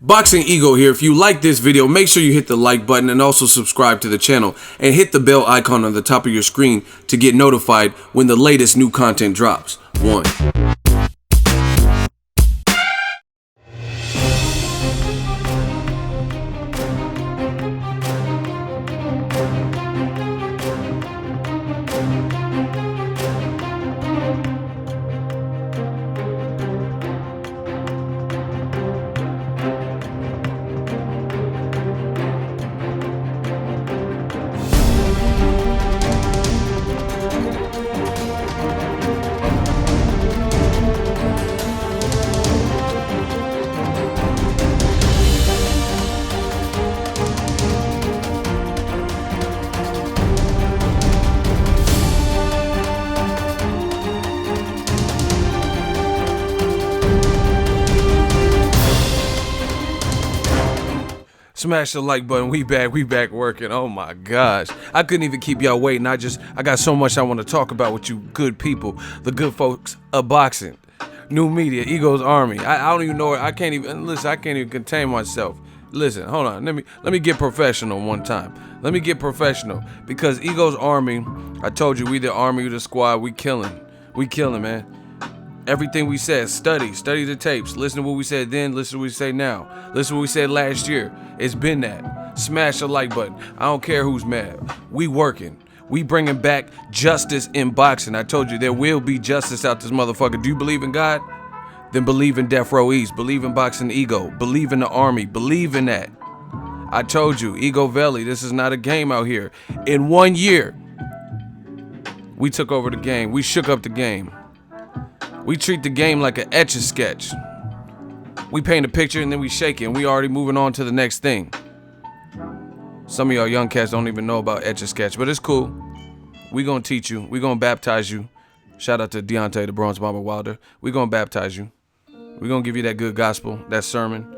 Boxingego here. If you like this video, make sure you hit the like button and also subscribe to the channel and hit the bell icon on the top of your screen to get notified when the latest new content drops. 1. Smash the like button. We back working. Oh my gosh. I couldn't even keep y'all waiting. I got so much I want to talk about with you good people, the good folks of boxing. New media, Ego's Army. I don't even know it. I can't even contain myself. Listen, hold on. Let me get professional one time. Let me get professional because Ego's Army, I told you, we the army, we the squad, we killing. We killing, man. Everything we said, study the tapes. Listen to what we said then, listen to what we say now. Listen to what we said last year. It's been that. Smash the like button. I don't care who's mad. We working. We bringing back justice in boxing. I told you there will be justice out this motherfucker. Do you believe in God? Then believe in Death Row East. Believe in Boxing Ego. Believe in the Army. Believe in that. I told you, Ego Valley, this is not a game out here. In 1 year, we took over the game. We shook up the game. We treat the game like an etch-a-sketch. We paint a picture and then we shake it and we already moving on to the next thing. Some of y'all young cats don't even know about etch-a-sketch, but it's cool. We gonna teach you. We gonna baptize you. Shout out to Deontay, the Bronze Bomber Wilder. We gonna baptize you. We gonna give you that good gospel, that sermon.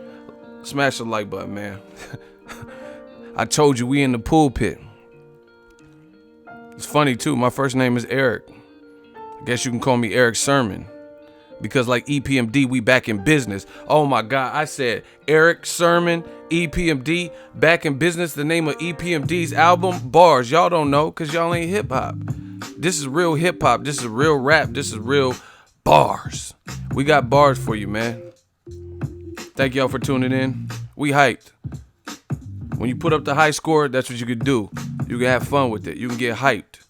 Smash the like button, man. I told you we in the pulpit. It's funny too, my first name is Eric. I guess you can call me Eric Sermon. Because like EPMD, we back in business. Oh my God, I said Eric Sermon, EPMD, back in business. The name of EPMD's album, Bars. Y'all don't know because y'all ain't hip hop. This is real hip hop. This is real rap. This is real bars. We got bars for you, man. Thank y'all for tuning in. We hyped. When you put up the high score, that's what you can do. You can have fun with it. You can get hyped.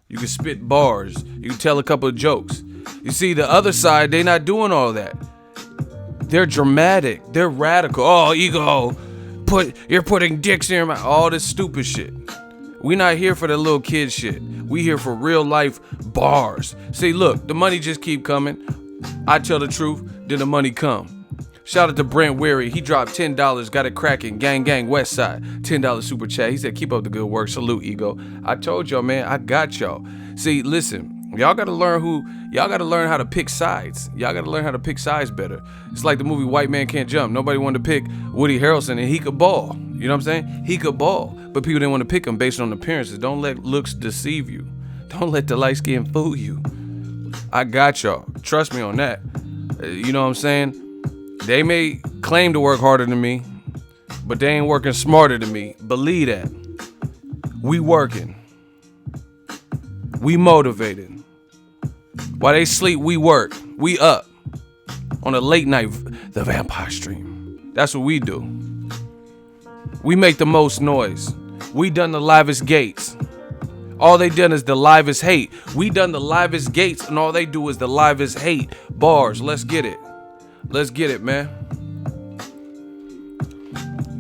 You can spit bars. You can tell a couple of jokes. You see, the other side, they not doing all that. They're dramatic. They're radical. Oh, Ego, you're putting dicks in your mouth. All this stupid shit. We not here for the little kid shit. We here for real life bars. See, look, the money just keep coming. I tell the truth, then the money come. Shout out to Brent Weary. He dropped $10. Got it cracking. Gang, gang, West Side. $10 super chat. He said, keep up the good work. Salute, Ego. I told y'all, man, I got y'all. See, listen. Y'all gotta learn how to pick sides. Y'all gotta learn how to pick sides better. It's like the movie White Man Can't Jump. Nobody wanted to pick Woody Harrelson and he could ball. You know what I'm saying? He could ball. But people didn't want to pick him based on appearances. Don't let looks deceive you. Don't let the light skin fool you. I got y'all. Trust me on that. You know what I'm saying? They may claim to work harder than me, but they ain't working smarter than me. Believe that. We working. We motivated. While they sleep, we work. We up. On a late night, the vampire stream. That's what we do. We make the most noise. We done the livest gates. All they done is the livest hate. We done the livest gates and all they do is the livest hate. Bars, let's get it. Let's get it, man.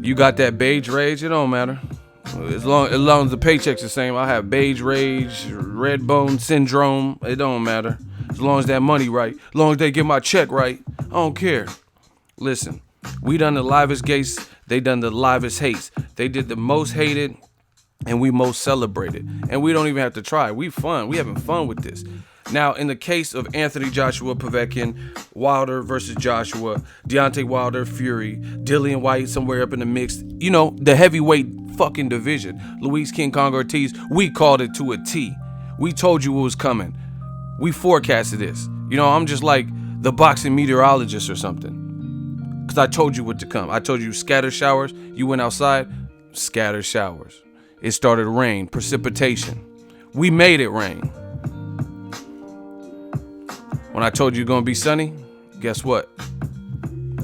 You got that beige rage, it don't matter. As long as the paycheck's the same, I have beige rage, red bone syndrome. It don't matter. As long as that money right. As long as they get my check right. I don't care. Listen, we done the livest gates. They done the livest hates. They did the most hated and we most celebrated. And we don't even have to try. We fun. We having fun with this. Now, in the case of Anthony Joshua Povetkin, Wilder versus Joshua, Deontay Wilder, Fury, Dillian White somewhere up in the mix, you know, the heavyweight fucking division. Luis King Kong Ortiz, we called it to a T. We told you what was coming. We forecasted this. You know, I'm just like the boxing meteorologist or something. Because I told you what to come. I told you scatter showers. You went outside, scatter showers. It started rain, precipitation. We made it rain. When I told you going to be sunny, guess what?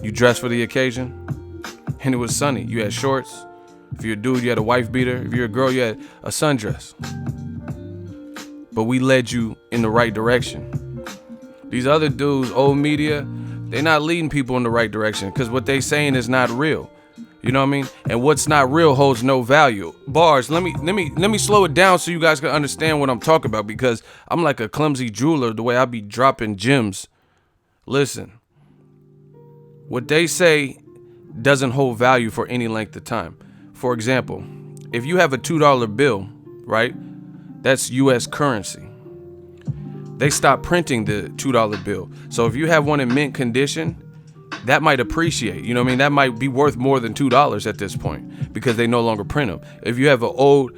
You dressed for the occasion, and it was sunny. You had shorts. If you're a dude, you had a wife beater. If you're a girl, you had a sundress. But we led you in the right direction. These other dudes, old media, they're not leading people in the right direction because what they saying is not real. You know what I mean? And what's not real holds no value. Bars, let me slow it down so you guys can understand what I'm talking about, because I'm like a clumsy jeweler the way I be dropping gems. Listen, what they say doesn't hold value for any length of time. For example, if you have a $2 bill, right? That's US currency. They stopped printing the $2 bill. So if you have one in mint condition, that might appreciate. You know what I mean? That might be worth more than $2 at this point because they no longer print them. If you have an old,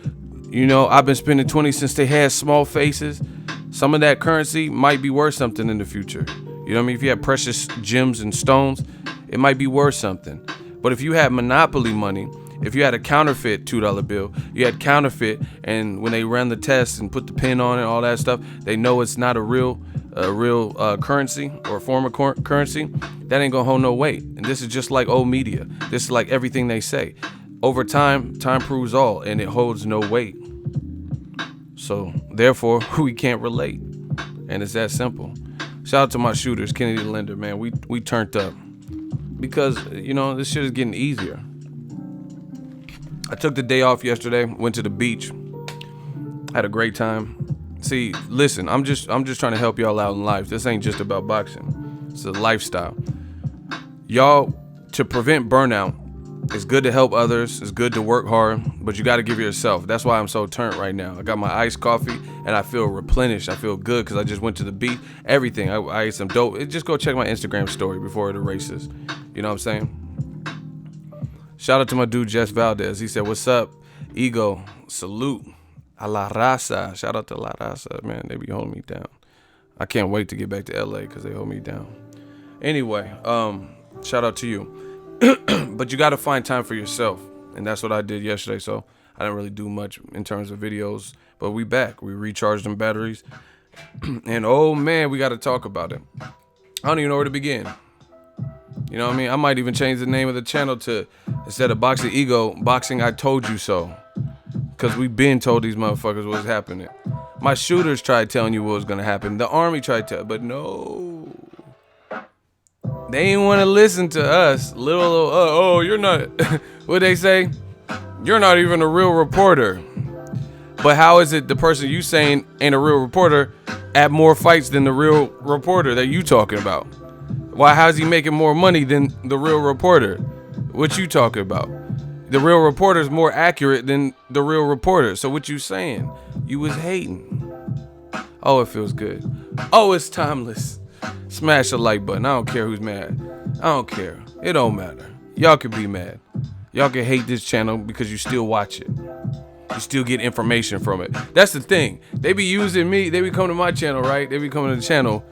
I've been spending 20 since they had small faces, some of that currency might be worth something in the future. You know what I mean? If you have precious gems and stones, it might be worth something. But if you have monopoly money, if you had a counterfeit $2 bill, you had counterfeit, and when they ran the test and put the pin on it, all that stuff, they know it's not a real currency or a form of currency. That ain't gonna hold no weight. And this is just like old media. This is like everything they say. Over time proves all, and it holds no weight. So therefore, we can't relate, and it's that simple. Shout out to my shooters, Kennedy Linder, man. We turned up because this shit is getting easier. I took the day off yesterday, went to the beach, had a great time. See, listen, I'm just trying to help y'all out in life. This ain't just about boxing. It's a lifestyle. Y'all, to prevent burnout, it's good to help others. It's good to work hard, but you got to give yourself. That's why I'm so turned right now. I got my iced coffee, and I feel replenished. I feel good because I just went to the beach. Everything. I ate some dope. Just go check my Instagram story before it erases. You know what I'm saying? Shout out to my dude, Jess Valdez. He said, "What's up, Ego? Salute. A la raza." Shout out to La Raza, man. They be holding me down. I can't wait to get back to LA because they hold me down. Anyway, shout out to you. But you got to find time for yourself. And that's what I did yesterday. So I didn't really do much in terms of videos. But we back. We recharged them batteries. And oh, man, we got to talk about it. I don't even know where to begin. You know what I mean? I might even change the name of the channel to, instead of Boxingego, Boxing I Told You So. Because we been told these motherfuckers what's happening. My shooters tried telling you what was going to happen. The army tried to, but no. They ain't want to listen to us. You're not, what they say? You're not even a real reporter. But how is it the person you saying ain't a real reporter at more fights than the real reporter that you talking about? Why, how's he making more money than the real reporter? What you talking about? The real reporter is more accurate than the real reporter. So what you saying? You was hating. Oh, it feels good. Oh, it's timeless. Smash the like button. I don't care who's mad. I don't care. It don't matter. Y'all can be mad. Y'all can hate this channel because you still watch it. You still get information from it. That's the thing. They be using me. They be coming to my channel, right? They be coming to the channel,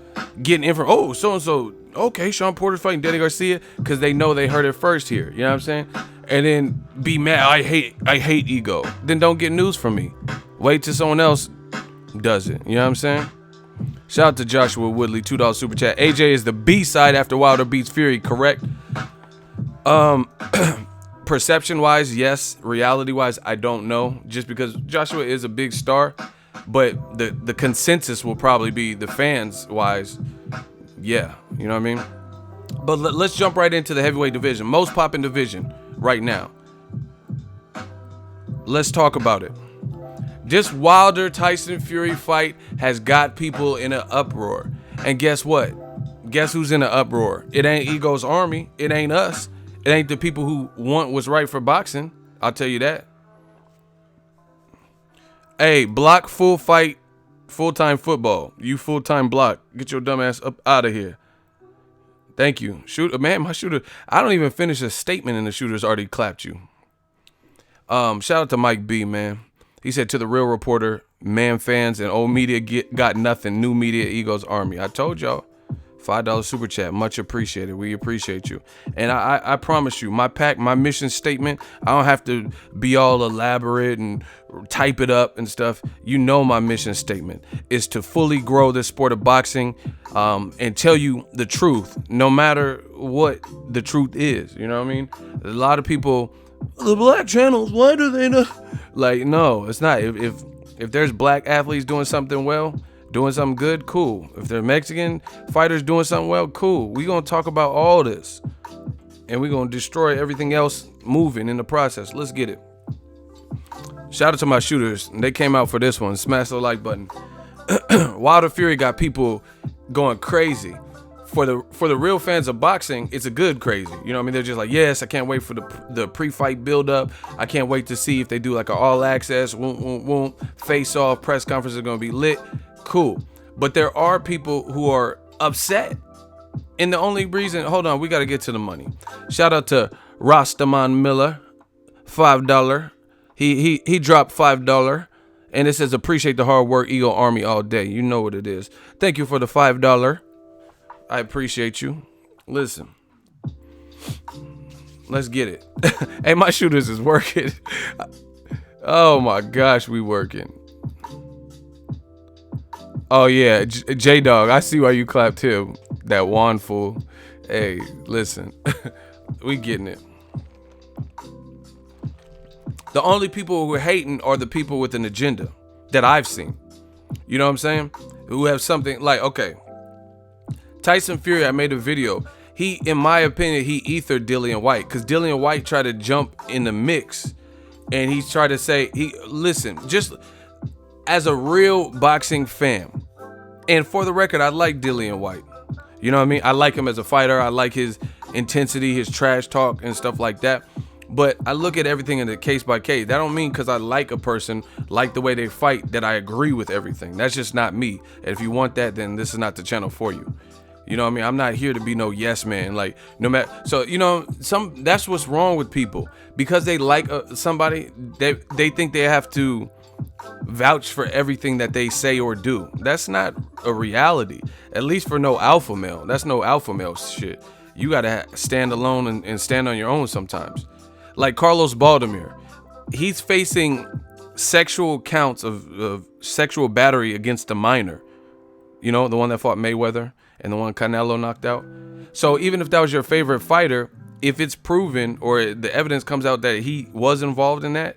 getting info. Oh, so-and-so. Okay, Sean Porter's fighting Danny Garcia because they know they heard it first here. You know what I'm saying? And then be mad. I hate Ego. Then don't get news from me. Wait till someone else does it. You know what I'm saying? Shout out to Joshua Woodley, $2 super chat. AJ is the B-side after Wilder beats Fury, correct? Perception-wise, yes. Reality-wise, I don't know. Just because Joshua is a big star, but the consensus will probably be the fans-wise. Yeah, you know what I mean? But let's jump right into the heavyweight division. Most popping division right now. Let's talk about it. This Wilder Tyson Fury fight has got people in an uproar. And guess what? Guess who's in an uproar? It ain't Ego's army. It ain't us. It ain't the people who want what's right for boxing. I'll tell you that. Hey, block full fight. Full-time football. You full-time block. Get your dumb ass up out of here. Thank you. Shooter, man, my shooter. I don't even finish a statement and the shooter's already clapped you. Shout out to Mike B, man. He said, to the real reporter, man fans and old media got nothing. New media, Ego's army. I told y'all. $5 super chat, much appreciated. We appreciate you. And I promise you, my mission statement, I don't have to be all elaborate and type it up and stuff. You know, my mission statement is to fully grow the sport of boxing, and tell you the truth, no matter what the truth is. You know what I mean? A lot of people, the black channels, why do they not? Like, no, it's not. If there's black athletes doing something well, doing something good, cool. If they're Mexican fighters doing something well, cool. We gonna talk about all this, and we gonna destroy everything else moving in the process. Let's get it. Shout out to my shooters. They came out for this one. Smash the like button. Wilder Fury got people going crazy. For the real fans of boxing, it's a good crazy. You know what I mean? They're just like, yes, I can't wait for the pre-fight build-up. I can't wait to see if they do like an all-access, face-off press conference is going to be lit. Cool. But there are people who are upset. And the only reason, hold on, we got to get to the money. Shout out to Rastaman Miller, $5. He dropped $5. And it says, appreciate the hard work, Eagle Army all day. You know what it is. Thank you for the $5. I appreciate you. Listen, let's get it. Hey, my shooters is working. Oh my gosh, we working. Oh yeah, J-Dog, I see why you clapped him. That wand fool. Hey, listen, we getting it. The only people who are hating are the people with an agenda that I've seen. You know what I'm saying? Who have something like, okay, Tyson Fury, I made a video. He, in my opinion, he ethered Dillian White, because Dillian White tried to jump in the mix, and he tried to say, listen, just as a real boxing fan, and for the record, I like Dillian White. You know what I mean? I like him as a fighter. I like his intensity, his trash talk, and stuff like that. But I look at everything in the case by case. That don't mean because I like a person, like the way they fight, that I agree with everything. That's just not me. And if you want that, then this is not the channel for you. You know what I mean? I'm not here to be no yes man. Like, no matter. So, you know, that's what's wrong with people. Because they like somebody, they think they have to vouch for everything that they say or do. That's not a reality. At least for no alpha male. That's no alpha male shit. You gotta stand alone and stand on your own sometimes. Like Carlos Baldomir, he's facing sexual counts of sexual battery against a minor. You know, the one that fought Mayweather and the one Canelo knocked out. So even if that was your favorite fighter, if it's proven or the evidence comes out that he was involved in that,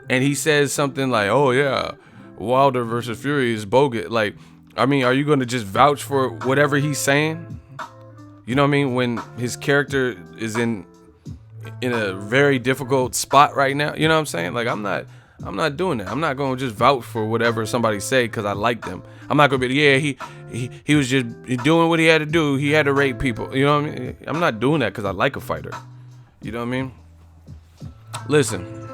and he says something like, oh yeah, Wilder versus Fury is bogus. Like, I mean, are you going to just vouch for whatever he's saying? You know what I mean? When his character is in a very difficult spot right now, you know what I'm saying? Like, I'm not doing that. I'm not going to just vouch for whatever somebody say because I like them. I'm not going to be, yeah, he was just doing what he had to do. He had to rape people. You know what I mean? I'm not doing that because I like a fighter. You know what I mean? Listen.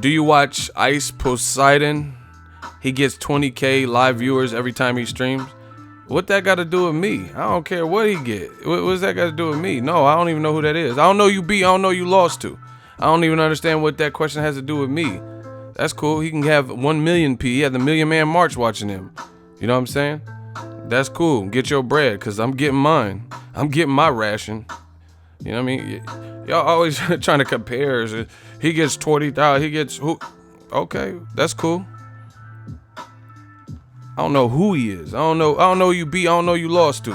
Do you watch Ice Poseidon? He gets 20K live viewers every time he streams. What that got to do with me? I don't care what he get. What's that got to do with me? No, I don't even know who that is. I don't know you beat. I don't know you lost to. I don't even understand what that question has to do with me. That's cool. He can have 1 million P. He had the Million Man March watching him. You know what I'm saying? That's cool. Get your bread, because I'm getting mine. I'm getting my ration. You know what I mean? Y'all always trying to compare. He gets 20,000. He gets who? Okay, that's cool. I don't know who he is. I don't know you beat. I don't know you lost to.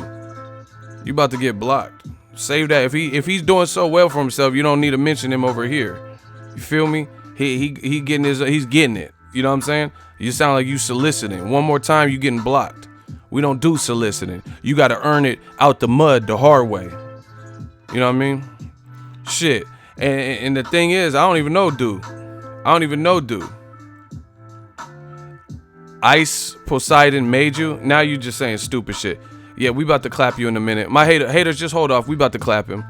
You about to get blocked. Save that. If he's doing so well for himself, you don't need to mention him over here. You feel me? He getting he's getting it. You know what I'm saying? You sound like you soliciting. One more time, you getting blocked. We don't do soliciting. You got to earn it out the mud the hard way. You know what I mean? Shit. And the thing is, I don't even know dude. Ice Poseidon made you. Now you just saying stupid shit. Yeah, we about to clap you in a minute. My haters, just hold off. We about to clap him.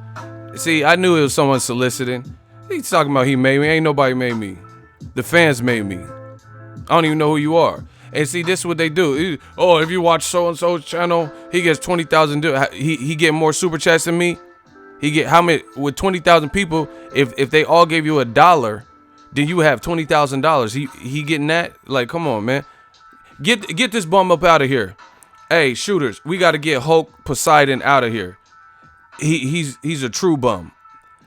See, I knew it was someone soliciting. He's talking about he made me. Ain't nobody made me. The fans made me. I don't even know who you are. And see, this is what they do. Oh, if you watch so-and-so's channel, he gets 20,000. He get more super chats than me. He get how many with 20,000 people? If they all gave you $1 then you have $20,000. He getting that? Like, come on, man. Get this bum up out of here. Hey, shooters, we got to get Hulk Poseidon out of here. He's a true bum.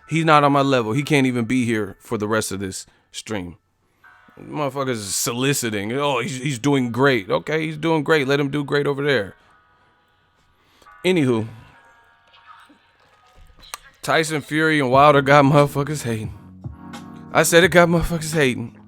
He's not on my level. He can't even be here for the rest of this stream. Motherfuckers is soliciting. Oh, he's doing great. Okay, he's doing great. Let him do great over there. Anywho, Tyson Fury and Wilder got motherfuckers hating. I said it got motherfuckers hating.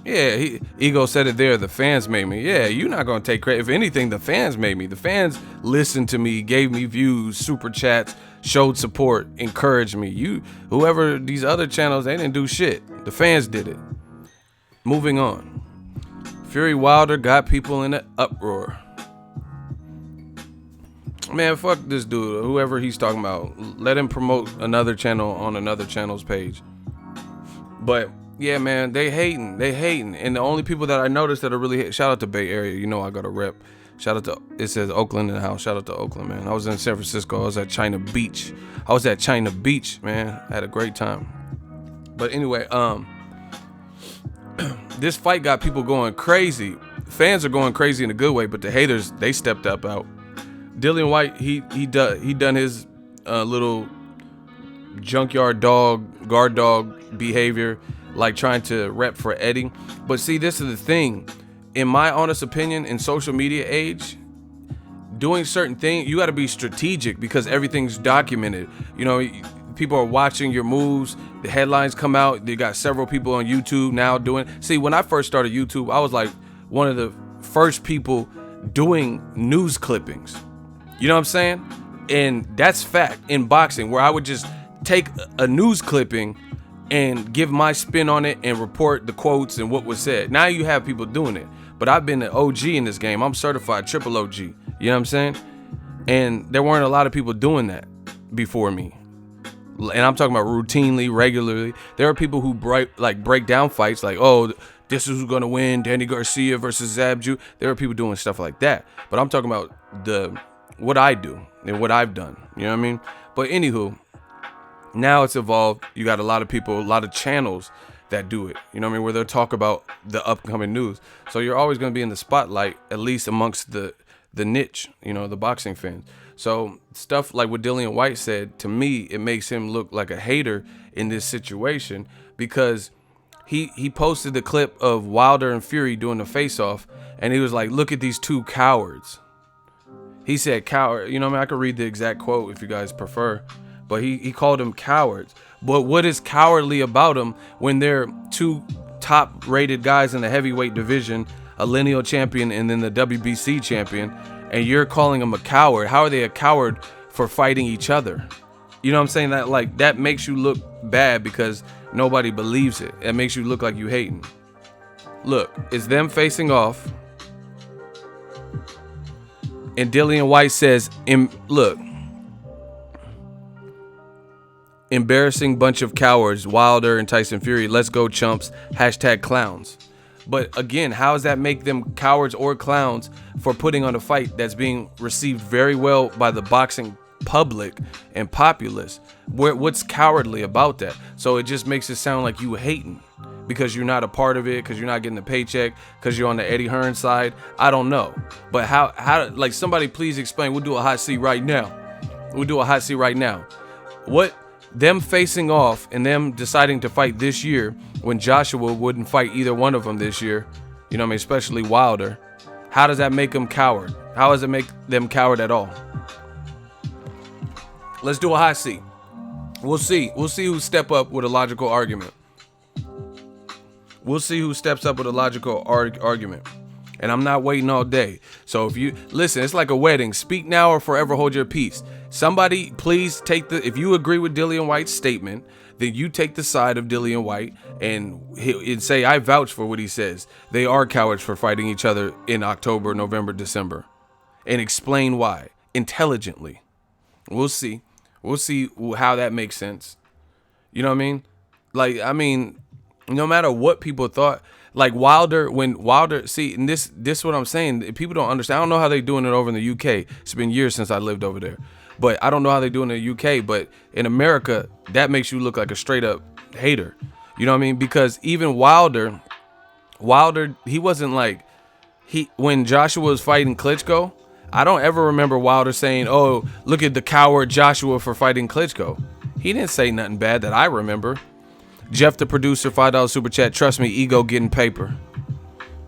Yeah, Ego said it there. The fans made me. Yeah, you're not going to take credit. If anything, the fans made me. The fans listened to me, gave me views, super chats, showed support, encouraged me. Whoever, these other channels, they didn't do shit. The fans did it. Moving on. Fury Wilder got people in an uproar. Man, fuck this dude. Whoever he's talking about. Let him promote another channel on another channel's page. But yeah, man, they hating. And the only people that I noticed that are really shout out to Bay Area. You know I got a rep. Shout out to, it says Oakland in the house. Shout out to Oakland, man. I was in San Francisco. I was at China Beach, man. I had a great time. But anyway, this fight got people going crazy. Fans are going crazy in a good way, but the haters, they stepped up out. Dillian White, he done his little junkyard dog, guard dog behavior, like trying to rep for Eddie. But see, this is the thing. In my honest opinion, in social media age, doing certain things, you got to be strategic because everything's documented. You know, people are watching your moves. The headlines come out. They got several people on YouTube now doing. See, when I first started YouTube, I was like one of the first people doing news clippings. You know what I'm saying? And that's fact in boxing, where I would just take a news clipping and give my spin on it and report the quotes and what was said. Now you have people doing it. But I've been an OG in this game. I'm certified triple OG. You know what I'm saying? And there weren't a lot of people doing that before me. And I'm talking about routinely, regularly. There are people who break down fights like, oh, this is who's going to win, Danny Garcia versus Zabju. There are people doing stuff like that. But I'm talking about what I do and what I've done. You know what I mean? But anywho, now it's evolved. You got a lot of people, a lot of channels that do it. You know what I mean? Where they'll talk about the upcoming news. So you're always going to be in the spotlight, at least amongst the niche, you know, the boxing fans. So stuff like what Dillian White said, to me, it makes him look like a hater in this situation, because he posted the clip of Wilder and Fury doing the face-off, and he was like, look at these two cowards. He said coward. You know what I mean? I could read the exact quote if you guys prefer. But he called them cowards. But what is cowardly about them when they're two top-rated guys in the heavyweight division, a lineal champion and then the WBC champion, and you're calling them a coward? How are they a coward for fighting each other? You know what I'm saying? That makes you look bad because nobody believes it. It makes you look like you hating. Look, it's them facing off. And Dillian White says, look, embarrassing bunch of cowards, Wilder and Tyson Fury. Let's go, chumps. #clowns. But again, how does that make them cowards or clowns for putting on a fight that's being received very well by the boxing public and populace? What's cowardly about that? So it just makes it sound like you hating because you're not a part of it, because you're not getting the paycheck, because you're on the Eddie Hearn side. I don't know. But how like, somebody please explain. We'll do a hot seat right now. What them facing off and them deciding to fight this year when Joshua wouldn't fight either one of them this year, you know what I mean, especially Wilder, how does that make them coward? How does it make them coward at all? Let's do a hot seat. We'll see who step up with a logical argument. We'll see who steps up with a logical argument. And I'm not waiting all day. So if you listen, it's like a wedding. Speak now or forever hold your peace. Somebody please if you agree with Dillian White's statement, then you take the side of Dillian White and say, I vouch for what he says. They are cowards for fighting each other in October, November, December. And explain why intelligently. We'll see how that makes sense. You know what I mean? No matter what people thought, like Wilder, and this what I'm saying, people don't understand. I don't know how they're doing it over in the UK. It's been years since I lived over there. But I don't know how they do in the UK. But in America, that makes you look like a straight up hater. You know what I mean? Because even Wilder, he wasn't like when Joshua was fighting Klitschko. I don't ever remember Wilder saying, "Oh, look at the coward Joshua for fighting Klitschko." He didn't say nothing bad that I remember. Jeff, the producer, $5 super chat. Trust me, ego getting paper.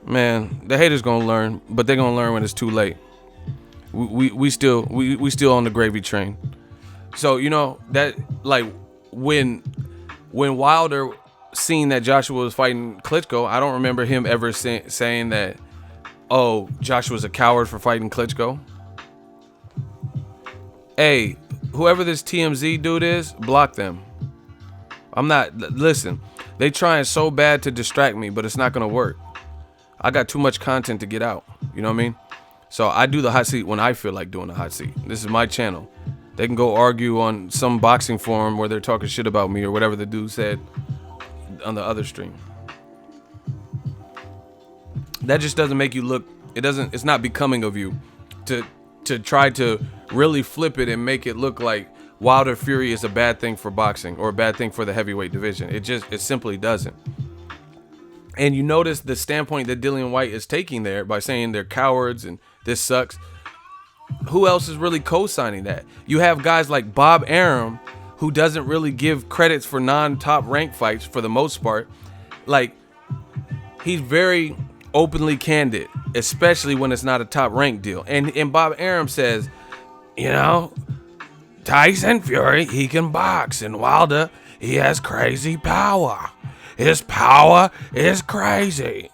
Man, the haters gonna learn, but they're gonna learn when it's too late. We still on the gravy train. So you know that like when Wilder seen that Joshua was fighting Klitschko, I don't remember him ever saying that, oh, Joshua's a coward for fighting Klitschko. Hey, whoever this TMZ dude is, block them. I'm not, listen, they trying so bad to distract me, but it's not gonna work. I got too much content to get out, you know what I mean? So I do the hot seat when I feel like doing the hot seat. This is my channel. They can go argue on some boxing forum where they're talking shit about me or whatever the dude said on the other stream. That just doesn't make you look, it's not becoming of you to try to really flip it and make it look like Wilder Fury is a bad thing for boxing or a bad thing for the heavyweight division. It simply doesn't. And you notice the standpoint that Dillian Whyte is taking there by saying they're cowards and this sucks. Who else is really co-signing that? You have guys like Bob Arum, who doesn't really give credits for non-top rank fights for the most part. Like, he's very openly candid, especially when it's not a top rank deal. And Bob Arum says, you know, Tyson Fury, he can box, and Wilder, he has crazy power. His power is crazy.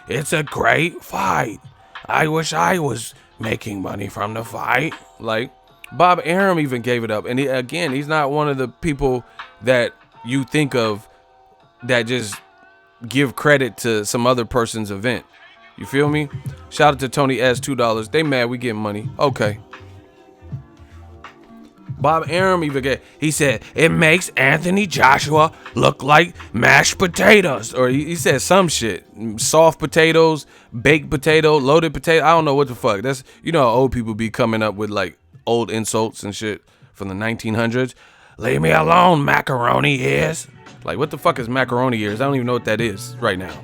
It's a great fight. I wish I was making money from the fight. Like, Bob Arum even gave it up. And he's not one of the people that you think of that just give credit to some other person's event. You feel me? Shout out to Tony S, $2. They mad we getting money. Okay. Bob Arum even he said, it makes Anthony Joshua look like mashed potatoes. Or he said some shit. Soft potatoes, baked potato, loaded potato. I don't know what the fuck. That's, you know, old people be coming up with like old insults and shit from the 1900s. Leave me alone, macaroni ears. Like, what the fuck is macaroni ears? I don't even know what that is right now.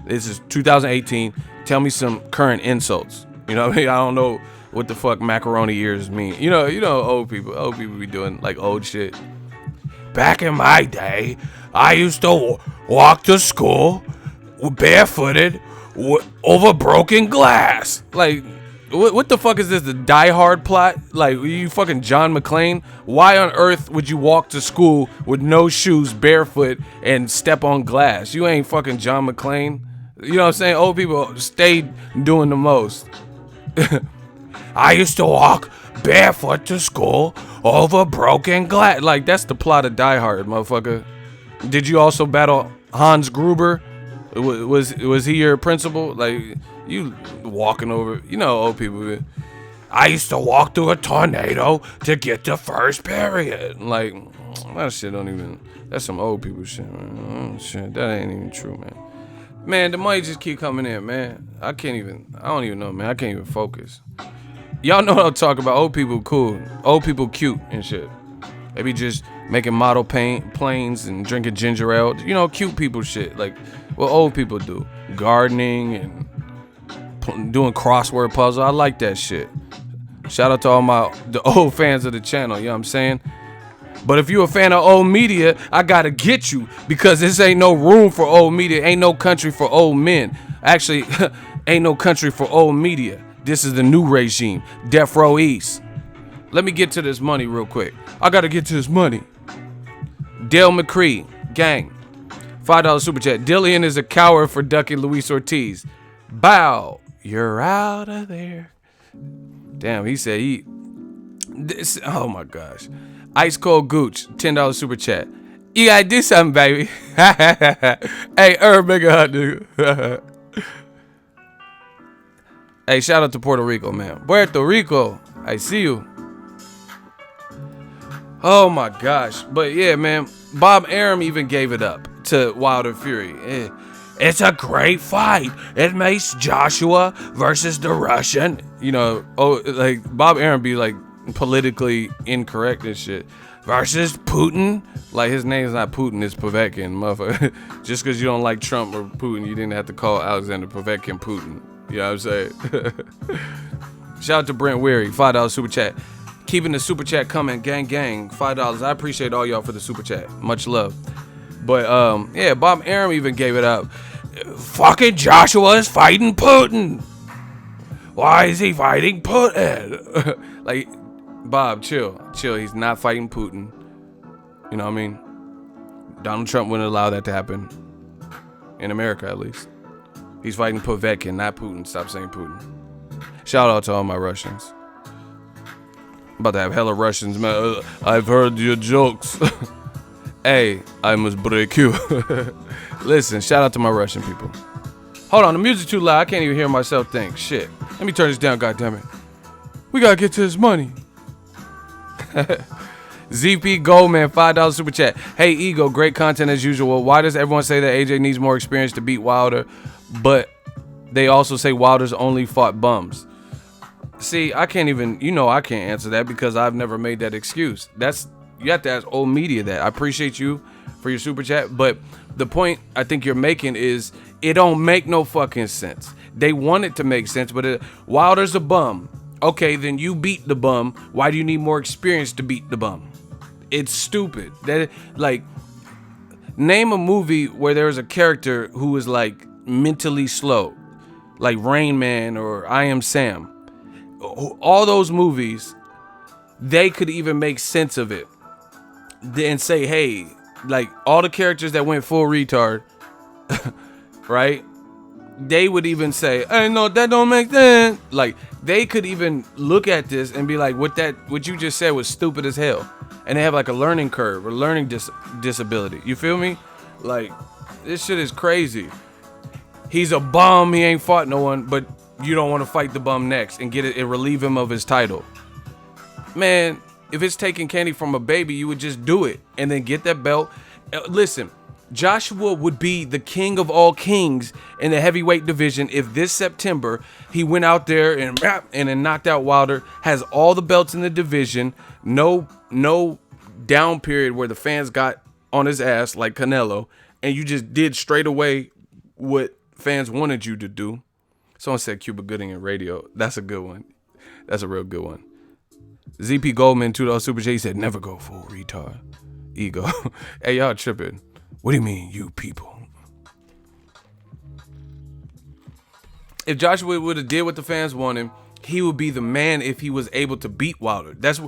This is 2018. Tell me some current insults. You know what I mean? I don't know what the fuck macaroni ears mean. You know, old people be doing like old shit. Back in my day, I used to walk to school barefooted over broken glass. Like, what the fuck is this? The Die Hard plot? Like, you fucking John McClane? Why on earth would you walk to school with no shoes, barefoot, and step on glass? You ain't fucking John McClane. You know what I'm saying? Old people stayed doing the most. I used to walk barefoot to school over broken glass. Like, that's the plot of Die Hard, motherfucker. Did you also battle Hans Gruber? Was he your principal? Like, you walking over, you know, old people. I used to walk through a tornado to get to first period. Like, that shit don't even, that's some old people shit, man. Shit, that ain't even true, man. Man, the money just keep coming in, man. I don't even know, man. I can't even focus. Y'all know what I'm talking about. Old people cool. Old people cute and shit. They be just making model planes and drinking ginger ale. You know, cute people shit. Like what old people do. Gardening and doing crossword puzzle. I like that shit. Shout out to all the old fans of the channel. You know what I'm saying? But if you a fan of old media, I gotta get you, because this ain't no room for old media. Ain't no country for old men. Actually, ain't no country for old media. This is the new regime. Death Row East. Let me get to this money real quick. I gotta get to this money. Dale McCree, gang. $5 super chat. Dillian is a coward for ducking Luis Ortiz. Bow. You're out of there. Damn, he said oh my gosh. Ice Cold Gooch, $10 super chat. You gotta do something, baby. Hey, make a hot nigga. Hey, shout out to Puerto Rico, man. Puerto Rico, I see you. Oh my gosh. But yeah, man, Bob Arum even gave it up to Wilder Fury. It's a great fight. It makes Joshua versus the Russian. You know, like Bob Arum be like politically incorrect and shit. Versus Putin. Like, his name's not Putin, it's Povetkin, motherfucker. Just because you don't like Trump or Putin, you didn't have to call Alexander Povetkin Putin. You know what I'm saying? Shout out to Brent Weary, $5 super chat. Keeping the super chat coming, gang, $5. I appreciate all y'all for the super chat. Much love. But yeah, Bob Arum even gave it up. Fucking Joshua is fighting Putin. Why is he fighting Putin? Like, Bob, chill. He's not fighting Putin. You know what I mean? Donald Trump wouldn't allow that to happen. In America, at least. He's fighting Povetkin, not Putin. Stop saying Putin. Shout out to all my Russians. I'm about to have hella Russians, man. I've heard your jokes. Hey, I must break you. Listen, shout out to my Russian people. Hold on, the music's too loud. I can't even hear myself think. Shit. Let me turn this down, goddammit. We gotta get to this money. ZP Goldman, $5 super chat. Hey, Ego, great content as usual. Why does everyone say that AJ needs more experience to beat Wilder, but they also say Wilder's only fought bums? See, I can't even, I can't answer that because I've never made that excuse. You have to ask old media that. I appreciate you for your super chat, but the point I think you're making is it don't make no fucking sense. They want it to make sense, but Wilder's a bum. Okay, then you beat the bum. Why do you need more experience to beat the bum? It's stupid. Name a movie where there's a character who is like mentally slow, like Rain Man or I Am Sam. All those movies, they could even make sense of it and say, hey, like all the characters that went full retard, right? They would even say, hey, no, that don't make sense. Like, they could even look at this and be like, what you just said was stupid as hell. And they have like a learning curve or learning disability. You feel me? Like, this shit is crazy. He's a bum. He ain't fought no one, but you don't want to fight the bum next and get it and relieve him of his title. Man, if it's taking candy from a baby, you would just do it and then get that belt. Listen, Joshua would be the king of all kings in the heavyweight division if this September he went out there and then knocked out Wilder, has all the belts in the division, no down period where the fans got on his ass like Canelo, and you just did straight away what fans wanted you to do. Someone said Cuba Gooding in radio. That's a good one. That's a real good one. ZP Goldman, $2 super J, said, never go full retard. Ego. Hey, y'all tripping. What do you mean, you people? If Joshua would have did what the fans wanted, he would be the man if he was able to beat Wilder. That's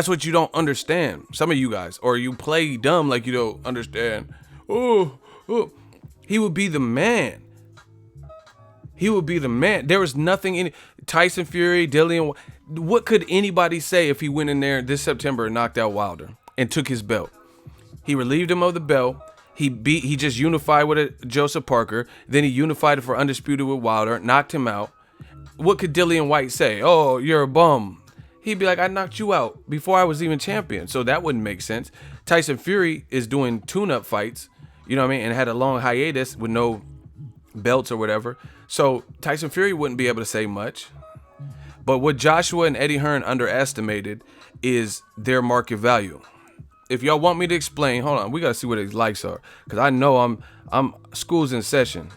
what you don't understand. Some of you guys, or you play dumb like you don't understand. Oh, he would be the man. He would be the man. There was nothing in it. Tyson Fury, Dillian. What could anybody say if he went in there this September and knocked out Wilder and took his belt? He relieved him of the belt. He just unified with Joseph Parker. Then he unified it for Undisputed with Wilder, knocked him out. What could Dillian White say? Oh, you're a bum. He'd be like, I knocked you out before I was even champion. So that wouldn't make sense. Tyson Fury is doing tune-up fights, you know what I mean, and had a long hiatus with no belts or whatever. So Tyson Fury wouldn't be able to say much. But what Joshua and Eddie Hearn underestimated is their market value. If y'all want me to explain, hold on, we gotta see what his likes are, because I know I'm school's in session.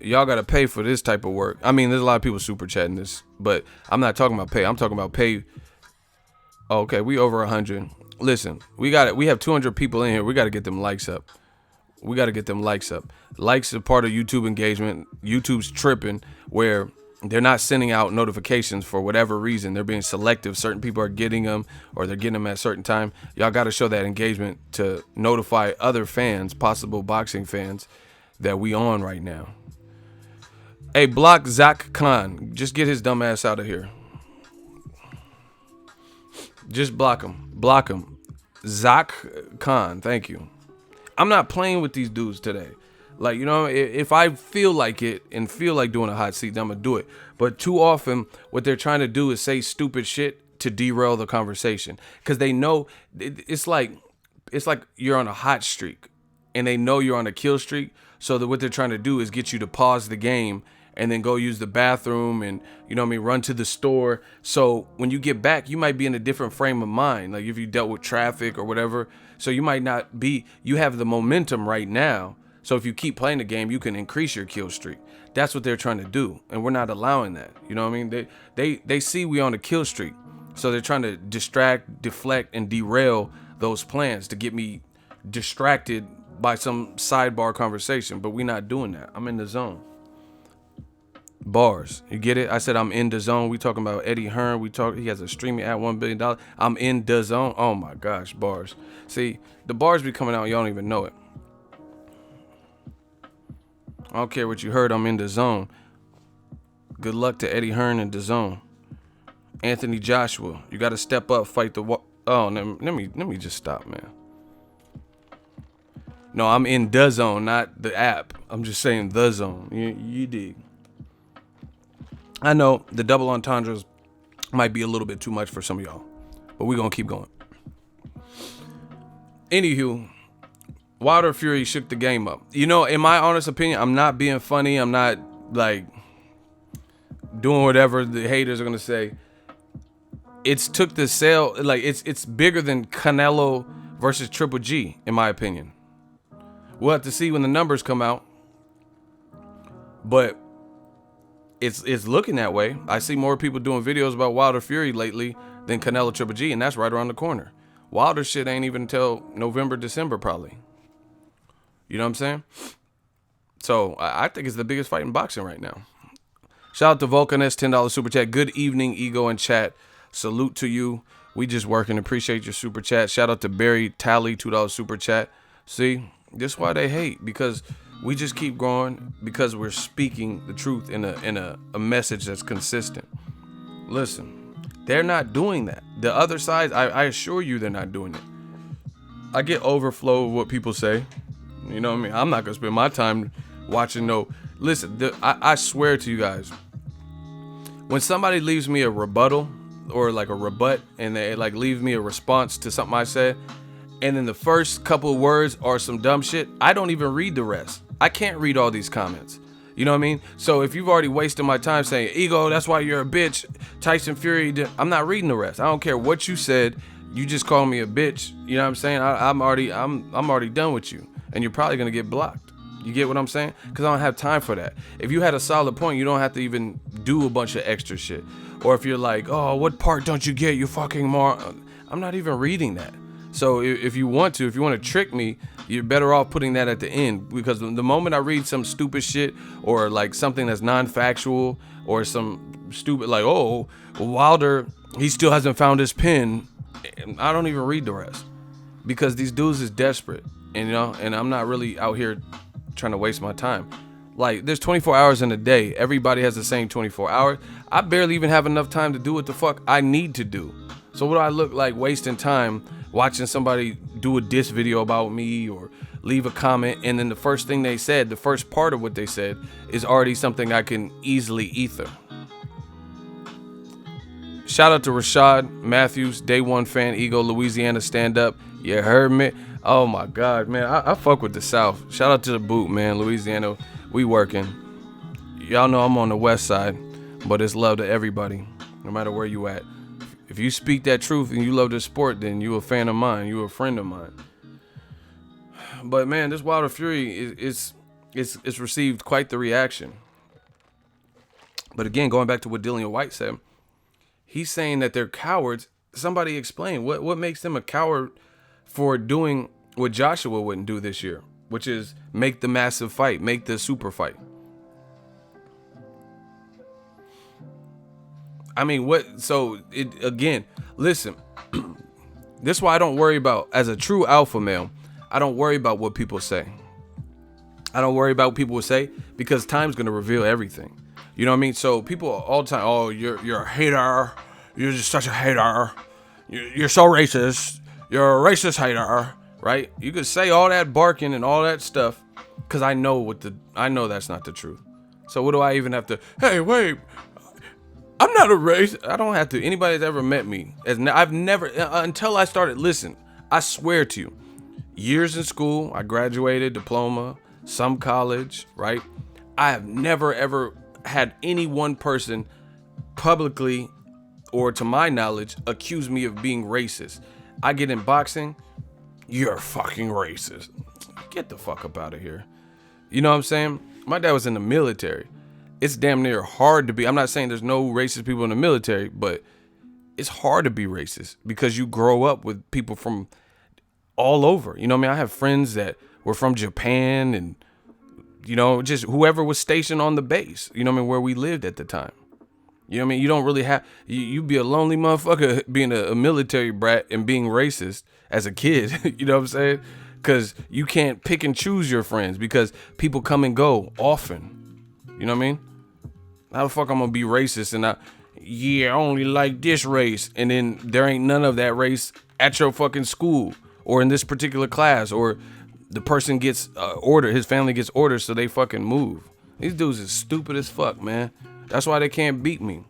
Y'all gotta pay for this type of work. I mean, there's a lot of people super chatting this, but I'm not talking about pay. I'm talking about pay. Okay, we over 100. Listen, we have 200 people in here. We gotta get them likes up. Likes are part of YouTube engagement. YouTube's tripping where they're not sending out notifications for whatever reason. They're being selective. Certain people are getting them, or they're getting them at a certain time. Y'all got to show that engagement to notify other fans, possible boxing fans, that we on right now. Hey, block Zach Khan. Just get his dumb ass out of here. Just block him. Zach Khan, thank you. I'm not playing with these dudes today. Like, you know, if I feel like it and feel like doing a hot seat, then I'm going to do it. But too often, what they're trying to do is say stupid shit to derail the conversation. Because they know it's like you're on a hot streak. And they know you're on a kill streak. So that what they're trying to do is get you to pause the game and then go use the bathroom and, you know what I mean, run to the store. So when you get back, you might be in a different frame of mind. Like if you dealt with traffic or whatever. So you might not be, you have the momentum right now. So if you keep playing the game, you can increase your kill streak. That's what they're trying to do. And we're not allowing that. You know what I mean? They see we on a kill streak. So they're trying to distract, deflect, and derail those plans to get me distracted by some sidebar conversation. But we're not doing that. I'm in the zone. Bars. You get it? I said I'm in the zone. We talking about Eddie Hearn. He has a streaming at $1 billion. I'm in the zone. Oh my gosh, bars. See, the bars be coming out, y'all don't even know it. I don't care what you heard, I'm in the zone. Good luck to Eddie Hearn in the zone. Anthony Joshua, you got to step up, fight the oh, let me just stop, man. No, I'm in the zone, not the app. I'm just saying the zone. You dig. I know the double entendres might be a little bit too much for some of y'all, but we're going to keep going. Anywho, Wilder Fury shook the game up. You know, in my honest opinion, I'm not being funny. I'm not like doing whatever the haters are going to say. It's took the sale, like it's bigger than Canelo versus Triple G, in my opinion. We'll have to see when the numbers come out. But it's looking that way. I see more people doing videos about Wilder Fury lately than Canelo Triple G, and that's right around the corner. Wilder shit ain't even until November, December probably. You know what I'm saying? So I think it's the biggest fight in boxing right now. Shout out to Vulcanist, $10 super chat. Good evening, Ego and chat. Salute to you. We just working. Appreciate your super chat. Shout out to Barry Tally, $2 super chat. See, this is why they hate, because we just keep growing because we're speaking the truth in a message that's consistent. Listen, they're not doing that. The other side, I assure you, they're not doing it. I get overflow of what people say. You know what I mean? I'm not gonna spend my time watching no. Listen, I swear to you guys, when somebody leaves me a rebuttal or like a rebut, and they like leave me a response to something I said, and then the first couple of words are some dumb shit, I don't even read the rest. I can't read all these comments. You know what I mean? So if you've already wasted my time saying, Ego, that's why you're a bitch, Tyson Fury, I'm not reading the rest. I don't care what you said. You just called me a bitch. You know what I'm saying? I'm already done with you, and you're probably gonna get blocked. You get what I'm saying? Because I don't have time for that. If you had a solid point, you don't have to even do a bunch of extra shit. Or if you're like, oh, what part don't you get, you fucking moron? I'm not even reading that. So if you want to trick me, you're better off putting that at the end. Because the moment I read some stupid shit or like something that's non-factual or some stupid like, oh, Wilder, he still hasn't found his pin, I don't even read the rest. Because these dudes is desperate. And, you know, and I'm not really out here trying to waste my time. Like, there's 24 hours in a day. Everybody has the same 24 hours. I barely even have enough time to do what the fuck I need to do. So what do I look like wasting time watching somebody do a diss video about me or leave a comment, and then the first thing they said, the first part of what they said, is already something I can easily ether. Shout out to Rashad Matthews, day one fan, Ego, Louisiana, stand up. You heard me? Oh my God, man, I fuck with the South. Shout out to the boot, man, Louisiana, we working. Y'all know I'm on the west side, but it's love to everybody, no matter where you at. If you speak that truth and you love the sport, then you a fan of mine, you a friend of mine. But man, this Wilder Fury is received quite the reaction. But again, going back to what Dillian White said, he's saying that they're cowards. Somebody explain what makes them a coward for doing what Joshua wouldn't do this year, which is make the massive fight, make the super fight. I mean, again, listen, this is why I don't worry about, as a true alpha male, I don't worry about what people say. I don't worry about what people will say, because time's going to reveal everything. You know what I mean? So people all the time, oh, you're a hater. You're just such a hater. You're so racist. You're a racist hater, right? You could say all that barking and all that stuff, because I know that's not the truth. So what do I even have to, hey, wait, I'm not a racist. I don't have to. Anybody that's ever met me, I've never, until I started, listen, I swear to you, years in school, I graduated, diploma, some college, right? I have never ever had any one person publicly, or to my knowledge, accuse me of being racist. I get in boxing, you're fucking racist. Get the fuck up out of here. You know what I'm saying? My dad was in the military. It's damn near hard to be. I'm not saying there's no racist people in the military, but it's hard to be racist because you grow up with people from all over. You know what I mean? I have friends that were from Japan and, you know, just whoever was stationed on the base, you know what I mean, where we lived at the time. You know what I mean? You don't really have, you be a lonely motherfucker being a military brat and being racist as a kid. You know what I'm saying? Because you can't pick and choose your friends because people come and go often. You know what I mean? How the fuck I'm gonna be racist and I only like this race, and then there ain't none of that race at your fucking school or in this particular class, or the person gets his family gets orders so they fucking move. These dudes is stupid as fuck, man. That's why they can't beat me.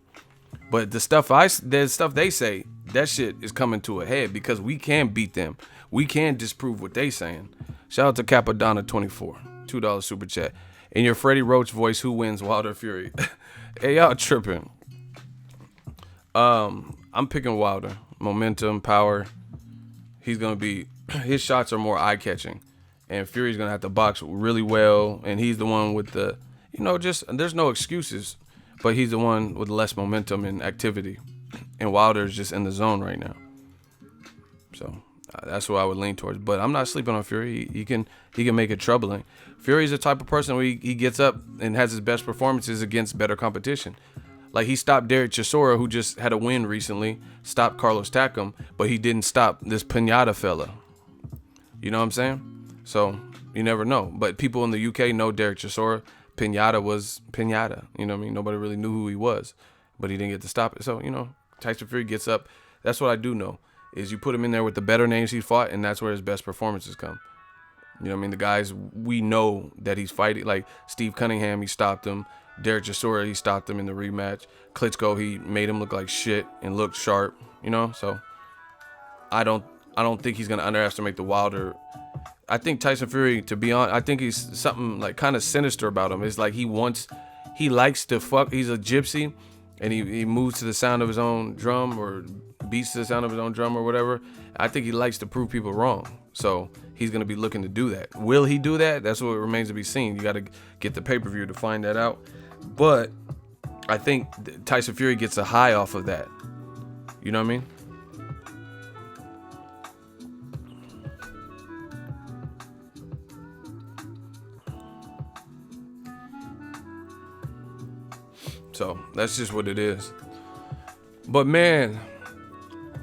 But the stuff they say, that shit is coming to a head because we can beat them. We can disprove what they saying. Shout out to Capadonna24, $2 super chat. In your Freddie Roach voice, who wins, Wilder Fury? Hey, y'all tripping. I'm picking Wilder. Momentum, power. He's gonna be. His shots are more eye-catching, and Fury's gonna have to box really well. And he's the one with the, you know, just there's no excuses, but he's the one with less momentum and activity. And Wilder's just in the zone right now. So that's what I would lean towards. But I'm not sleeping on Fury. He can make it troubling. Fury's the type of person where he gets up and has his best performances against better competition. Like, he stopped Derek Chisora, who just had a win recently, stopped Carlos Takam, but he didn't stop this Pinata fella. You know what I'm saying? So you never know. But people in the UK know Derek Chisora. Pinata was Pinata. You know what I mean? Nobody really knew who he was, but he didn't get to stop it. So, you know, Tyson Fury gets up. That's what I do know, is you put him in there with the better names he fought, and that's where his best performances come. You know what I mean? The guys we know that he's fighting, like Steve Cunningham, he stopped him. Derek Chisora, he stopped him in the rematch. Klitschko, he made him look like shit and looked sharp, you know? So I don't think he's going to underestimate the Wilder. I think Tyson Fury, to be honest, I think he's something like kind of sinister about him. It's like he likes to fuck. He's a gypsy, and he moves to the sound of his own drum, or beats to the sound of his own drum, or whatever. I think he likes to prove people wrong. So he's going to be looking to do that. Will he do that? That's what remains to be seen. You got to get the pay-per-view to find that out. But I think Tyson Fury gets a high off of that. You know what I mean? So that's just what it is. But man,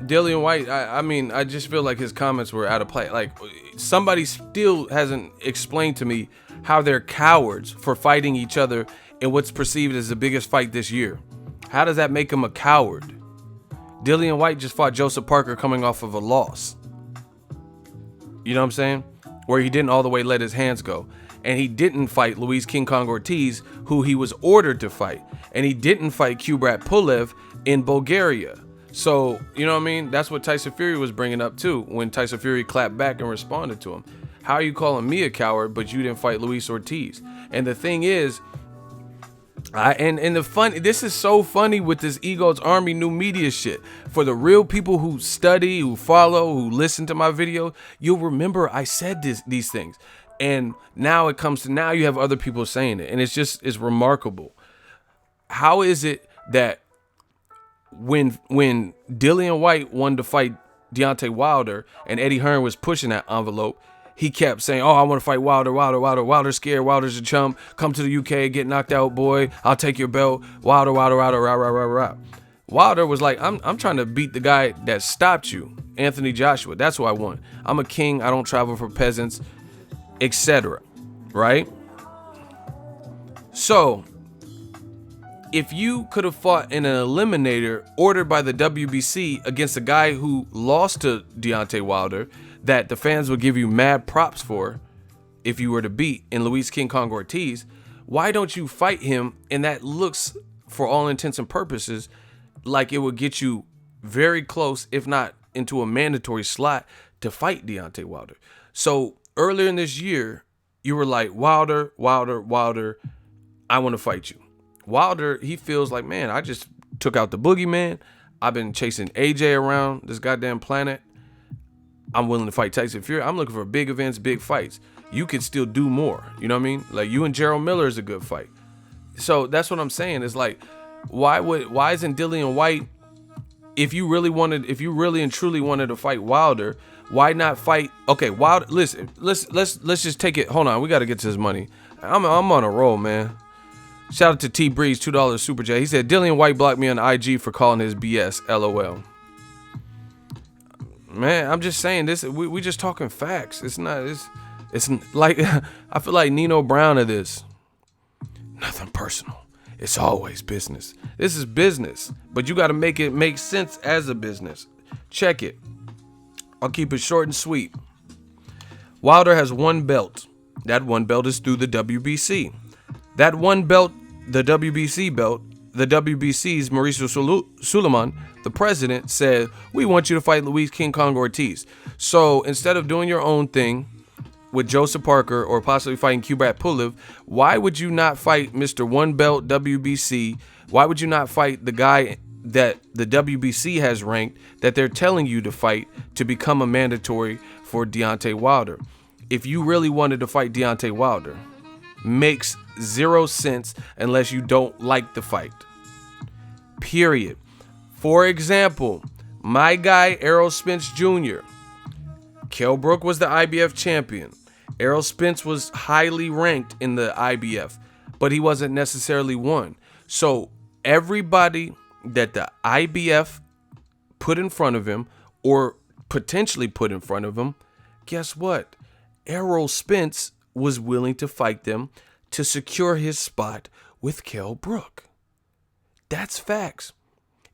Dillian White, I mean, I just feel like his comments were out of place. Like, somebody still hasn't explained to me how they're cowards for fighting each other in what's perceived as the biggest fight this year. How does that make him a coward? Dillian White just fought Joseph Parker coming off of a loss. You know what I'm saying? Where he didn't all the way let his hands go. And he didn't fight Luis King Kong Ortiz, who he was ordered to fight. And he didn't fight Kubrat Pulev in Bulgaria. So, you know what I mean? That's what Tyson Fury was bringing up too, when Tyson Fury clapped back and responded to him. How are you calling me a coward, but you didn't fight Luis Ortiz? And the thing is, this is so funny with this Ego's Army new media shit. For the real people who study, who follow, who listen to my video, you'll remember I said these things. And now you have other people saying it. And it's remarkable. How is it that when Dillian White wanted to fight Deontay Wilder and Eddie Hearn was pushing that envelope, he kept saying, oh, I want to fight Wilder. Wilder's scared. Wilder's a chump. Come to the UK, get knocked out, boy. I'll take your belt. Wilder, rah. Wilder was like, I'm trying to beat the guy that stopped you, Anthony Joshua. That's what I want. I'm a king. I don't travel for peasants, etc. Right? So, if you could have fought in an eliminator ordered by the WBC against a guy who lost to Deontay Wilder, that the fans would give you mad props for if you were to beat in Luis King Kong Ortiz, why don't you fight him? And that looks, for all intents and purposes, like it would get you very close, if not into a mandatory slot, to fight Deontay Wilder. So earlier in this year, you were like, Wilder, I want to fight you. Wilder, he feels like, man, I just took out the boogeyman. I've been chasing AJ around this goddamn planet. I'm willing to fight Tyson Fury. I'm looking for big events, big fights. You could still do more. You know what I mean? Like, you and Gerald Miller is a good fight. So that's what I'm saying. Is like, why isn't Dillian White, if you really and truly wanted to fight Wilder, why not fight? Okay, Wilder. Listen, let's just take it. Hold on, we got to get to this money. I'm on a roll, man. Shout out to T Breeze, $2 super chat. He said Dillian White blocked me on IG for calling his BS. LOL. Man, I'm just saying this. We just talking facts. It's like I feel like Nino Brown of this. Nothing personal. It's always business. This is business, but you got to make it make sense as a business. Check it. I'll keep it short and sweet. Wilder has one belt. That one belt is through the WBC. That one belt, the WBC belt, the WBC's Mauricio Suleiman, the president, said, we want you to fight Luis King Kong Ortiz. So instead of doing your own thing with Joseph Parker or possibly fighting Kubrat Pulev, why would you not fight Mr. One Belt WBC? Why would you not fight the guy that the WBC has ranked that they're telling you to fight to become a mandatory for Deontay Wilder? If you really wanted to fight Deontay Wilder, makes zero sense unless you don't like the fight. Period. For example, my guy Errol Spence Jr. Kell Brook was the IBF champion. Errol Spence was highly ranked in the IBF, but he wasn't necessarily one. So everybody that the IBF put in front of him or potentially put in front of him, guess what? Errol Spence was willing to fight them to secure his spot with Kell Brook. That's facts.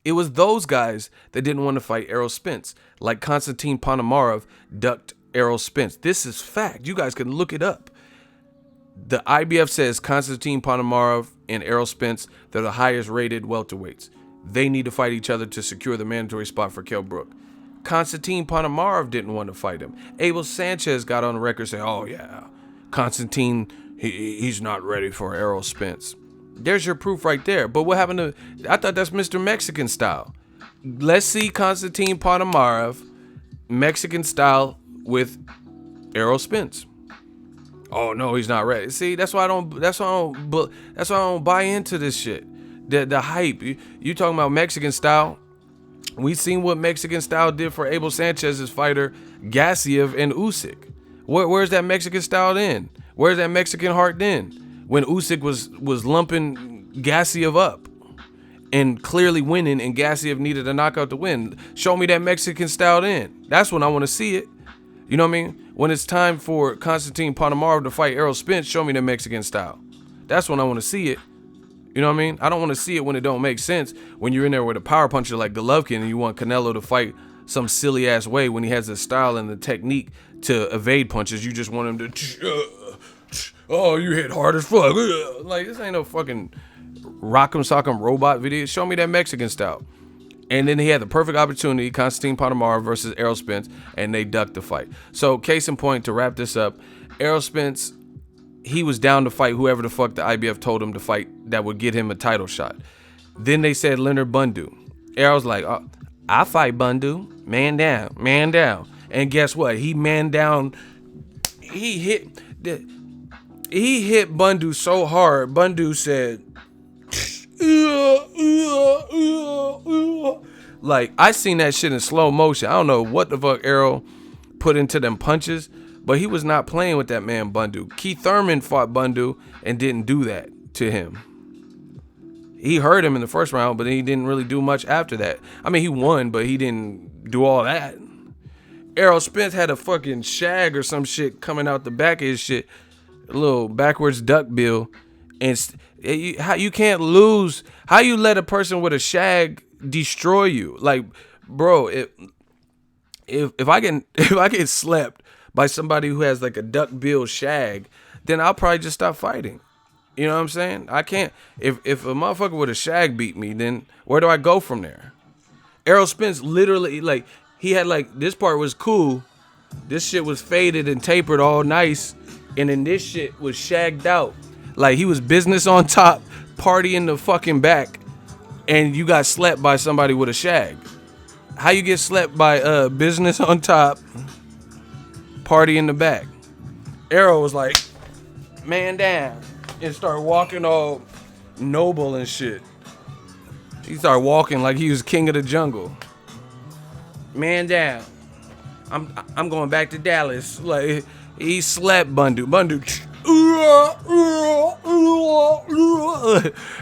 It was those guys that didn't want to fight Errol Spence, like Konstantin Ponomarev ducked Errol Spence. This is fact. You guys can look it up. The IBF says Konstantin Ponomarev and Errol Spence, they're the highest rated welterweights. They need to fight each other to secure the mandatory spot for Kell Brook. Konstantin Ponomarev didn't want to fight him. Abel Sanchez got on the record saying, oh yeah, Konstantin, he's not ready for Errol Spence. There's your proof right there. But what happened to, I thought that's Mr. Mexican style. Let's see Konstantin Ponomarev Mexican style with Errol Spence. Oh no, he's not ready. See, that's why I don't buy into this shit. The hype. You talking about Mexican style? We seen what Mexican style did for Abel Sanchez's fighter Gassiev and Usyk. Where's that Mexican style then? Where's that Mexican heart then? When Usyk was lumping Gassiev up and clearly winning, and Gassiev needed a knockout to win. Show me that Mexican style then. That's when I want to see it. You know what I mean? When it's time for Konstantin Ponomarev to fight Errol Spence, show me the Mexican style. That's when I want to see it. You know what I mean? I don't want to see it when it don't make sense. When you're in there with a power puncher like Golovkin and you want Canelo to fight some silly ass way when he has the style and the technique to evade punches. You just want him to, oh, you hit hard as fuck. Like, this ain't no fucking Rock'em Sock'em Robot video. Show me that Mexican style. And then he had the perfect opportunity, Konstantin Ponomarev versus Errol Spence, and they ducked the fight. So, case in point, to wrap this up, Errol Spence, he was down to fight whoever the fuck the IBF told him to fight that would get him a title shot. Then they said Leonard Bundu. Errol's like, oh, I fight Bundu. Man down, man down. And guess what? He man down. He hit Bundu so hard. Bundu said, like, I seen that shit in slow motion. I don't know what the fuck Errol put into them punches, but he was not playing with that man Bundu. Keith Thurman fought Bundu and didn't do that to him. He hurt him in the first round, but he didn't really do much after that. I mean, he won, but he didn't do all that. Errol Spence had a fucking shag or some shit coming out the back of his shit, a little backwards duck bill, and how you can't lose? How you let a person with a shag destroy you? Like, bro, if I get slept by somebody who has like a duck bill shag, then I'll probably just stop fighting. You know what I'm saying? I can't. If a motherfucker with a shag beat me, then where do I go from there? Errol Spence literally, like, he had like, this part was cool. This shit was faded and tapered all nice, and then this shit was shagged out. Like he was business on top, party in the fucking back, and you got slept by somebody with a shag. How you get slept by business on top, party in the back? Arrow was like, man down, and started walking all noble and shit. He started walking like he was king of the jungle. Man down. I'm going back to Dallas. Like he slept Bundu.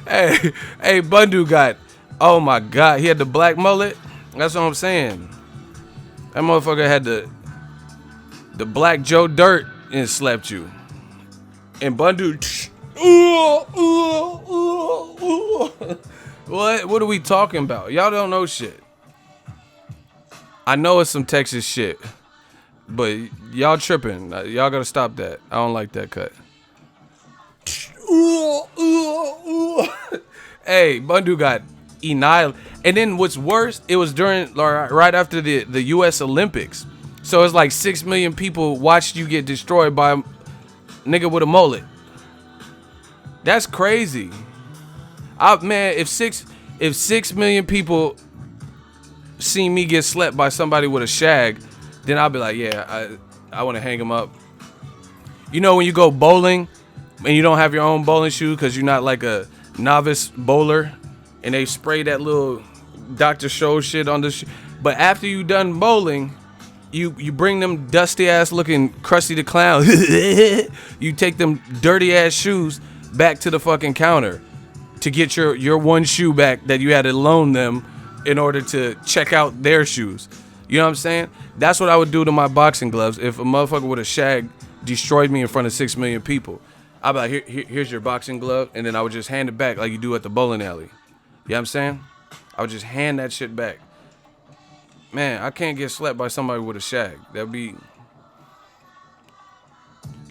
Hey, Bundu got, oh my God, he had the black mullet. That's what I'm saying. That motherfucker had the black Joe Dirt and slept you. And Bundu, what are we talking about? Y'all don't know shit. I know it's some Texas shit, but y'all tripping. Y'all gotta stop that. I don't like that cut. Hey, Bundu got annihilated. And then what's worse, it was during, right after the U.S. Olympics. So it's like 6 million people watched you get destroyed by a nigga with a mullet. That's crazy. Man, if 6 million people see me get slept by somebody with a shag, then I'll be like, yeah, I want to hang him up. You know when you go bowling and you don't have your own bowling shoe because you're not like a novice bowler, and they spray that little Dr. Show shit on the shoe. But after you done bowling, you bring them dusty ass looking Krusty the Clown. You take them dirty ass shoes back to the fucking counter to get your one shoe back that you had to loan them in order to check out their shoes. You know what I'm saying? That's what I would do to my boxing gloves if a motherfucker with a shag destroyed me in front of 6 million people. I'd be like, here's your boxing glove, and then I would just hand it back like you do at the bowling alley. You know what I'm saying? I would just hand that shit back. Man, I can't get slept by somebody with a shag. That'd be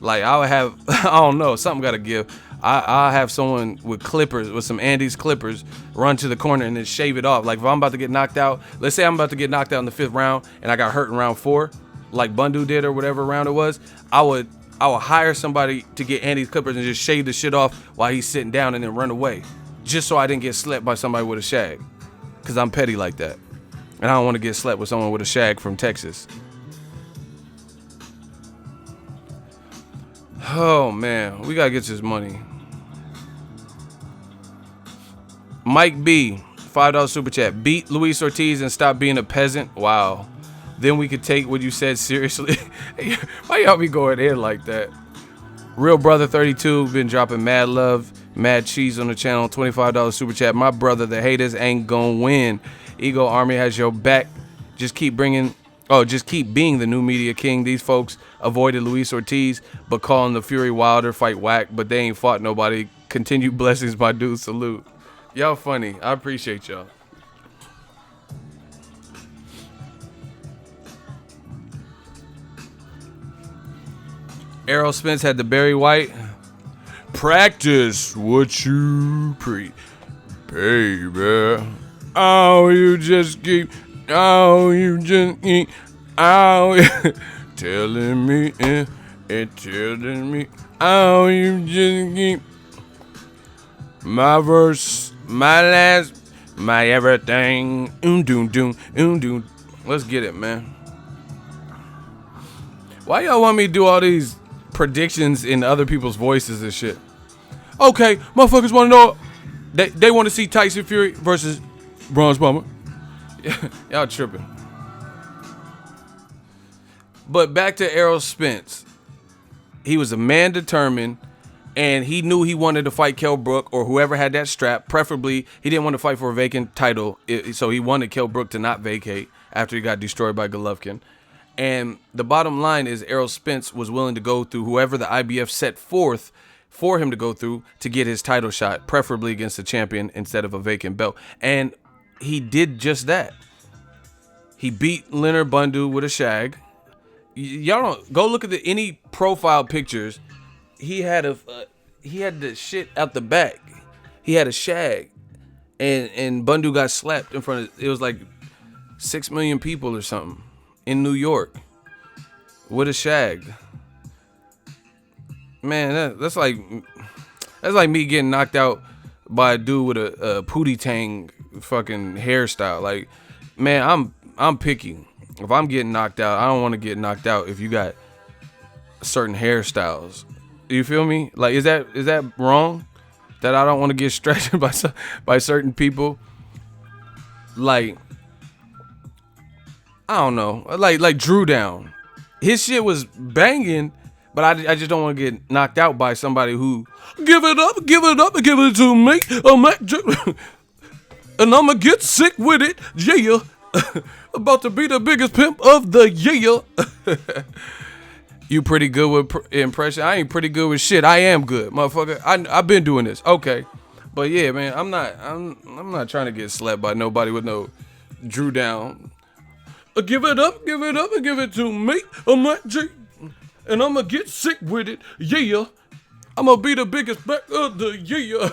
like, I would have, I don't know, something gotta give. I'll have someone with clippers, with some Andes clippers, run to the corner and then shave it off. Like if I'm about to get knocked out, let's say I'm about to get knocked out in the 5th round and I got hurt in round 4, like Bundu did or whatever round it was, I would hire somebody to get Andes clippers and just shave the shit off while he's sitting down and then run away. Just so I didn't get slept by somebody with a shag. Cause I'm petty like that. And I don't want to get slept with someone with a shag from Texas. Oh man, we gotta get this money. Mike B, $5 super chat. Beat Luis Ortiz and stop being a peasant. Wow. Then we could take what you said seriously. Why y'all be going in like that? Real Brother 32 been dropping mad love, mad cheese on the channel. $25 super chat. My brother, the haters ain't gonna win. Ego Army has your back. Just keep being the new media king. These folks avoided Luis Ortiz, but calling the Fury Wilder fight whack, but they ain't fought nobody. Continued blessings, my dude. Salute. Y'all funny. I appreciate y'all. Errol Spence had the Barry White. Practice what you preach, baby. Oh, you just keep telling me and telling me. Oh, you just keep my verse, my last, my everything. Doom. Let's get it, man. Why y'all want me to do all these predictions in other people's voices and shit? Okay, motherfuckers want to know. They want to see Tyson Fury versus Bronze Bomber. Y'all tripping. But back to Errol Spence. He was a man determined, and he knew he wanted to fight Kell Brook or whoever had that strap. Preferably, he didn't want to fight for a vacant title, so he wanted Kell Brook to not vacate after he got destroyed by Golovkin. And the bottom line is Errol Spence was willing to go through whoever the IBF set forth for him to go through to get his title shot, preferably against a champion instead of a vacant belt. And he did just that. He beat Leonard Bundu with a shag. Y'all don't go look at any profile pictures. He had the shit out the back. He had a shag, and Bundu got slapped in front of. It was like 6 million people or something in New York with a shag. Man, that's That's like me getting knocked out by a dude with a Pootie Tang fucking hairstyle. Like, man, I'm picky. If I'm getting knocked out, I don't want to get knocked out if you got certain hairstyles. You feel me? Like, is that wrong? That I don't want to get stretched by certain people? Like, I don't know. Like Drew Down. His shit was banging, but I just don't want to get knocked out by somebody who give it up, and give it to me, and I'ma get sick with it, yeah. About to be the biggest pimp of the year. You pretty good with impression? I ain't pretty good with shit. I am good, motherfucker. I've been doing this, okay. But yeah, man, I'm not trying to get slapped by nobody with no Drew Down. Give it up, and give it to me, and I'ma get sick with it, yeah. I'ma be the biggest back of the year.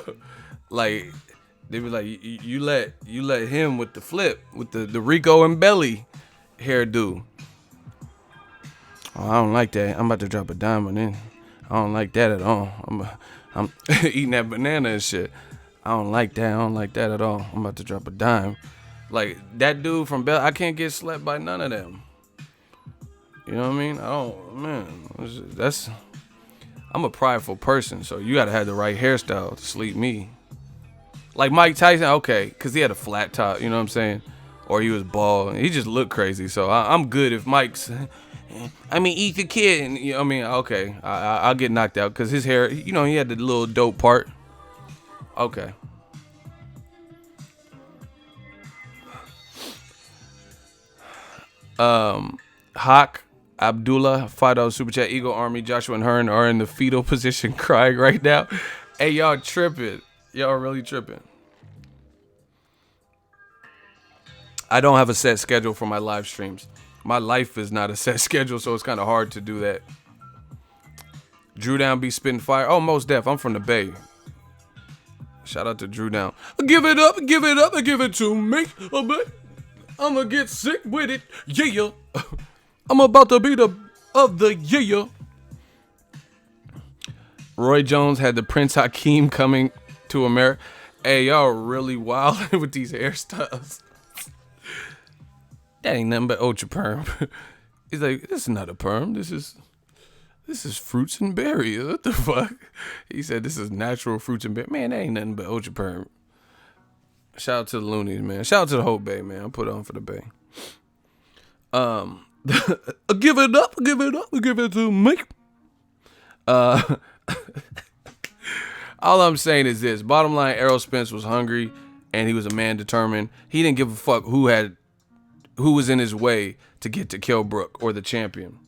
Like, they be like, you let him with the flip, with the Rico and Belly hairdo. Oh, I don't like that. I'm about to drop a dime on it. I don't like that at all. I'm eating that banana and shit. I don't like that at all. I'm about to drop a dime. Like, that dude from Bell, I can't get slapped by none of them. You know what I mean? I'm a prideful person, so you gotta have the right hairstyle to sleep me. Like Mike Tyson, okay, because he had a flat top, you know what I'm saying? Or he was bald. He just looked crazy, so I'm good if Mike's, eat the kid. And, you know what I mean? Okay, I'll get knocked out because his hair, he had the little dope part. Okay. Hawk, Abdullah, $5 super chat. Eagle Army, Joshua and Hearn are in the fetal position crying right now. Hey, y'all tripping. Y'all really tripping. I don't have a set schedule for my live streams. My life is not a set schedule, so it's kind of hard to do that. Drew Down be spitting fire. Oh, most def. I'm from the Bay. Shout out to Drew Down. Give it up, and give it to me. I'ma get sick with it, yeah. I'm about to be the of the year. Roy Jones had the Prince Hakeem coming to America. Hey, y'all really wild with these hairstyles. That ain't nothing but ultra perm. He's like, this is not a perm. This is fruits and berries. What the fuck? He said this is natural fruits and berries. Man, that ain't nothing but ultra perm. Shout out to the Loonies, man. Shout out to the whole Bay, man. I'll put it on for the Bay. Give it up, give it to me. All I'm saying is this. Bottom line, Errol Spence was hungry and he was a man determined. He didn't give a fuck who was in his way to get to Kell Brook or the champion.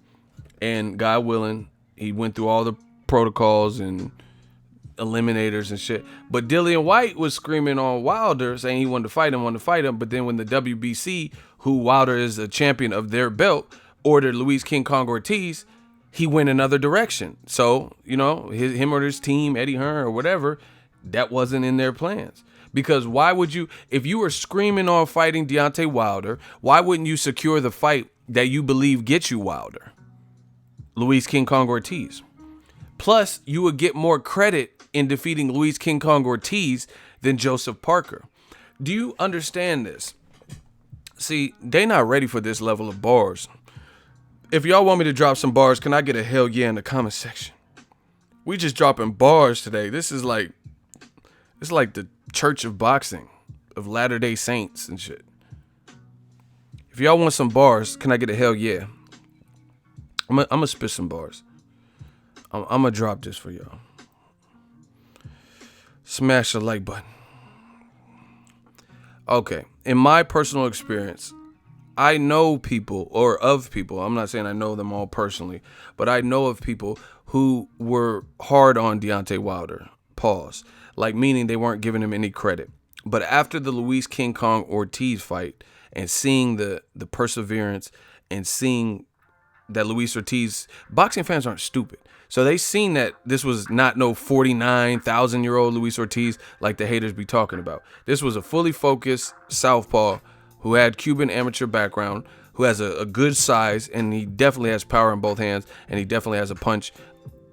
And God willing, he went through all the protocols and eliminators and shit. But Dillian White was screaming on Wilder saying he wanted to fight him. But then when the WBC, who Wilder is a champion of their belt, ordered Luis King Kong Ortiz, he went another direction. So, him or his team, Eddie Hearn or whatever, that wasn't in their plans. Because why would you, if you were screaming on fighting Deontay Wilder, why wouldn't you secure the fight that you believe gets you Wilder? Luis King Kong Ortiz. Plus, you would get more credit in defeating Luis King Kong Ortiz than Joseph Parker. Do you understand this? See, they not ready for this level of bars. If y'all want me to drop some bars, can I get a hell yeah in the comment section? We just dropping bars today. It's like the Church of Boxing, of Latter-day Saints and shit. If y'all want some bars, can I get a hell yeah? I'm gonna spit some bars. I'm gonna drop this for y'all. Smash the like button. Okay, in my personal experience, I know people, or of people, I'm not saying I know them all personally, but I know of people who were hard on Deontay Wilder. Pause. Like, meaning they weren't giving him any credit. But after the Luis King Kong Ortiz fight and seeing the perseverance and seeing that Luis Ortiz, boxing fans aren't stupid. So they seen that this was not no 49,000-year-old Luis Ortiz like the haters be talking about. This was a fully focused southpaw who had Cuban amateur background, who has a good size, and he definitely has power in both hands, and he definitely has a punch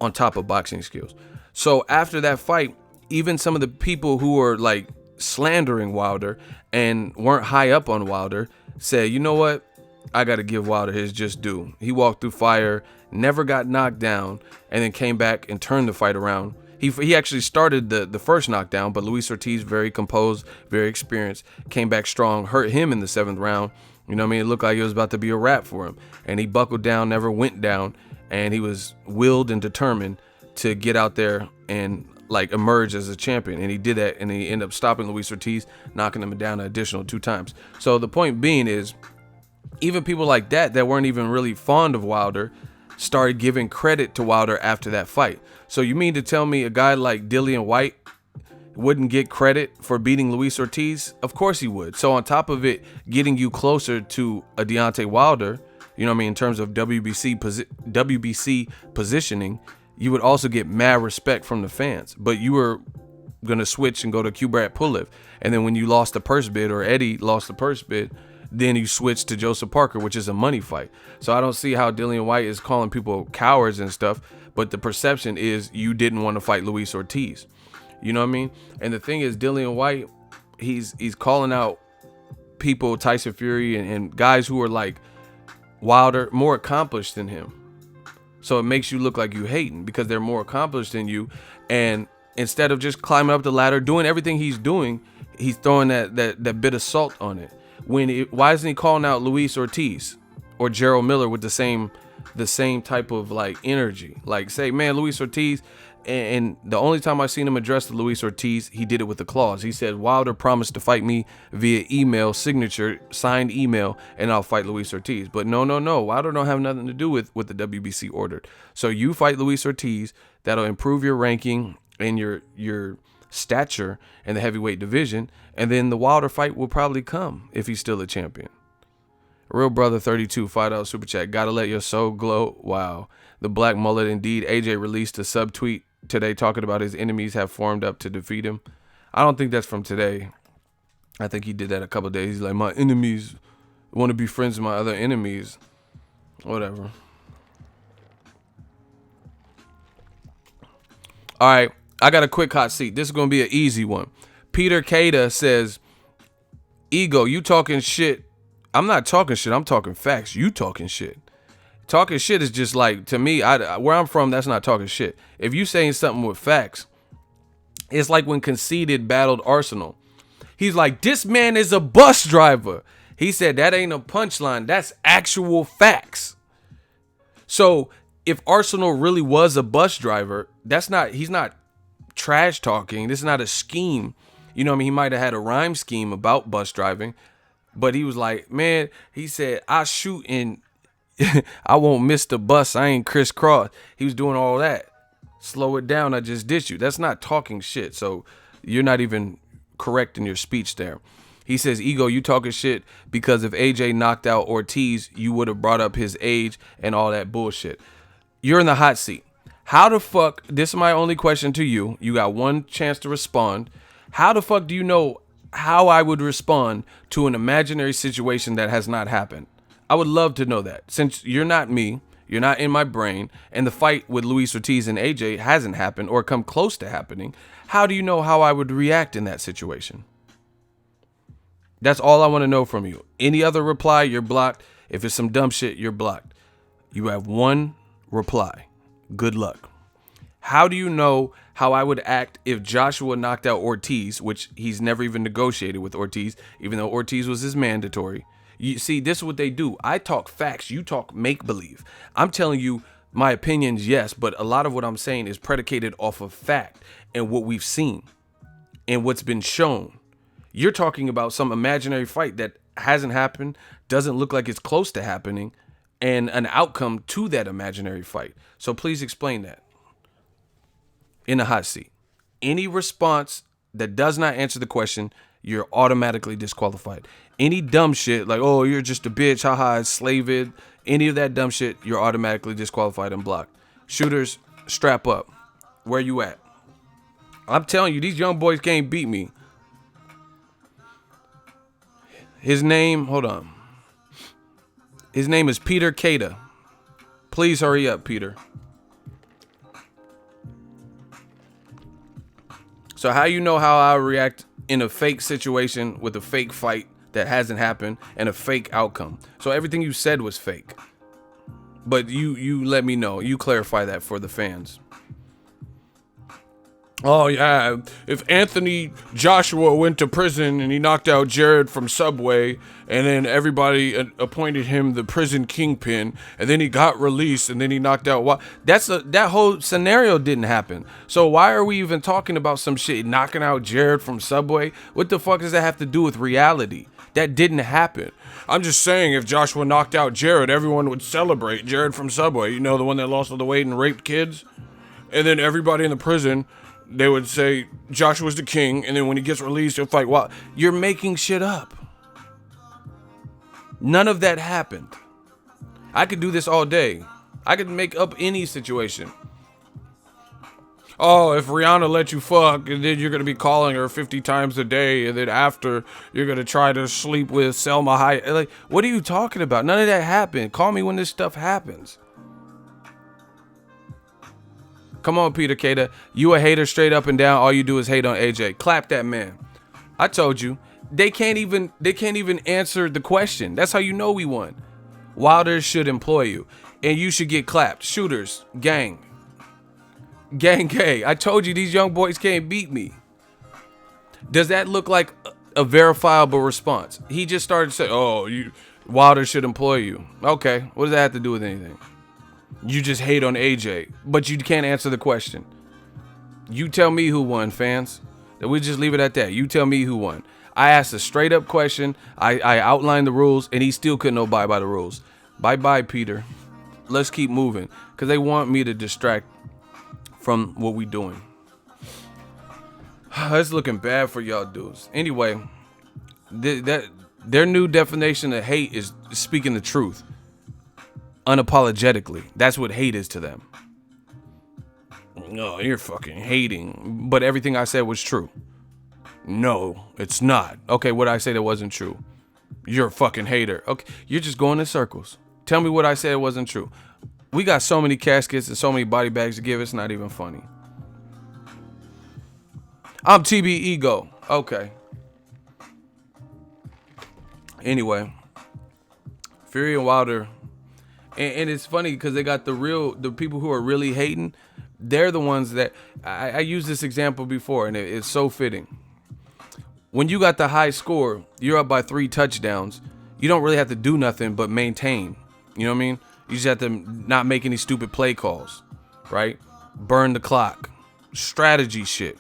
on top of boxing skills. So after that fight, even some of the people who were like slandering Wilder and weren't high up on Wilder said, you know what? I got to give Wilder his just due. He walked through fire, never got knocked down, and then came back and turned the fight around. He actually started the first knockdown, but Luis Ortiz, very composed, very experienced, came back strong, hurt him in the 7th round. You know what I mean? It looked like it was about to be a wrap for him. And he buckled down, never went down, and he was willed and determined to get out there and like emerge as a champion. And he did that, and he ended up stopping Luis Ortiz, knocking him down an additional 2 times. So the point being is, even people like that weren't even really fond of Wilder started giving credit to Wilder after that fight. So you mean to tell me a guy like Dillian White wouldn't get credit for beating Luis Ortiz? Of course he would. So on top of it getting you closer to a Deontay Wilder, you know what I mean, in terms of WBC positioning, you would also get mad respect from the fans. But you were going to switch and go to Kubrat Pulev. And then when you lost the purse bid, or Eddie lost the purse bid, then you switch to Joseph Parker, which is a money fight. So I don't see how Dillian White is calling people cowards and stuff, but the perception is you didn't want to fight Luis Ortiz. You know what I mean? And the thing is, Dillian White, he's calling out people, Tyson Fury and guys who are like Wilder, more accomplished than him. So it makes you look like you hating because they're more accomplished than you. And instead of just climbing up the ladder, doing everything he's doing, he's throwing that bit of salt on it. Why isn't he calling out Luis Ortiz or Gerald Miller with the same type of like energy? Like, say, man, Luis Ortiz, and the only time I've seen him address the Luis Ortiz, he did it with a clause. He said, Wilder promised to fight me via email, signature, signed email, and I'll fight Luis Ortiz. But no. Wilder don't have nothing to do with what the WBC ordered. So you fight Luis Ortiz, that'll improve your ranking and your stature in the heavyweight division, and then the Wilder fight will probably come if he's still a champion. Real Brother 32, $5 super chat. Gotta let your soul glow. Wow. The black mullet indeed. AJ released a subtweet today talking about his enemies have formed up to defeat him. I don't think that's from today. I think he did that a couple of days. He's like, my enemies want to be friends with my other enemies. Whatever. All right. I got a quick hot seat. This is going to be an easy one. Peter Cada says, Ego, you talking shit. I'm not talking shit. I'm talking facts. You talking shit. Talking shit is just like, to me, where I'm from, that's not talking shit. If you saying something with facts, it's like when Conceited battled Arsenal. He's like, this man is a bus driver. He said, that ain't a punchline. That's actual facts. So if Arsenal really was a bus driver, he's not trash talking. This is not a scheme. You know what I mean? He might have had a rhyme scheme about bus driving, but he was like, man, he said, I shoot and I won't miss the bus. I ain't crisscross. He was doing all that. Slow it down. I just did you. That's not talking shit. So you're not even correct in your speech there. He says, Ego, you talking shit because if AJ knocked out Ortiz, you would have brought up his age and all that bullshit. You're in the hot seat. How the fuck, this is my only question to you. You got one chance to respond. How the fuck do you know how I would respond to an imaginary situation that has not happened? I would love to know that. Since you're not me, you're not in my brain, and the fight with Luis Ortiz and AJ hasn't happened or come close to happening, how do you know how I would react in that situation? That's all I want to know from you. Any other reply, you're blocked. If it's some dumb shit, you're blocked. You have one reply. Good luck. How do you know how I would act if Joshua knocked out Ortiz, which he's never even negotiated with Ortiz, even though Ortiz was his mandatory? You see, this is what they do. I talk facts. You talk make-believe. I'm telling you my opinions, yes, but a lot of what I'm saying is predicated off of fact and what we've seen and what's been shown. You're talking about some imaginary fight that hasn't happened, doesn't look like it's close to happening, and an outcome to that imaginary fight. So please explain that. In the hot seat. Any response that does not answer the question, you're automatically disqualified. Any dumb shit like, oh, you're just a bitch, haha, slave it, any of that dumb shit, you're automatically disqualified and blocked. Shooters, strap up. Where you at? I'm telling you, these young boys can't beat me. His name, hold on. His name is Peter Cada. Please hurry up, Peter. So how you know how I react in a fake situation with a fake fight that hasn't happened and a fake outcome? So everything you said was fake. But you let me know. You clarify that for the fans. Oh, yeah, if Anthony Joshua went to prison and he knocked out Jared from Subway, and then everybody appointed him the prison kingpin, and then he got released, and then he knocked out... That whole scenario didn't happen. So why are we even talking about some shit knocking out Jared from Subway? What the fuck does that have to do with reality? That didn't happen. I'm just saying, if Joshua knocked out Jared, everyone would celebrate Jared from Subway. You know, the one that lost all the weight and raped kids? And then everybody in the prison... they would say Joshua's the king, and then when he gets released, he'll fight. Wow, you're making shit up. None of that happened. I could do this all day. I could make up any situation. Oh, if Rihanna let you fuck, and then you're gonna be calling her 50 times a day, and then after you're gonna try to sleep with Selma Hayek. Like, what are you talking about? None of that happened. Call me when this stuff happens. Come on, Peter Kata. You a hater straight up and down. All you do is hate on AJ. Clap that man. I told you. They can't even answer the question. That's how you know we won. Wilder should employ you. And you should get clapped. Shooters. Gang. Gang gay. I told you these young boys can't beat me. Does that look like a verifiable response? He just started to say, oh, Wilder should employ you. Okay. What does that have to do with anything? You just hate on AJ, but you can't answer the question. You tell me who won, fans. We just leave it at that. You tell me who won. I asked a straight up question. I outlined the rules, and he still couldn't abide by the rules. Bye-bye, Peter. Let's keep moving, because they want me to distract from what we doing. It's looking bad for y'all dudes. Anyway, their new definition of hate is speaking the truth. Unapologetically. That's what hate is to them. No, you're fucking hating. But everything I said was true. No, it's not. Okay, what I say that wasn't true? You're a fucking hater. Okay, you're just going in circles. Tell me what I said wasn't true. We got so many caskets and so many body bags to give, it's not even funny. I'm TB Ego. Okay. Anyway, Fury and Wilder... And it's funny because they got the people who are really hating. They're the ones that I used this example before, and it's so fitting. When you got the high score, you're up by 3 touchdowns. You don't really have to do nothing but maintain. You know what I mean? You just have to not make any stupid play calls, right? Burn the clock, strategy shit.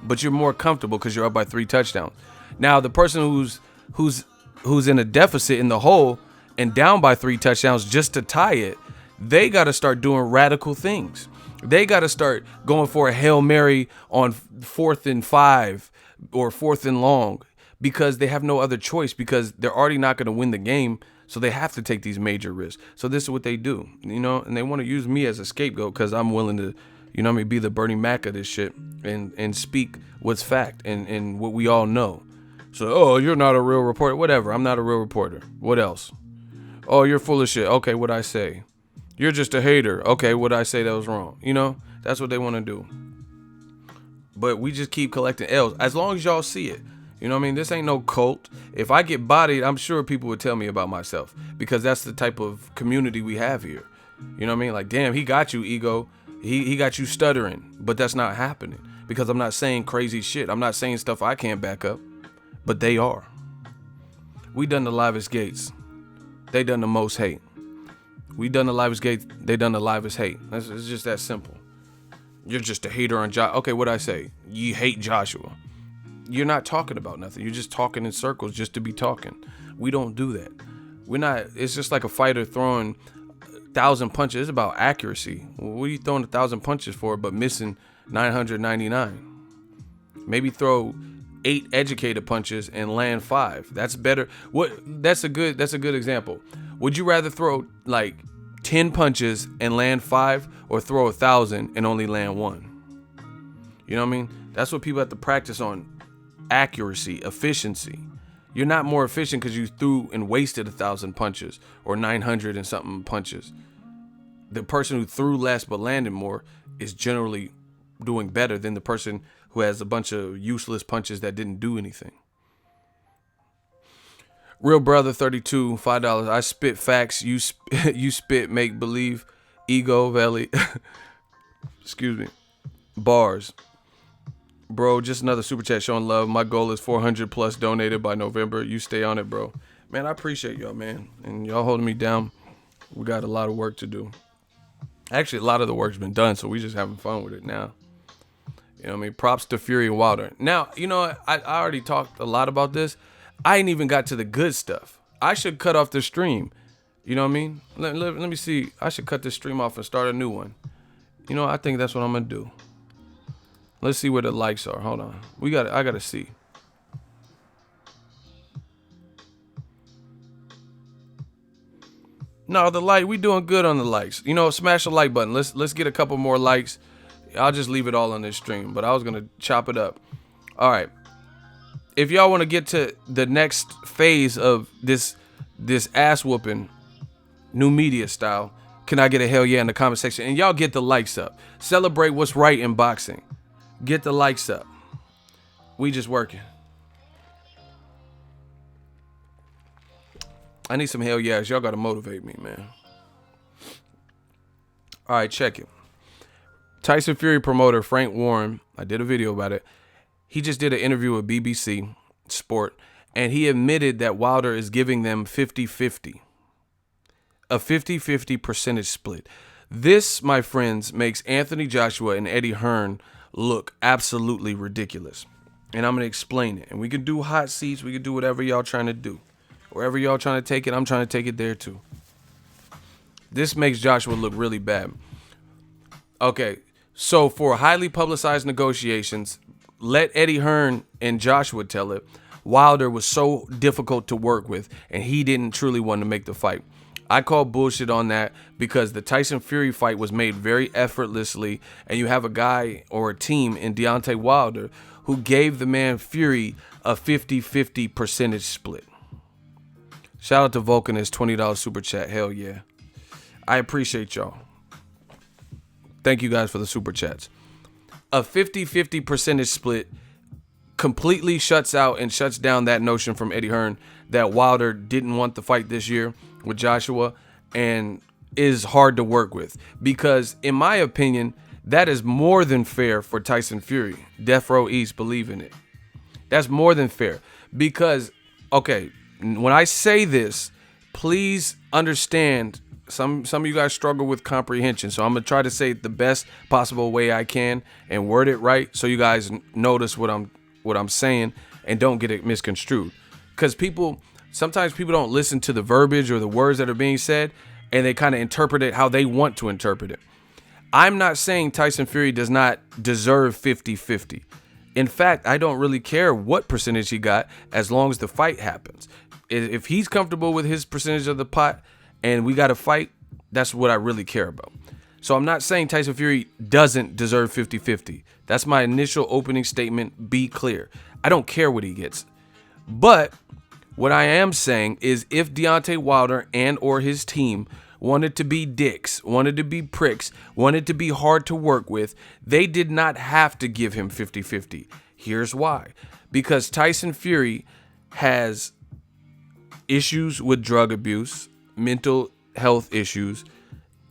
But you're more comfortable because you're up by 3 touchdowns. Now the person who's in a deficit in the hole and down by 3 touchdowns just to tie it, they got to start doing radical things. They got to start going for a Hail Mary on 4th and 5 or 4th and long because they have no other choice because they're already not going to win the game. So they have to take these major risks. So this is what they do, you know, and they want to use me as a scapegoat because I'm willing to, you know what I mean, be the Bernie Mac of this shit and speak what's fact and what we all know. So, oh, you're not a real reporter. Whatever. I'm not a real reporter. What else? Oh, you're full of shit. Okay, what'd I say? You're just a hater. Okay, what'd I say that was wrong? You know, that's what they want to do. But we just keep collecting L's as long as y'all see it. You know what I mean? This ain't no cult. If I get bodied, I'm sure people would tell me about myself because that's the type of community we have here. You know what I mean? Like, damn, he got you, Ego. He got you stuttering. But that's not happening because I'm not saying crazy shit. I'm not saying stuff I can't back up. But they are. We done the livest gates. They done the most hate. We done the livest gates. They done the livest hate. It's just that simple. You're just a hater on Joshua. Okay, what'd I say? You hate Joshua. You're not talking about nothing. You're just talking in circles just to be talking. We don't do that. We're not. It's just like a fighter throwing 1,000 punches. It's about accuracy. What are you throwing 1,000 punches for but missing 999? Maybe throw 8 educated punches and land 5. That's better. That's a good example. Would you rather throw like 10 punches and land 5 or throw 1,000 and only land 1? You know what I mean? That's what people have to practice on. Accuracy, efficiency. You're not more efficient because you threw and wasted 1,000 punches or 900 and something punches. The person who threw less but landed more is generally doing better than the person who has a bunch of useless punches that didn't do anything. Real brother 32, $5. I spit facts, you you spit make believe, ego valley. Excuse me. Bars. Bro, just another super chat showing love. My goal is 400 plus donated by November. You stay on it, bro. Man, I appreciate y'all, man. And y'all holding me down. We got a lot of work to do. Actually, a lot of the work's been done, so we just having fun with it now. You know what I mean? Props to Fury and Wilder. Now, you know, I already talked a lot about this. I ain't even got to the good stuff. I should cut off the stream. You know what I mean? Let me see. I should cut this stream off and start a new one. You know, I think that's what I'm going to do. Let's see where the likes are. Hold on. I got to see. No, we doing good on the likes. You know, smash the like button. Let's get a couple more likes. I'll just leave it all on this stream, but I was going to chop it up. All right. If y'all want to get to the next phase of this ass whooping, new media style, can I get a hell yeah in the comment section? And y'all get the likes up. Celebrate what's right in boxing. Get the likes up. We just working. I need some hell yeahs. Y'all got to motivate me, man. All right, check it. Tyson Fury promoter Frank Warren, I did a video about it. He just did an interview with BBC Sport, and he admitted that Wilder is giving them 50-50. A 50-50 percentage split. This, my friends, makes Anthony Joshua and Eddie Hearn look absolutely ridiculous. And I'm going to explain it. And we can do hot seats. We can do whatever y'all trying to do. Wherever y'all trying to take it, I'm trying to take it there too. This makes Joshua look really bad. Okay, so for highly publicized negotiations, let Eddie Hearn and Joshua tell it, Wilder was so difficult to work with, and he didn't truly want to make the fight. I call bullshit on that because the Tyson Fury fight was made very effortlessly, and you have a guy or a team in Deontay Wilder who gave the man Fury a 50-50 percentage split. Shout out to Vulcan's $20 super chat. Hell yeah. I appreciate y'all. Thank you guys for the super chats. A 50-50 percentage split completely shuts out and shuts down that notion from Eddie Hearn that Wilder didn't want the fight this year with Joshua and is hard to work with. Because in my opinion, that is more than fair for Tyson Fury. Death Row East, believe in it. That's more than fair. Because, okay, when I say this, please understand, some of you guys struggle with comprehension, so I'm gonna try to say it the best possible way I can and word it right so you guys notice what I'm saying and don't get it misconstrued. Because sometimes people don't listen to the verbiage or the words that are being said, and they kind of interpret it how they want to interpret it. I'm not saying Tyson Fury does not deserve 50-50. In fact, I don't really care what percentage he got as long as the fight happens. If he's comfortable with his percentage of the pot and we got to fight, that's what I really care about. So I'm not saying Tyson Fury doesn't deserve 50-50. That's my initial opening statement. Be clear. I don't care what he gets. But what I am saying is if Deontay Wilder and or his team wanted to be dicks, wanted to be pricks, wanted to be hard to work with, they did not have to give him 50-50. Here's why. Because Tyson Fury has issues with drug abuse, mental health issues,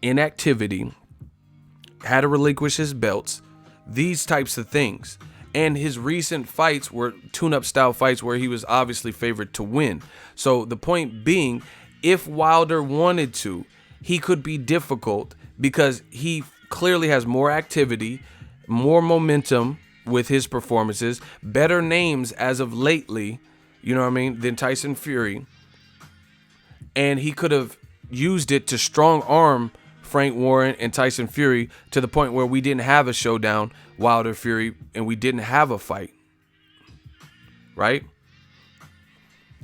inactivity, had to relinquish his belts, these types of things. And his recent fights were tune-up style fights where he was obviously favored to win. So the point being, if Wilder wanted to, he could be difficult because he clearly has more activity, more momentum with his performances, better names as of lately, you know what I mean, than Tyson Fury. And he could have used it to strong arm Frank Warren and Tyson Fury to the point where we didn't have a showdown, Wilder Fury, and we didn't have a fight. Right?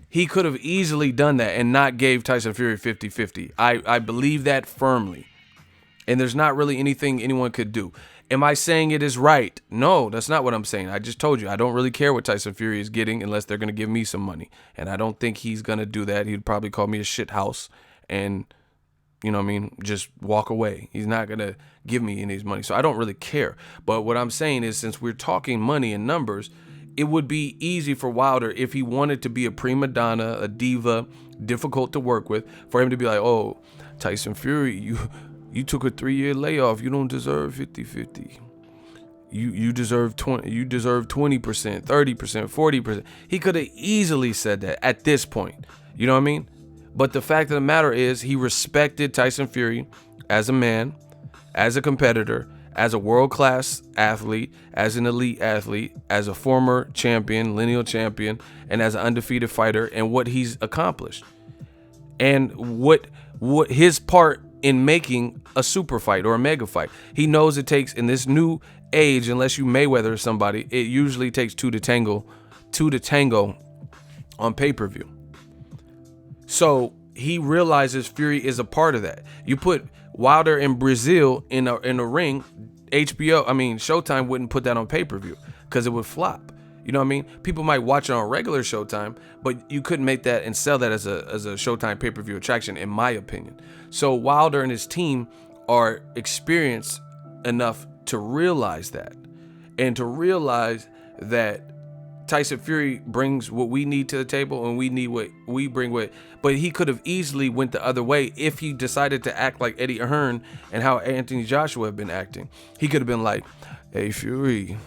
He could have easily done that and not gave Tyson Fury 50-50. I believe that firmly. And there's not really anything anyone could do. Am I saying it is right? No, that's not what I'm saying. I just told you, I don't really care what Tyson Fury is getting unless they're going to give me some money. And I don't think he's going to do that. He'd probably call me a shit house and you know what I mean, just walk away. He's not going to give me any of his money. So I don't really care. But what I'm saying is, since we're talking money and numbers, it would be easy for Wilder, if he wanted to be a prima donna, a diva, difficult to work with, for him to be like, oh, Tyson Fury, you took a 3-year layoff. You don't deserve 50-50. You deserve 20. You deserve 20%, 30%, 40%. He could have easily said that at this point. You know what I mean? But the fact of the matter is, he respected Tyson Fury as a man, as a competitor, as a world-class athlete, as an elite athlete, as a former champion, lineal champion, and as an undefeated fighter, and what he's accomplished, and what his part in making a super fight or a mega fight. He knows it takes, in this new age, unless you Mayweather somebody, it usually takes two to tango on pay-per-view. So he realizes Fury is a part of that. You put Wilder in Brazil in a ring, Showtime wouldn't put that on pay-per-view because it would flop. You know what I mean? People might watch it on regular Showtime, but you couldn't make that and sell that as a Showtime pay-per-view attraction, in my opinion. So Wilder and his team are experienced enough to realize that, and to realize that Tyson Fury brings what we need to the table, and we need what we bring with. But he could have easily went the other way if he decided to act like Eddie Hearn and how Anthony Joshua have been acting. He could have been like, hey, Fury,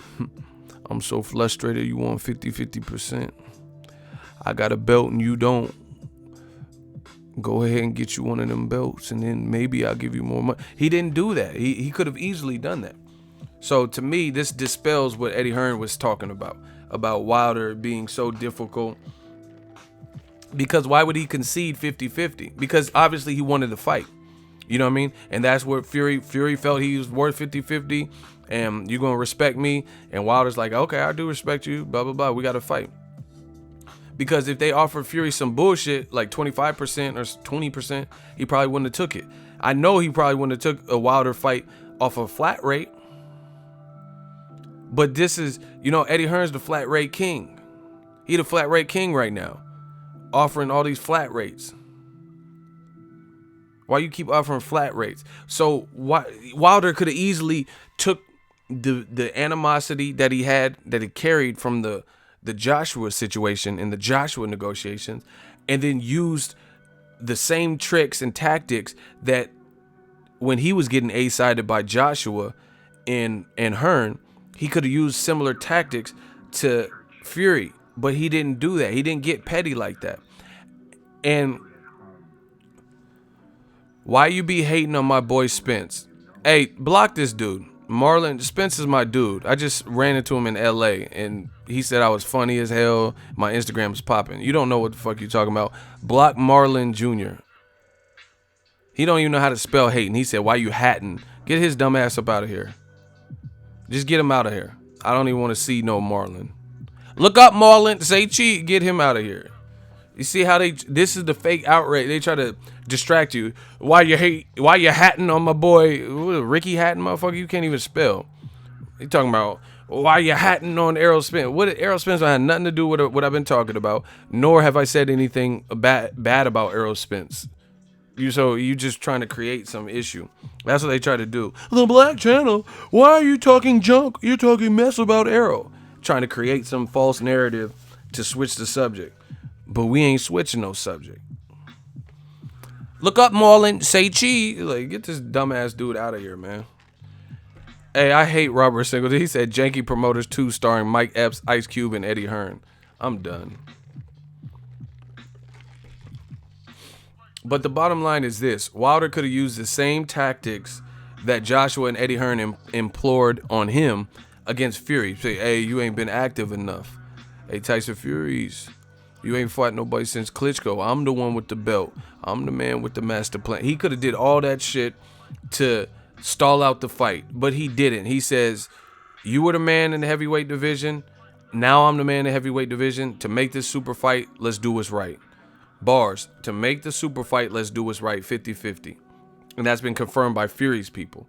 I'm so frustrated you want 50%. I got a belt and you don't. Go ahead and get you one of them belts, and then maybe I'll give you more money. He didn't do that. He could have easily done that. So to me, this dispels what Eddie Hearn was talking about Wilder being so difficult. Because why would he concede 50-50? Because obviously he wanted to fight. You know what I mean? And that's where Fury felt he was worth 50-50, and you're going to respect me. And Wilder's like, okay, I do respect you, blah, blah, blah. We got to fight. Because if they offered Fury some bullshit, like 25% or 20%, he probably wouldn't have took it. I know he probably wouldn't have took a Wilder fight off a flat rate. But this is, Eddie Hearn's the flat rate king. He the flat rate king right now, offering all these flat rates. Why you keep offering flat rates? So Wilder could have easily took the animosity that he had, that he carried from the Joshua situation and the Joshua negotiations, and then used the same tricks and tactics that when he was getting A-sided by Joshua and Hearn, he could have used similar tactics to Fury, but he didn't do that. He didn't get petty like that. And why you be hating on my boy Spence? Hey, block this dude. Marlon Spence is my dude. I just ran into him in LA and he said I was funny as hell. My Instagram's popping. You don't know what the fuck you talking about. Block Marlon Jr. He don't even know how to spell hate, and he said, why you hatting? Get his dumb ass up out of here. Just get him out of here. I don't even want to see no Marlon. Look up Marlon, say cheat, get him out of here. You see how this is the fake outrage. They try to distract you. Why you hatting on my boy Ricky Hatton, motherfucker? You can't even spell. They talking about why you hatting on Errol Spence. What Errol Spence had nothing to do with what I've been talking about, nor have I said anything bad about Errol Spence. You just trying to create some issue. That's what they try to do. The Black Channel, why are you talking junk? You're talking mess about Errol. Trying to create some false narrative to switch the subject. But we ain't switching no subject. Look up Marlon, say cheese. Like, get this dumbass dude out of here, man. Hey, I hate Robert Singleton. He said Janky Promoters 2 starring Mike Epps, Ice Cube, and Eddie Hearn. I'm done. But the bottom line is this. Wilder could have used the same tactics that Joshua and Eddie Hearn implored on him against Fury. Say, hey, you ain't been active enough. Hey, Tyson Furies, you ain't fought nobody since Klitschko. I'm the one with the belt. I'm the man with the master plan. He could have did all that shit to stall out the fight, but he didn't. He says, you were the man in the heavyweight division. Now I'm the man in the heavyweight division. To make this super fight, let's do what's right. Bars, to make the super fight, let's do what's right, 50-50. And that's been confirmed by Fury's people.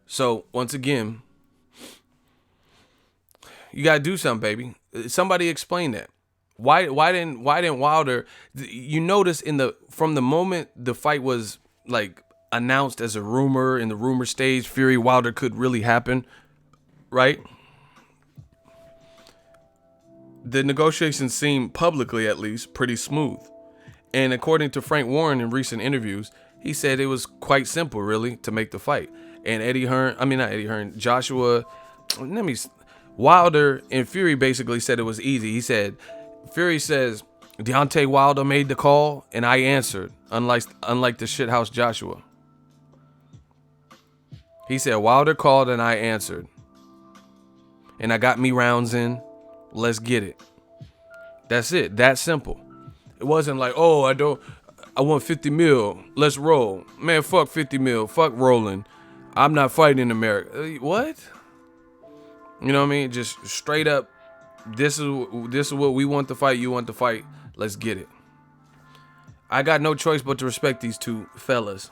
So, once again, you got to do something, baby. Somebody explain that. Why didn't Wilder? You notice from the moment the fight was like announced as a rumor in the rumor stage, Fury Wilder could really happen, right? The negotiations seemed publicly, at least, pretty smooth. And according to Frank Warren in recent interviews, he said it was quite simple, really, to make the fight. And Wilder and Fury basically said it was easy. He said, Fury says, Deontay Wilder made the call and I answered, unlike the shithouse Joshua. He said, Wilder called and I answered. And I got me rounds in. Let's get it. That's it. That simple. It wasn't like, oh, I want 50 mil. Let's roll. Man, fuck 50 mil. Fuck rolling. I'm not fighting in America. What? You know what I mean? Just straight up, this is what we want to fight. You want to fight. Let's get it. I got no choice but to respect these two fellas.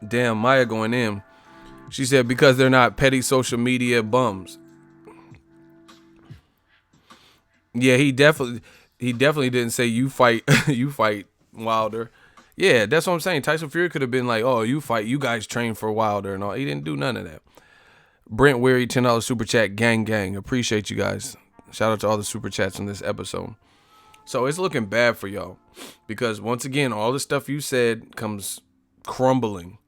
Damn, Maya going in. She said because they're not petty social media bums. Yeah, he definitely didn't say you fight Wilder. Yeah, that's what I'm saying. Tyson Fury could have been like, oh, you guys train for Wilder and all. He didn't do none of that. Brent Weary, $10 super chat, gang. Appreciate you guys. Shout out to all the super chats in this episode. So it's looking bad for y'all because once again, all the stuff you said comes crumbling.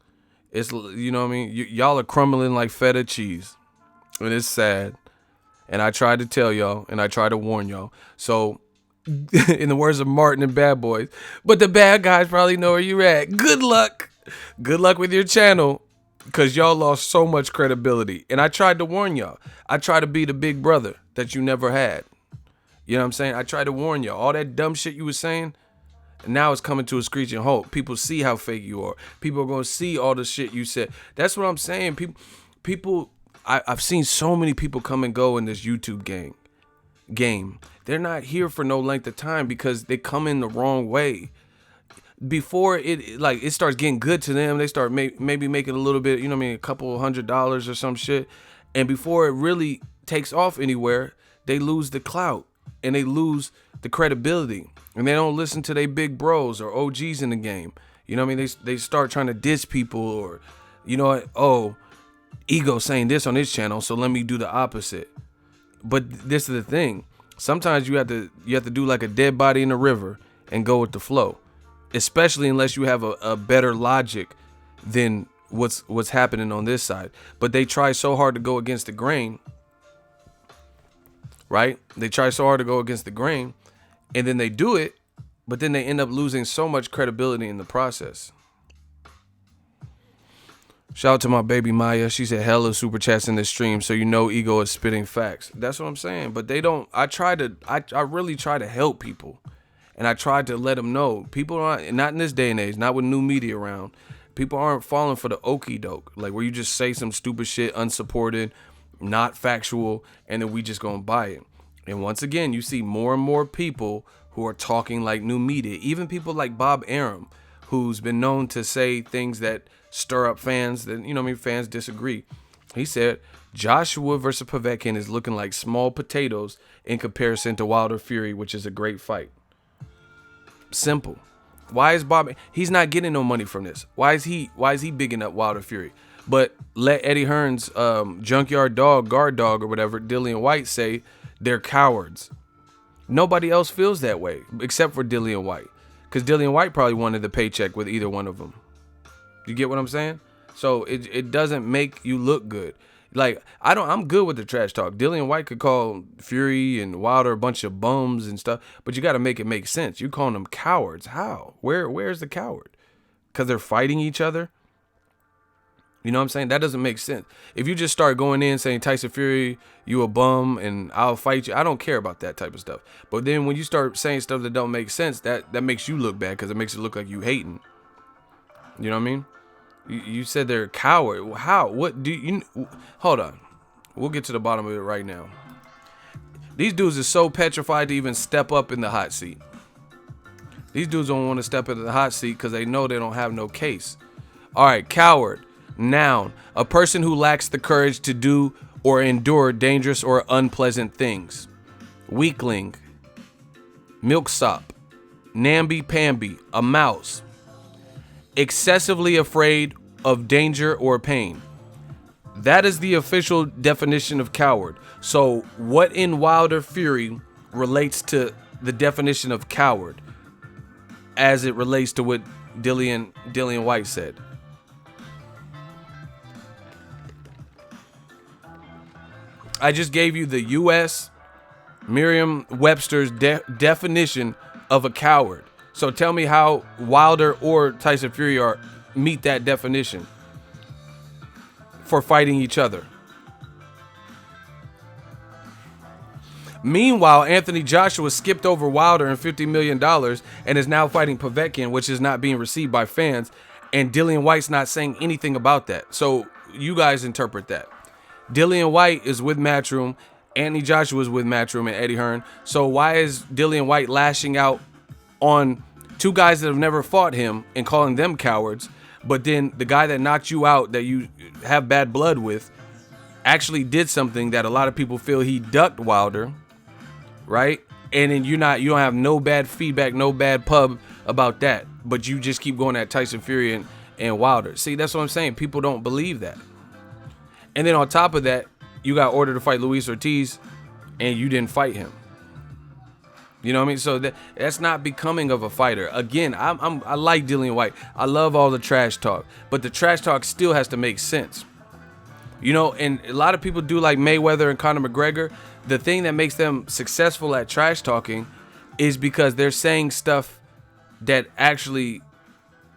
It's, you know what I mean? Y'all are crumbling like feta cheese, and it's sad. And I tried to tell y'all, and I tried to warn y'all. So, in the words of Martin and Bad Boys, but the bad guys probably know where you're at. Good luck. Good luck with your channel, because y'all lost so much credibility. And I tried to warn y'all. I tried to be the big brother that you never had. You know what I'm saying? I tried to warn y'all. All that dumb shit you was saying, and now it's coming to a screeching halt. People see how fake you are. People are going to see all the shit you said. That's what I'm saying. People. I've seen so many people come and go in this YouTube game. They're not here for no length of time because they come in the wrong way. Before it starts getting good to them, they start maybe making a little bit, you know what I mean, a couple $100s or some shit. And before it really takes off anywhere, they lose the clout and they lose the credibility. And they don't listen to their big bros or OGs in the game. You know what I mean? They start trying to diss people or, you know what, oh, Ego saying this on his channel, so let me do the opposite. But this is the thing. Sometimes you have to do like a dead body in the river and go with the flow. Especially unless you have a better logic than what's happening on this side. But they try so hard to go against the grain. Right? They try so hard to go against the grain, and then they do it, but then they end up losing so much credibility in the process. Shout out to my baby Maya. She said hella super chats in this stream, so you know Ego is spitting facts. That's what I'm saying. But they don't. I really try to help people, and I tried to let them know people aren't, not in this day and age, not with new media around. People aren't falling for the okie doke, like where you just say some stupid shit, unsupported, not factual, and then we just gonna buy it. And once again, you see more and more people who are talking like new media. Even people like Bob Arum, who's been known to say things that stir up fans that, you know what I mean, fans disagree. He said Joshua versus Povetkin is looking like small potatoes in comparison to Wilder Fury, which is a great fight. Simple. Why is Bob, he's not getting no money from this. Why is he bigging up Wilder Fury? But let Eddie Hearn's junkyard dog, guard dog or whatever, Dillian White, say they're cowards. Nobody else feels that way except for Dillian White, because Dillian White probably wanted the paycheck with either one of them. You get what I'm saying? So it doesn't make you look good. Like, I'm good with the trash talk. Dillian White could call Fury and Wilder a bunch of bums and stuff, but you got to make it make sense. You calling them cowards. How? Where's the coward? Because they're fighting each other? You know what I'm saying? That doesn't make sense. If you just start going in saying, Tyson Fury, you a bum and I'll fight you, I don't care about that type of stuff. But then when you start saying stuff that don't make sense, that makes you look bad because it makes it look like you hating. You know what I mean? You said they're a coward. How? What do you... Hold on. We'll get to the bottom of it right now. These dudes are so petrified to even step up in the hot seat. These dudes don't want to step into the hot seat because they know they don't have no case. All right, coward. Noun. A person who lacks the courage to do or endure dangerous or unpleasant things. Weakling, milksop, namby-pamby, a mouse. Excessively afraid of danger or pain. That is the official definition of coward. So what in Wilder Fury relates to the definition of coward as it relates to what Dillian White said? I just gave you the U.S. Merriam-Webster's definition of a coward. So tell me how Wilder or Tyson Fury meet that definition for fighting each other. Meanwhile, Anthony Joshua skipped over Wilder and $50 million and is now fighting Povetkin, which is not being received by fans. And Dillian White's not saying anything about that. So you guys interpret that. Dillian White is with Matchroom. Anthony Joshua is with Matchroom and Eddie Hearn. So why is Dillian White lashing out on two guys that have never fought him and calling them cowards? But then the guy that knocked you out, that you have bad blood with, actually did something that a lot of people feel he ducked Wilder, right? And then you don't have no bad feedback, no bad pub about that, but you just keep going at Tyson Fury and Wilder. See, that's what I'm saying. People don't believe that. And then on top of that, you got ordered to fight Luis Ortiz, and you didn't fight him. You know what I mean? So that's not becoming of a fighter. Again, I like Dillian White. I love all the trash talk, but the trash talk still has to make sense. You know, and a lot of people do like Mayweather and Conor McGregor. The thing that makes them successful at trash talking is because they're saying stuff that actually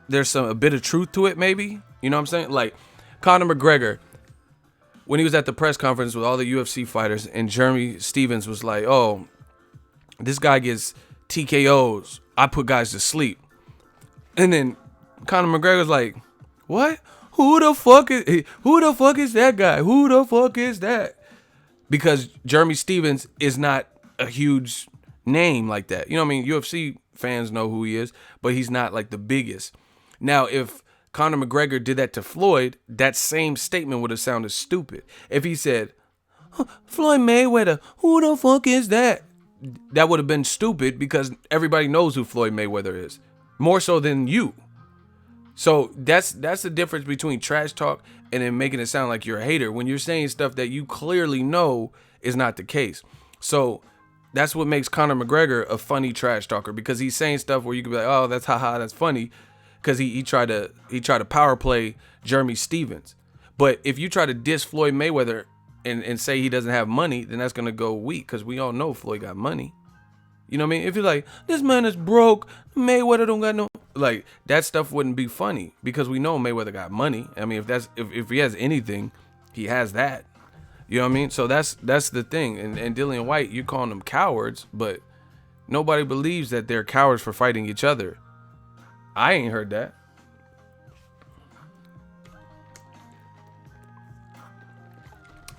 there's a bit of truth to it, maybe. You know what I'm saying? Like Conor McGregor, when he was at the press conference with all the UFC fighters, and Jeremy Stevens was like, oh, this guy gets TKOs. I put guys to sleep. And then Conor McGregor's like, what? Who the fuck is that guy? Who the fuck is that? Because Jeremy Stevens is not a huge name like that. You know what I mean? UFC fans know who he is, but he's not like the biggest. Now, if Conor McGregor did that to Floyd, that same statement would have sounded stupid. If he said, Floyd Mayweather, who the fuck is that? That would have been stupid because everybody knows who Floyd Mayweather is. More so than you. So that's the difference between trash talk and then making it sound like you're a hater when you're saying stuff that you clearly know is not the case. So that's what makes Conor McGregor a funny trash talker, because he's saying stuff where you can be like, oh, that's haha, that's funny, because he tried to power play Jeremy Stevens. But if you try to diss Floyd Mayweather and say he doesn't have money, then that's gonna go weak, because we all know Floyd got money. You know what I mean? If you're like, this man is broke, Mayweather don't got no, like, that stuff wouldn't be funny because we know Mayweather got money. I mean, if he has anything, he has that. You know what I mean? So that's the thing. And Dillian White, you're calling them cowards, but nobody believes that they're cowards for fighting each other. I ain't heard that.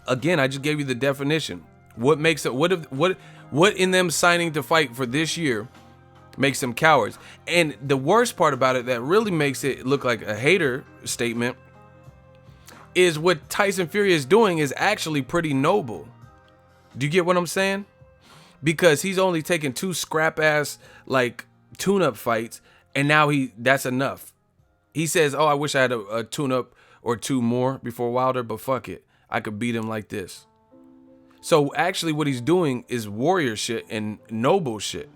Again, I just gave you the definition. What makes it? What in them signing to fight for this year makes them cowards? And the worst part about it, that really makes it look like a hater statement, is what Tyson Fury is doing is actually pretty noble. Do you get what I'm saying? Because he's only taken 2 scrap ass like tune-up fights, and now that's enough. He says, oh, I wish I had a tune-up or 2 more before Wilder, but fuck it, I could beat him like this. So actually what he's doing is warrior shit and noble shit.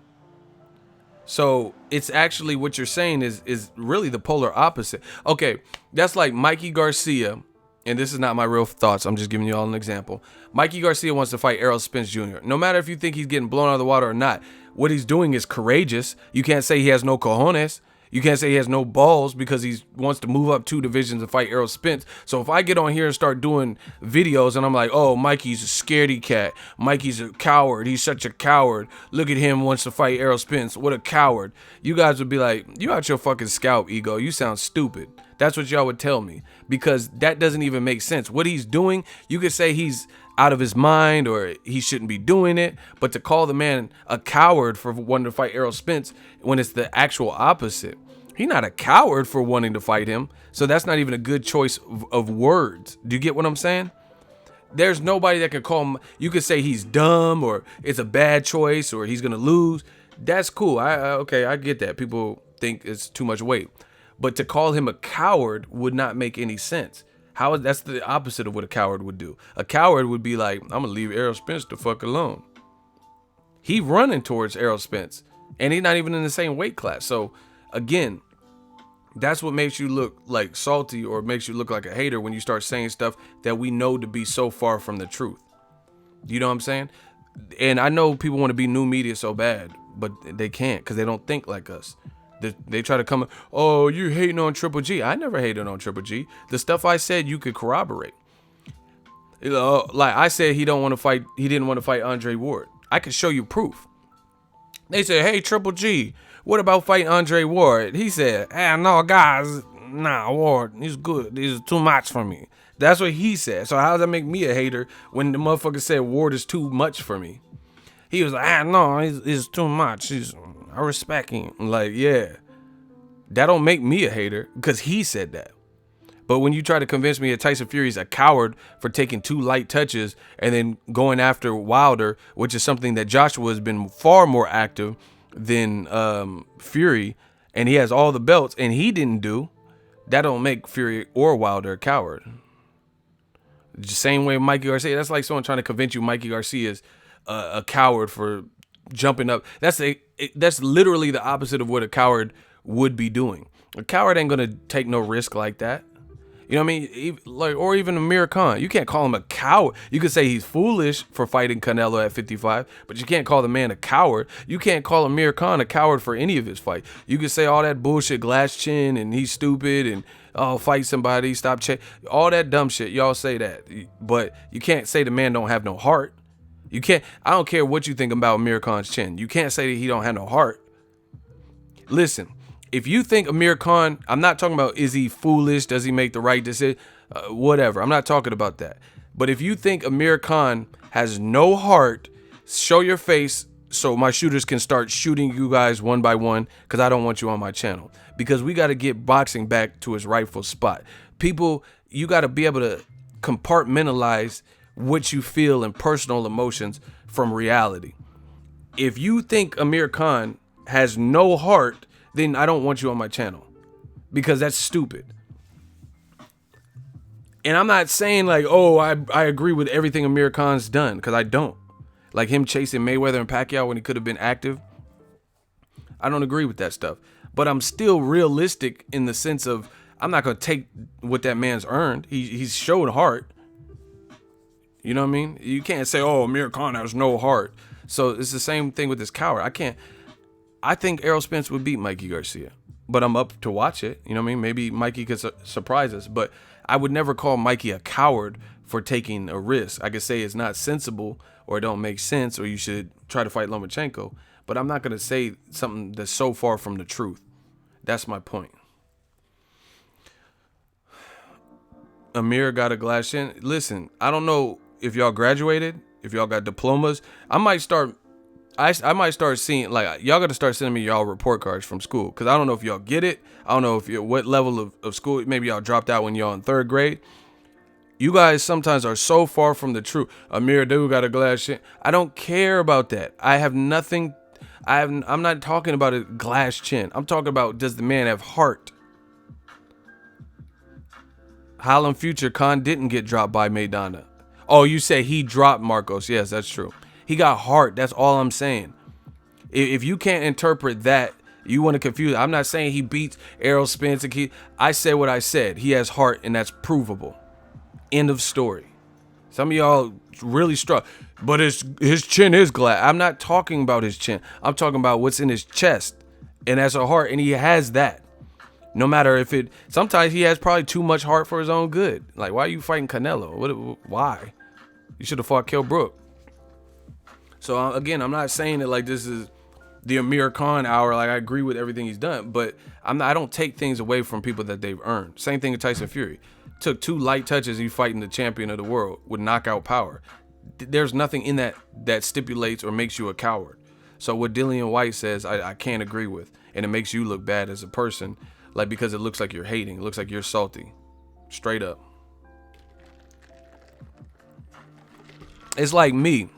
So it's actually, what you're saying is really the polar opposite. Okay, that's like Mikey Garcia, and this is not my real thoughts, I'm just giving you all an example. Mikey Garcia wants to fight Errol Spence Jr. No matter if you think he's getting blown out of the water or not, what he's doing is courageous. You can't say he has no cojones. You can't say he has no balls because he wants to move up 2 divisions and fight Errol Spence. So if I get on here and start doing videos and I'm like, oh, Mikey's a scaredy cat. Mikey's a coward. He's such a coward. Look at him, wants to fight Errol Spence. What a coward. You guys would be like, you out your fucking scalp, ego. You sound stupid. That's what y'all would tell me, because that doesn't even make sense. What he's doing, you could say he's out of his mind or he shouldn't be doing it, but to call the man a coward for wanting to fight Errol Spence when it's the actual opposite. He's not a coward for wanting to fight him, so that's not even a good choice of words. Do you get what I'm saying? There's nobody that can call him. You could say he's dumb or it's a bad choice or he's gonna lose. That's cool. Okay, I get that. People think it's too much weight, but to call him a coward would not make any sense. That's the opposite of what a coward would do. A coward would be like, I'm gonna leave Errol Spence the fuck alone. He running towards Errol Spence, and he's not even in the same weight class. So again, that's what makes you look like salty or makes you look like a hater when you start saying stuff that we know to be so far from the truth. You know what I'm saying? And I know people want to be new media so bad, but they can't because they don't think like us. They try to come, oh, you hating on Triple G. I never hated on Triple G. The stuff I said, you could corroborate. You know, like I said, he didn't want to fight Andre Ward. I could show you proof. They said, hey, Triple G, what about fighting Andre Ward? He said, no, guys, nah, Ward, he's good. He's too much for me. That's what he said. So how does that make me a hater when the motherfucker said Ward is too much for me? He was like, no, he's too much. I respect him. I'm like, yeah, that don't make me a hater because he said that. But when you try to convince me that Tyson Fury is a coward for taking 2 light touches and then going after Wilder, which is something that Joshua has been far more active than Fury, and he has all the belts and he didn't do, that don't make Fury or Wilder a coward. The same way Mikey Garcia, that's like someone trying to convince you Mikey Garcia is a coward for jumping up. That's literally the opposite of what a coward would be doing. A coward ain't gonna take no risk like that. You know what I mean? Or even Amir Khan. You can't call him a coward. You could say he's foolish for fighting Canelo at 55, but you can't call the man a coward. You can't call Amir Khan a coward for any of his fights. You could say all that bullshit, glass chin, and he's stupid, and fight somebody, stop all that dumb shit. Y'all say that, but you can't say the man don't have no heart. You can't. I don't care what you think about Amir Khan's chin. You can't say that he don't have no heart. Listen. If you think Amir Khan, I'm not talking about is he foolish, does he make the right decision, whatever. I'm not talking about that. But if you think Amir Khan has no heart, show your face so my shooters can start shooting you guys one by one because I don't want you on my channel. Because we got to get boxing back to its rightful spot. People, you got to be able to compartmentalize what you feel and personal emotions from reality. If you think Amir Khan has no heart, then I don't want you on my channel because that's stupid. And I'm not saying like, oh, I agree with everything Amir Khan's done because I don't. Like him chasing Mayweather and Pacquiao when he could have been active. I don't agree with that stuff. But I'm still realistic in the sense of I'm not going to take what that man's earned. He's showed heart. You know what I mean? You can't say, oh, Amir Khan has no heart. So it's the same thing with this coward. I think Errol Spence would beat Mikey Garcia, but I'm up to watch it. You know what I mean? Maybe Mikey could surprise us, but I would never call Mikey a coward for taking a risk. I could say it's not sensible or it don't make sense or you should try to fight Lomachenko, but I'm not going to say something that's so far from the truth. That's my point. Amir got a glass chin. Listen, I don't know if y'all graduated, if y'all got diplomas. I might start seeing, like, y'all got to start sending me y'all report cards from school because I don't know if y'all get it. I don't know if you're what level of school. Maybe y'all dropped out when y'all in 3rd grade. You guys sometimes are so far from the truth. Amir dude got a glass chin. I don't care about that. I have nothing. I'm not talking about a glass chin. I'm talking about, does the man have heart? Harlem Future Khan didn't get dropped by Maidana. Oh, you say he dropped Marcos. Yes, that's true. He got heart. That's all I'm saying. If you can't interpret that, you want to confuse. I'm not saying he beats Errol Spence. I said what I said. He has heart, and that's provable. End of story. Some of y'all really struck, but his chin is glass. I'm not talking about his chin. I'm talking about what's in his chest, and that's a heart, and he has that. No matter if it. Sometimes he has probably too much heart for his own good. Like, why are you fighting Canelo? Why? You should have fought Kell Brook. So again, I'm not saying that like this is the Amir Khan hour. Like I agree with everything he's done, but I don't take things away from people that they've earned. Same thing with Tyson Fury. Took 2 light touches. You fighting the champion of the world with knockout power. There's nothing in that stipulates or makes you a coward. So what Dillian White says, I can't agree with, and it makes you look bad as a person, like because it looks like you're hating. It looks like you're salty, straight up. It's like me.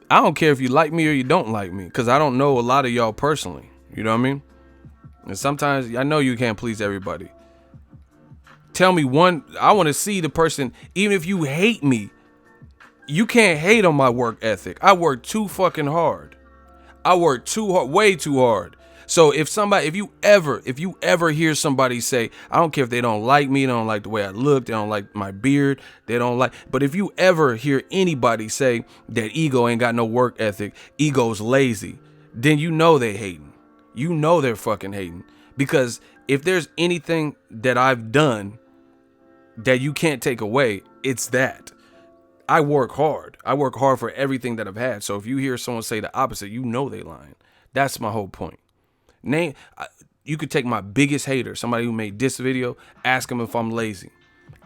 I don't care if you like me or you don't like me, because I don't know a lot of y'all personally. You know what I mean? And sometimes I know you can't please everybody. Tell me one. I want to see the person. Even if you hate me, you can't hate on my work ethic. I work too fucking hard. I work too hard, way too hard. So if you ever hear somebody say, I don't care if they don't like me, they don't like the way I look, they don't like my beard, but if you ever hear anybody say that Ego ain't got no work ethic, Ego's lazy, then you know they hating. You know they're fucking hating. Because if there's anything that I've done that you can't take away, it's that. I work hard. I work hard for everything that I've had. So if you hear someone say the opposite, you know they lying. That's my whole point. You could take my biggest hater, somebody who made this video, ask him if I'm lazy.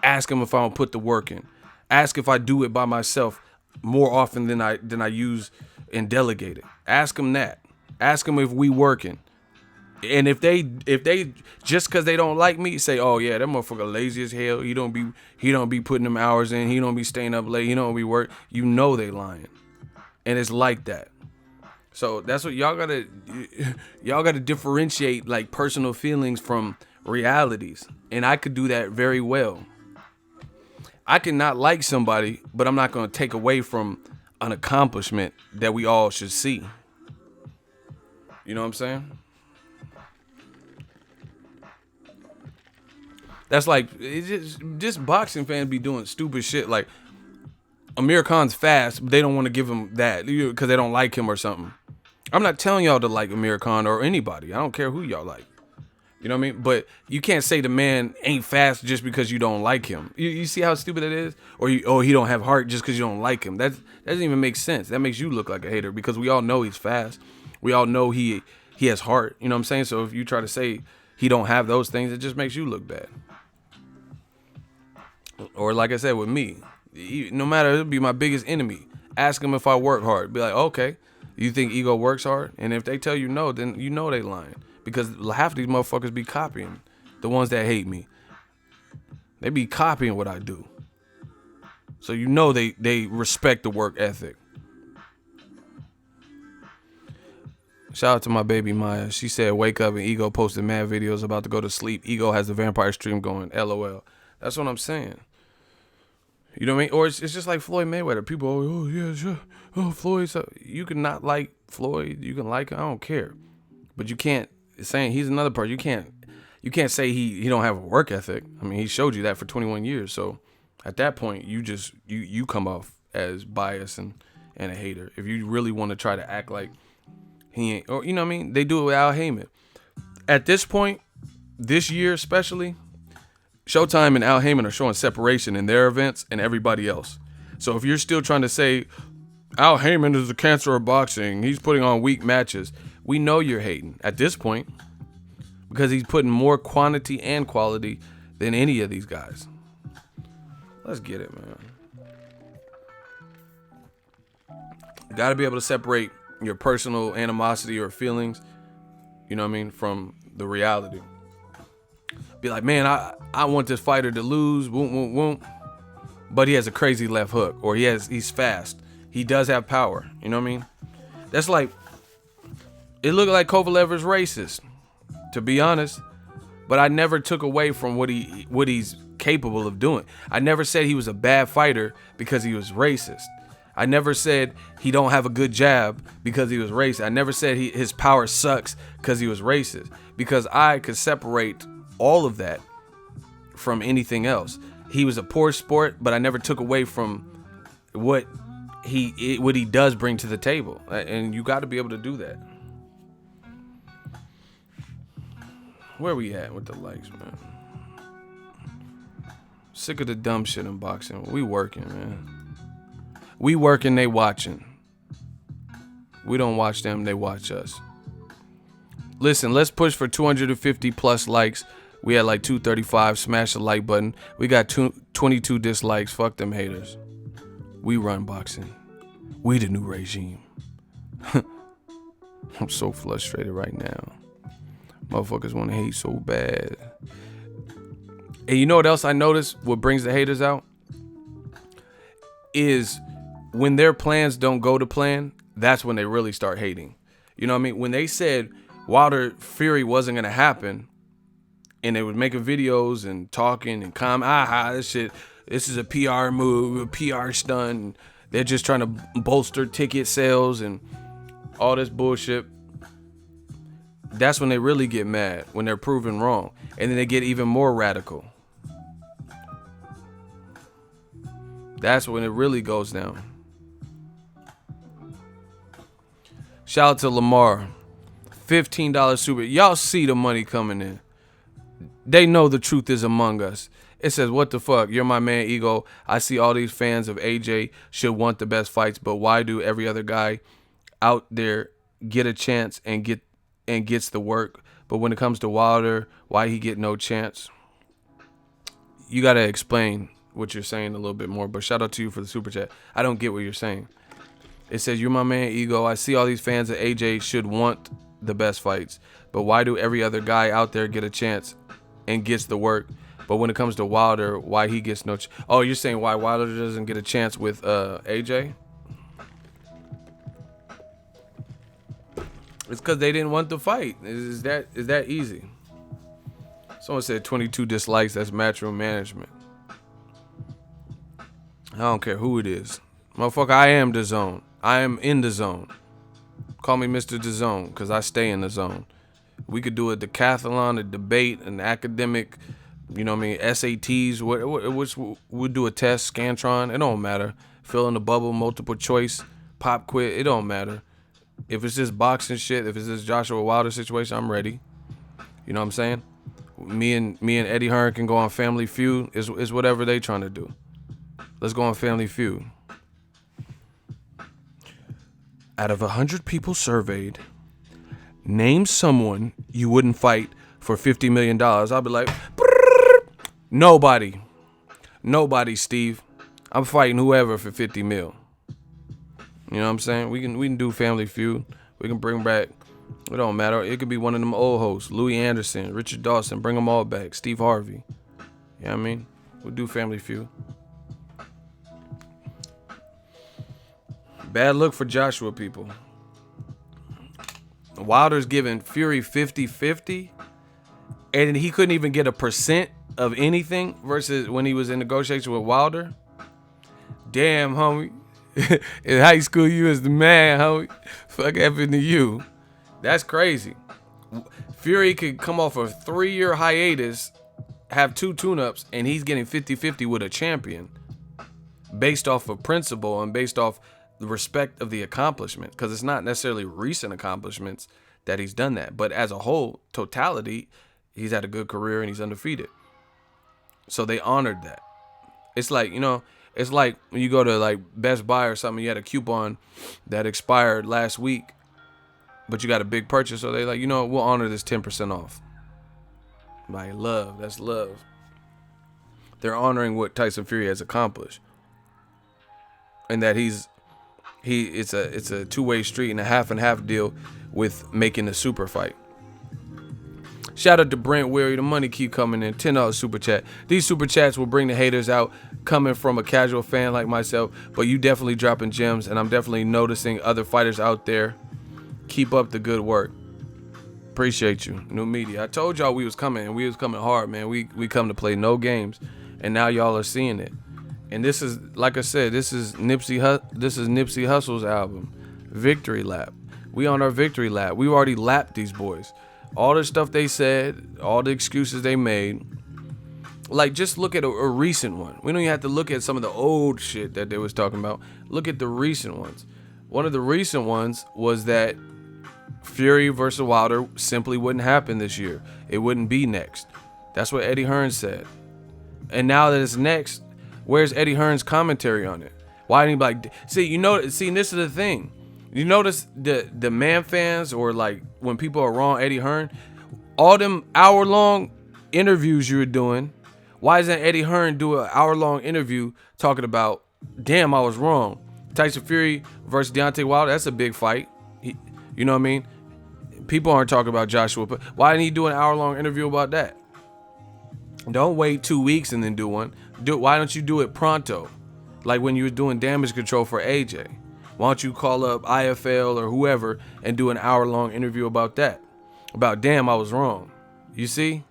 Ask him if I don't put the work in. Ask if I do it by myself more often than I use and delegate it. Ask him that. Ask him if we working. And if they just because they don't like me, say, oh yeah, that motherfucker lazy as hell. He don't be putting them hours in. He don't be staying up late. He don't be work. You know they lying, and it's like that. So that's what y'all gotta differentiate, like, personal feelings from realities, and I could do that very well. I cannot like somebody, but I'm not gonna take away from an accomplishment that we all should see. You know what I'm saying? That's like, it's just boxing fans be doing stupid shit. Like, Amir Khan's fast, but they don't want to give him that because they don't like him or something. I'm not telling y'all to like Amir Khan or anybody. I don't care who y'all like. You know what I mean? But you can't say the man ain't fast just because you don't like him. You see how stupid that is? Or he don't have heart just because you don't like him. That doesn't even make sense. That makes you look like a hater, because we all know he's fast. We all know he has heart. You know what I'm saying? So if you try to say he don't have those things, it just makes you look bad. Or like I said with me, no matter, it'll be my biggest enemy. Ask him if I work hard. Be like, okay, you think Ego works hard? And if they tell you no, then you know they lying. Because half of these motherfuckers be copying. The ones that hate me, they be copying what I do. So you know they respect the work ethic. Shout out to my baby Maya. She said, wake up, and Ego posted mad videos about to go to sleep. Ego has the vampire stream going. LOL. That's what I'm saying. You know what I mean? Or it's just like Floyd Mayweather. People always, oh yeah, sure. Oh, Floyd. So you can not like Floyd. You can like him. I don't care. But you can't, saying he's another person. You can't say he don't have a work ethic. I mean, he showed you that for 21 years. So at that point, you come off as biased and a hater. If you really want to try to act like he ain't, or you know what I mean? They do it with Al Heyman. At this point, this year especially, Showtime and Al Heyman are showing separation in their events and everybody else. So if you're still trying to say Al Heyman is the cancer of boxing, he's putting on weak matches, we know you're hating at this point, because he's putting more quantity and quality than any of these guys. Let's get it, man. You got to be able to separate your personal animosity or feelings, you know what I mean, from the reality. Be like, man, I want this fighter to lose, but he has a crazy left hook, or he's fast. He does have power, you know what I mean? That's like, it looked like Kovalev is racist, to be honest, but I never took away from what he's capable of doing. I never said he was a bad fighter because he was racist. I never said he don't have a good jab because he was racist. I never said his power sucks because he was racist, because I could separate all of that from anything else. He was a poor sport, but I never took away from what he does bring to the table, and you got to be able to do that. Where we at with the likes, man? Sick of the dumb shit in boxing. We working, man. We working, they watching. We don't watch them, they watch us. Listen, let's push for 250 plus likes. We had like 235. Smash the like button. We got 22 dislikes. Fuck them haters. We run boxing. We the new regime. I'm so frustrated right now. Motherfuckers want to hate so bad. And you know what else I noticed? What brings the haters out is when their plans don't go to plan, that's when they really start hating. You know what I mean? When they said Wilder Fury wasn't going to happen, and they was making videos and talking and this is a PR move, a PR stunt. They're just trying to bolster ticket sales and all this bullshit. That's when they really get mad, when they're proven wrong. And then they get even more radical. That's when it really goes down. Shout out to Lamar. $15 super. Y'all see the money coming in. They know the truth is among us. It says, what the fuck? You're my man, Ego. I see all these fans of AJ should want the best fights, but why do every other guy out there get a chance and gets the work? But when it comes to Wilder, why he get no chance? You got to explain what you're saying a little bit more, but shout out to you for the super chat. I don't get what you're saying. It says, you're my man, Ego. I see all these fans of AJ should want the best fights, but why do every other guy out there get a chance and gets the work? But when it comes to Wilder, why he gets no oh, you're saying why Wilder doesn't get a chance with AJ? It's because they didn't want the fight. Is that easy? Someone said 22 dislikes. That's matchroom management. I don't care who it is. Motherfucker, I am the zone. I am in the zone. Call me Mr. The Zone, because I stay in the zone. We could do a decathlon, a debate, an academic, you know what I mean, SATs, which we'll do a test, Scantron. It don't matter. Fill in the bubble, multiple choice, pop quiz. It don't matter. If it's just boxing shit, if it's this Joshua Wilder situation, I'm ready. You know what I'm saying? Me and Eddie Hearn can go on Family Feud. Is whatever they trying to do. Let's go on Family Feud. Out of 100 people surveyed, name someone you wouldn't fight for $50 million. I'll be like, nobody. Nobody, Steve. I'm fighting whoever for 50 mil. You know what I'm saying? We can do Family Feud. We can bring back, it don't matter. It could be one of them old hosts. Louis Anderson, Richard Dawson, bring them all back. Steve Harvey. You know what I mean? We'll do Family Feud. Bad look for Joshua, people. Wilder's giving Fury 50-50, and he couldn't even get a percent of anything versus when he was in negotiation with Wilder. Damn, homie. In high school, you was the man, homie. Fuck happened to you? That's crazy. Fury could come off a 3-year hiatus, have 2 tune-ups, and he's getting 50-50 with a champion based off of principle and based off the respect of the accomplishment, because it's not necessarily recent accomplishments that he's done that, but as a whole, totality, he's had a good career and he's undefeated. So they honored that. It's like, you know, it's like when you go to like Best Buy or something, you had a coupon that expired last week, but you got a big purchase, so they like, you know, we'll honor this 10% off. Like, love, that's love. They're honoring what Tyson Fury has accomplished, and that it's a two-way street and a half deal with making a super fight. Shout out to Brent Weary. The money keep coming in. $10 super chat. These super chats will bring the haters out, coming from a casual fan like myself, but you definitely dropping gems, and I'm definitely noticing other fighters out there. Keep up the good work. Appreciate you. New media. I told y'all we was coming, and we was coming hard, man. We come to play no games, and now y'all are seeing it. And this is, like I said, this is Nipsey Hussle's album, Victory Lap. We on our victory lap. We've already lapped these boys. All the stuff they said, all the excuses they made. Like, just look at a recent one. We don't even have to look at some of the old shit that they was talking about. Look at the recent ones. One of the recent ones was that Fury versus Wilder simply wouldn't happen this year. It wouldn't be next. That's what Eddie Hearn said. And now that it's next, where's Eddie Hearn's commentary on it? Why didn't he like? See, this is the thing. You notice the man fans, or like when people are wrong, Eddie Hearn, all them hour-long interviews you were doing. Why doesn't Eddie Hearn do an hour-long interview talking about, damn, I was wrong? Tyson Fury versus Deontay Wilder, that's a big fight. You know what I mean? People aren't talking about Joshua, but why didn't he do an hour-long interview about that? Don't wait 2 weeks and then do one. Why don't you do it pronto? Like when you were doing damage control for AJ. Why don't you call up IFL or whoever and do an hour-long interview about that? About, damn, I was wrong. You see?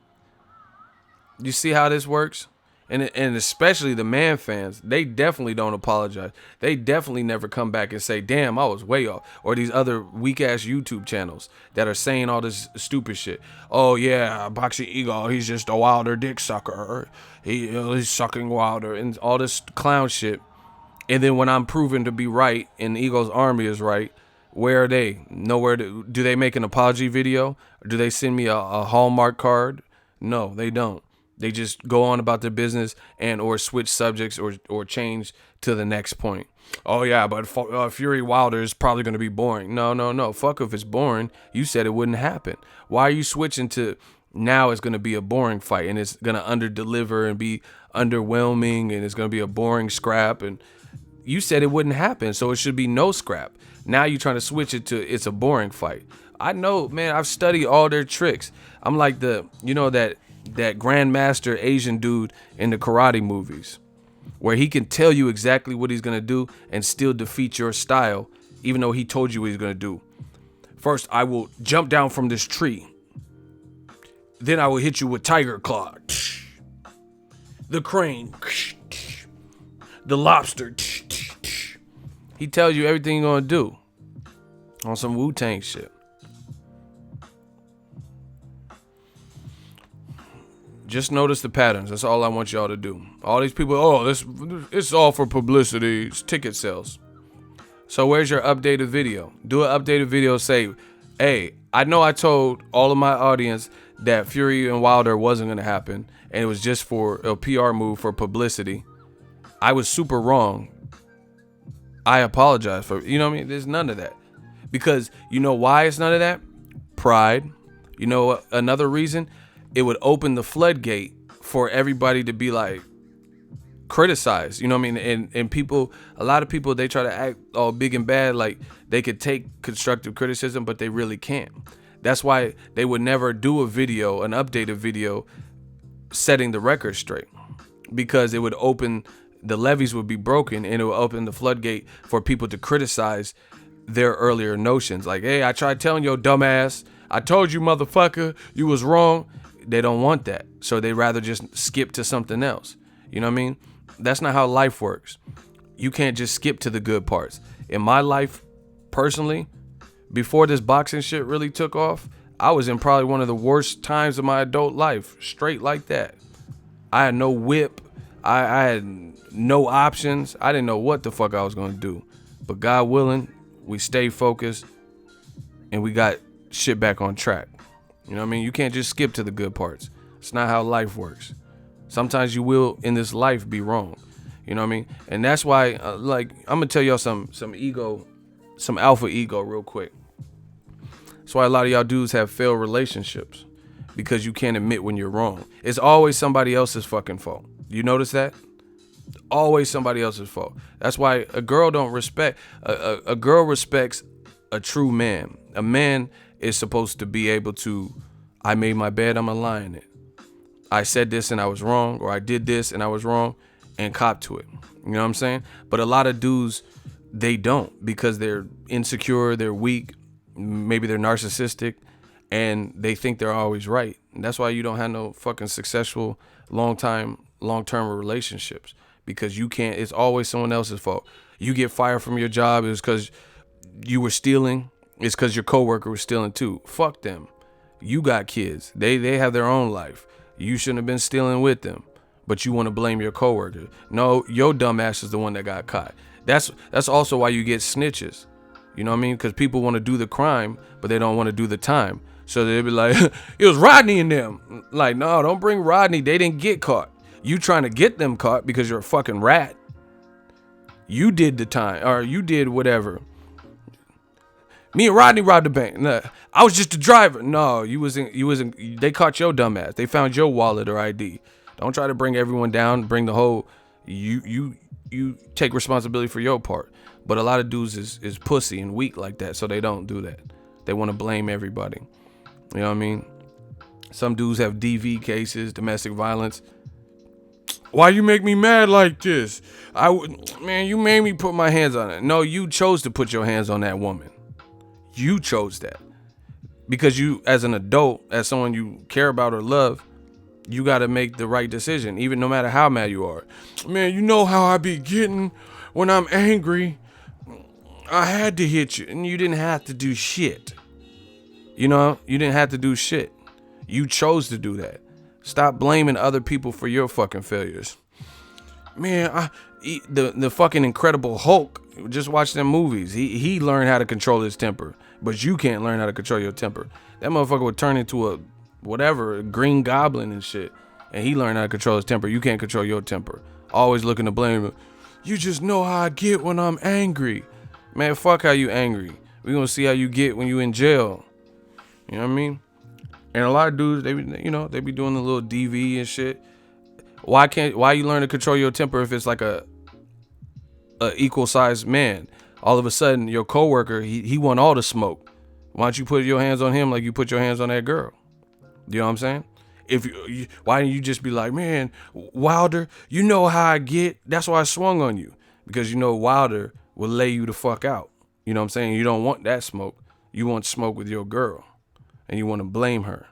You see how this works? And especially the man fans, they definitely don't apologize. They definitely never come back and say, damn, I was way off. Or these other weak-ass YouTube channels that are saying all this stupid shit. Oh, yeah, Boxingego, he's just a Wilder dick sucker. He's sucking Wilder and all this clown shit. And then when I'm proven to be right and Ego's army is right, where are they? Nowhere. Do they make an apology video? Or do they send me a Hallmark card? No, they don't. They just go on about their business and or switch subjects or change to the next point. Oh, yeah, but Fury Wilder is probably going to be boring. No. Fuck if it's boring. You said it wouldn't happen. Why are you switching to now it's going to be a boring fight and it's going to under-deliver and be underwhelming and it's going to be a boring scrap? And you said it wouldn't happen, so it should be no scrap. Now you're trying to switch it to it's a boring fight. I know, man, I've studied all their tricks. I'm like that grandmaster Asian dude in the karate movies where he can tell you exactly what he's going to do and still defeat your style, even though he told you what he's going to do. First, I will jump down from this tree. Then I will hit you with tiger claw. The crane. The lobster. He tells you everything you're going to do on some Wu-Tang shit. Just notice the patterns. That's all I want y'all to do. All these people, it's all for publicity. It's ticket sales. So where's your updated video? Do an updated video. Say, hey, I know I told all of my audience that Fury and Wilder wasn't going to happen. And it was just for a PR move for publicity. I was super wrong. I apologize for, you know what I mean? There's none of that. Because you know why it's none of that? Pride. You know another reason? It would open the floodgate for everybody to be like criticized. You know what I mean? And people, a lot of people, they try to act all big and bad like they could take constructive criticism, but they really can't. That's why they would never do a video, an updated video, setting the record straight. Because it would open, the levees would be broken and it would open the floodgate for people to criticize their earlier notions. Like, hey, I tried telling your dumbass, I told you, motherfucker, you was wrong. They don't want that. So they rather just skip to something else. You know what I mean? That's not how life works. You can't just skip to the good parts. In my life, personally, before this boxing shit really took off, I was in probably one of the worst times of my adult life. Straight like that. I had no whip. I had no options. I didn't know what the fuck I was going to do. But God willing, we stayed focused and we got shit back on track. You know what I mean? You can't just skip to the good parts. It's not how life works. Sometimes you will in this life be wrong. You know what I mean? And that's why, I'm gonna tell y'all some ego, some alpha ego real quick. That's why a lot of y'all dudes have failed relationships, because you can't admit when you're wrong. It's always somebody else's fucking fault. You notice that? Always somebody else's fault. That's why a girl don't respect, a girl respects a true man. A man is supposed to be able to, I made my bed, I'm gonna lie in it. I said this and I was wrong, or I did this and I was wrong, and cop to it. You know what I'm saying? But a lot of dudes, they don't, because they're insecure, they're weak, maybe they're narcissistic, and they think they're always right. And that's why you don't have no fucking successful long-term relationships, because you can't, it's always someone else's fault. You get fired from your job, it's because you were stealing. It's because your coworker was stealing too. Fuck them. You got kids. They have their own life. You shouldn't have been stealing with them, but you want to blame your coworker. No, your dumb ass is the one that got caught. That's also why you get snitches. You know what I mean? Because people want to do the crime, but they don't want to do the time. So they'll be like, it was Rodney and them. Like, no, don't bring Rodney. They didn't get caught. You trying to get them caught because you're a fucking rat. You did the time, or you did whatever. Me and Rodney robbed the bank. Nah, I was just a driver. No, you wasn't. They caught your dumb ass. They found your wallet or ID. Don't try to bring everyone down. Bring the whole. You take responsibility for your part. But a lot of dudes is pussy and weak like that, so they don't do that. They want to blame everybody. You know what I mean? Some dudes have DV cases, domestic violence. Why you make me mad like this? Man, you made me put my hands on it. No, you chose to put your hands on that woman. You chose that. Because you, as an adult, as someone you care about or love, you got to make the right decision, even no matter how mad you are. Man, you know how I be getting when I'm angry. I had to hit you, and you didn't have to do shit. You know, you didn't have to do shit. You chose to do that. Stop blaming other people for your fucking failures. Man, the fucking Incredible Hulk, just watch them movies. He learned how to control his temper, but you can't learn how to control your temper. That motherfucker would turn into a whatever, a green goblin and shit, and he learned how to control his temper. You can't control your temper. Always looking to blame him. You just know how I get when I'm angry. Man, fuck how you angry. We gonna see how you get when you in jail. You know what I mean? And a lot of dudes, they be doing the little DV and shit. Why you learn to control your temper if it's like a equal sized man? All of a sudden, your coworker, he want all the smoke. Why don't you put your hands on him like you put your hands on that girl? You know what I'm saying? Why didn't you just be like, man, Wilder, you know how I get? That's why I swung on you. Because you know Wilder will lay you the fuck out. You know what I'm saying? You don't want that smoke. You want smoke with your girl. And you want to blame her.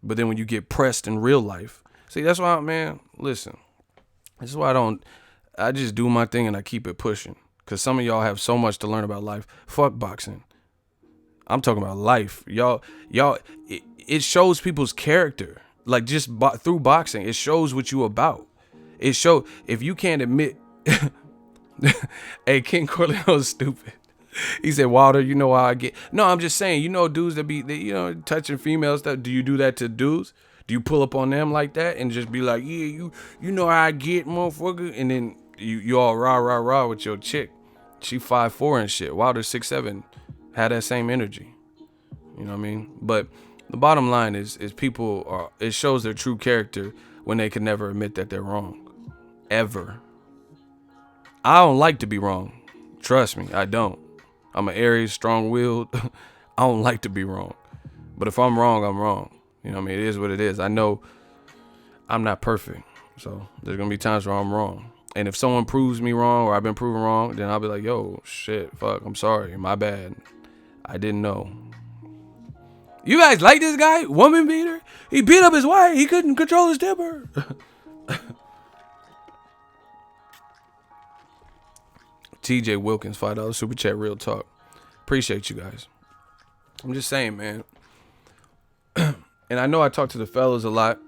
But then when you get pressed in real life, see, that's why, man, listen. This is why I just do my thing and I keep it pushing. Because some of y'all have so much to learn about life. Fuck boxing. I'm talking about life. Y'all, it shows people's character. Like just through boxing, it shows what you about. It show if you can't admit, hey, King Corleone's stupid. He said, Wilder, you know how I get. No, I'm just saying, you know, dudes that be, touching female stuff. Do you do that to dudes? Do you pull up on them like that and just be like, yeah, you know how I get, motherfucker? And then you all rah with your chick. She 5'4" and shit. Wilder 6'7", had that same energy. You know what I mean? But the bottom line is people are. It shows their true character when they can never admit that they're wrong, ever. I don't like to be wrong. Trust me, I don't. I'm an Aries, strong-willed. I don't like to be wrong. But if I'm wrong, I'm wrong. You know what I mean? It is what it is. I know I'm not perfect. So there's going to be times where I'm wrong. And if someone proves me wrong or I've been proven wrong, then I'll be like, yo, shit, fuck, I'm sorry. My bad. I didn't know. You guys like this guy? Woman beater? He beat up his wife. He couldn't control his temper. TJ Wilkins, $5 super chat, real talk. Appreciate you guys. I'm just saying, man. And I know I talk to the fellas a lot.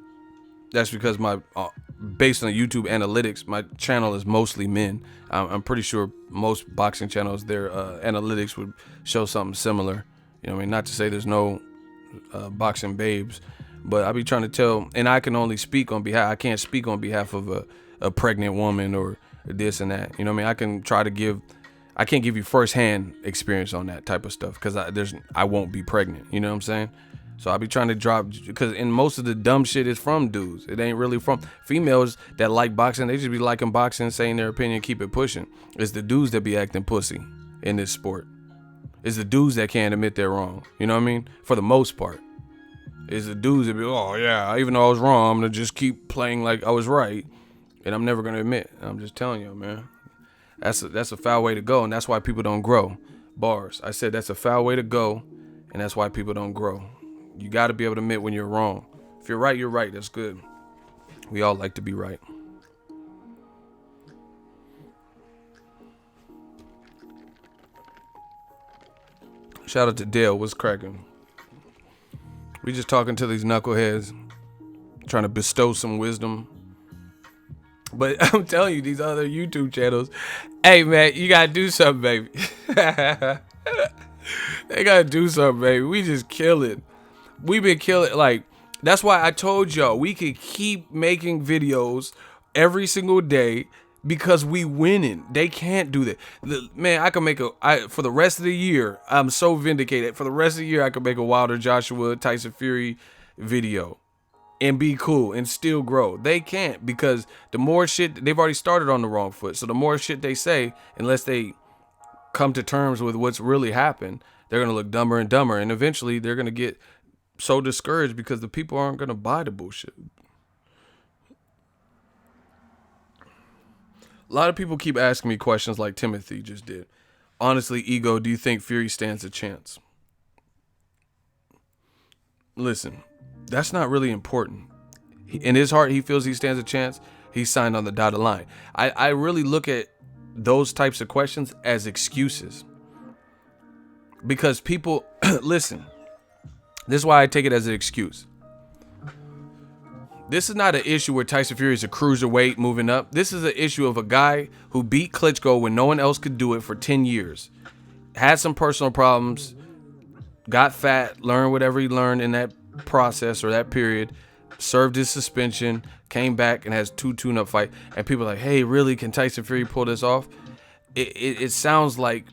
That's because based on YouTube analytics, my channel is mostly men. I'm pretty sure most boxing channels, their analytics would show something similar. You know what I mean? Not to say there's no boxing babes, but I be trying to tell, and I can only speak on behalf. I can't speak on behalf of a pregnant woman or this and that. You know what I mean? I can try to give. I can't give you firsthand experience on that type of stuff because I won't be pregnant. You know what I'm saying? So I be trying to drop, because in most of the dumb shit is from dudes. It ain't really from females that like boxing. They just be liking boxing, saying their opinion, keep it pushing. It's the dudes that be acting pussy in this sport. It's the dudes that can't admit they're wrong. You know what I mean? For the most part. It's the dudes that be, oh yeah, even though I was wrong, I'm gonna just keep playing like I was right. And I'm never gonna admit. I'm just telling you, man. That's a foul way to go, and that's why people don't grow. Bars. I said that's a foul way to go, and that's why people don't grow. You got to be able to admit when you're wrong. If you're right, you're right. That's good. We all like to be right. Shout out to Dale. What's cracking? We just talking to these knuckleheads, trying to bestow some wisdom. But I'm telling you, these other YouTube channels, hey man, you gotta do something, baby. They gotta do something, baby. We just kill it. We've been killing, like, that's why I told y'all we could keep making videos every single day because we winning. They can't do that. Man, I can make for the rest of the year, I'm so vindicated. For the rest of the year, I could make a Wilder Joshua Tyson Fury video and be cool and still grow. They can't, because the more shit, they've already started on the wrong foot. So the more shit they say, unless they come to terms with what's really happened, they're going to look dumber and dumber. And eventually they're going to get so discouraged because the people aren't going to buy the bullshit. A lot of people keep asking me questions like Timothy just did. Honestly, Ego, do you think Fury stands a chance? Listen, that's not really important. In his heart, he feels he stands a chance. He signed on the dotted line. I really look at those types of questions as excuses. Because people, listen, this is why I take it as an excuse. This is not an issue where Tyson Fury is a cruiserweight moving up. This is an issue of a guy who beat Klitschko when no one else could do it for 10 years. Had some personal problems, got fat, learned whatever he learned in that process or that period, served his suspension, came back and has 2 tune-up fight. And people are like, hey, really, can Tyson Fury pull this off? It sounds like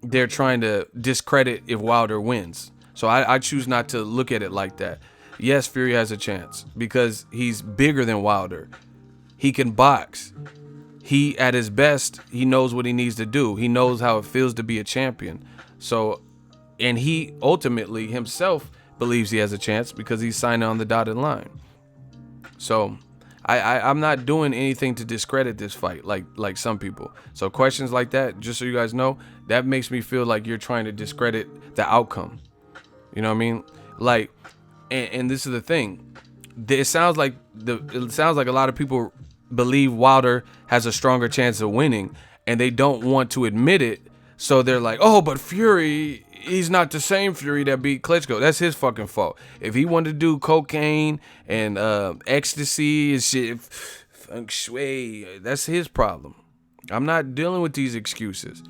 they're trying to discredit if Wilder wins. So I choose not to look at it like that. Yes, Fury has a chance because he's bigger than Wilder. He can box. He, at his best, he knows what he needs to do. He knows how it feels to be a champion. So, and he ultimately himself believes he has a chance because he's signing on the dotted line. So, I'm not doing anything to discredit this fight like some people. So questions like that, just so you guys know, that makes me feel like you're trying to discredit the outcome. You know what I mean? Like, and this is the thing. It sounds like a lot of people believe Wilder has a stronger chance of winning, and they don't want to admit it. So they're like, oh, but Fury, he's not the same Fury that beat Klitschko. That's his fucking fault. If he wanted to do cocaine and ecstasy and shit, feng shui, that's his problem. I'm not dealing with these excuses.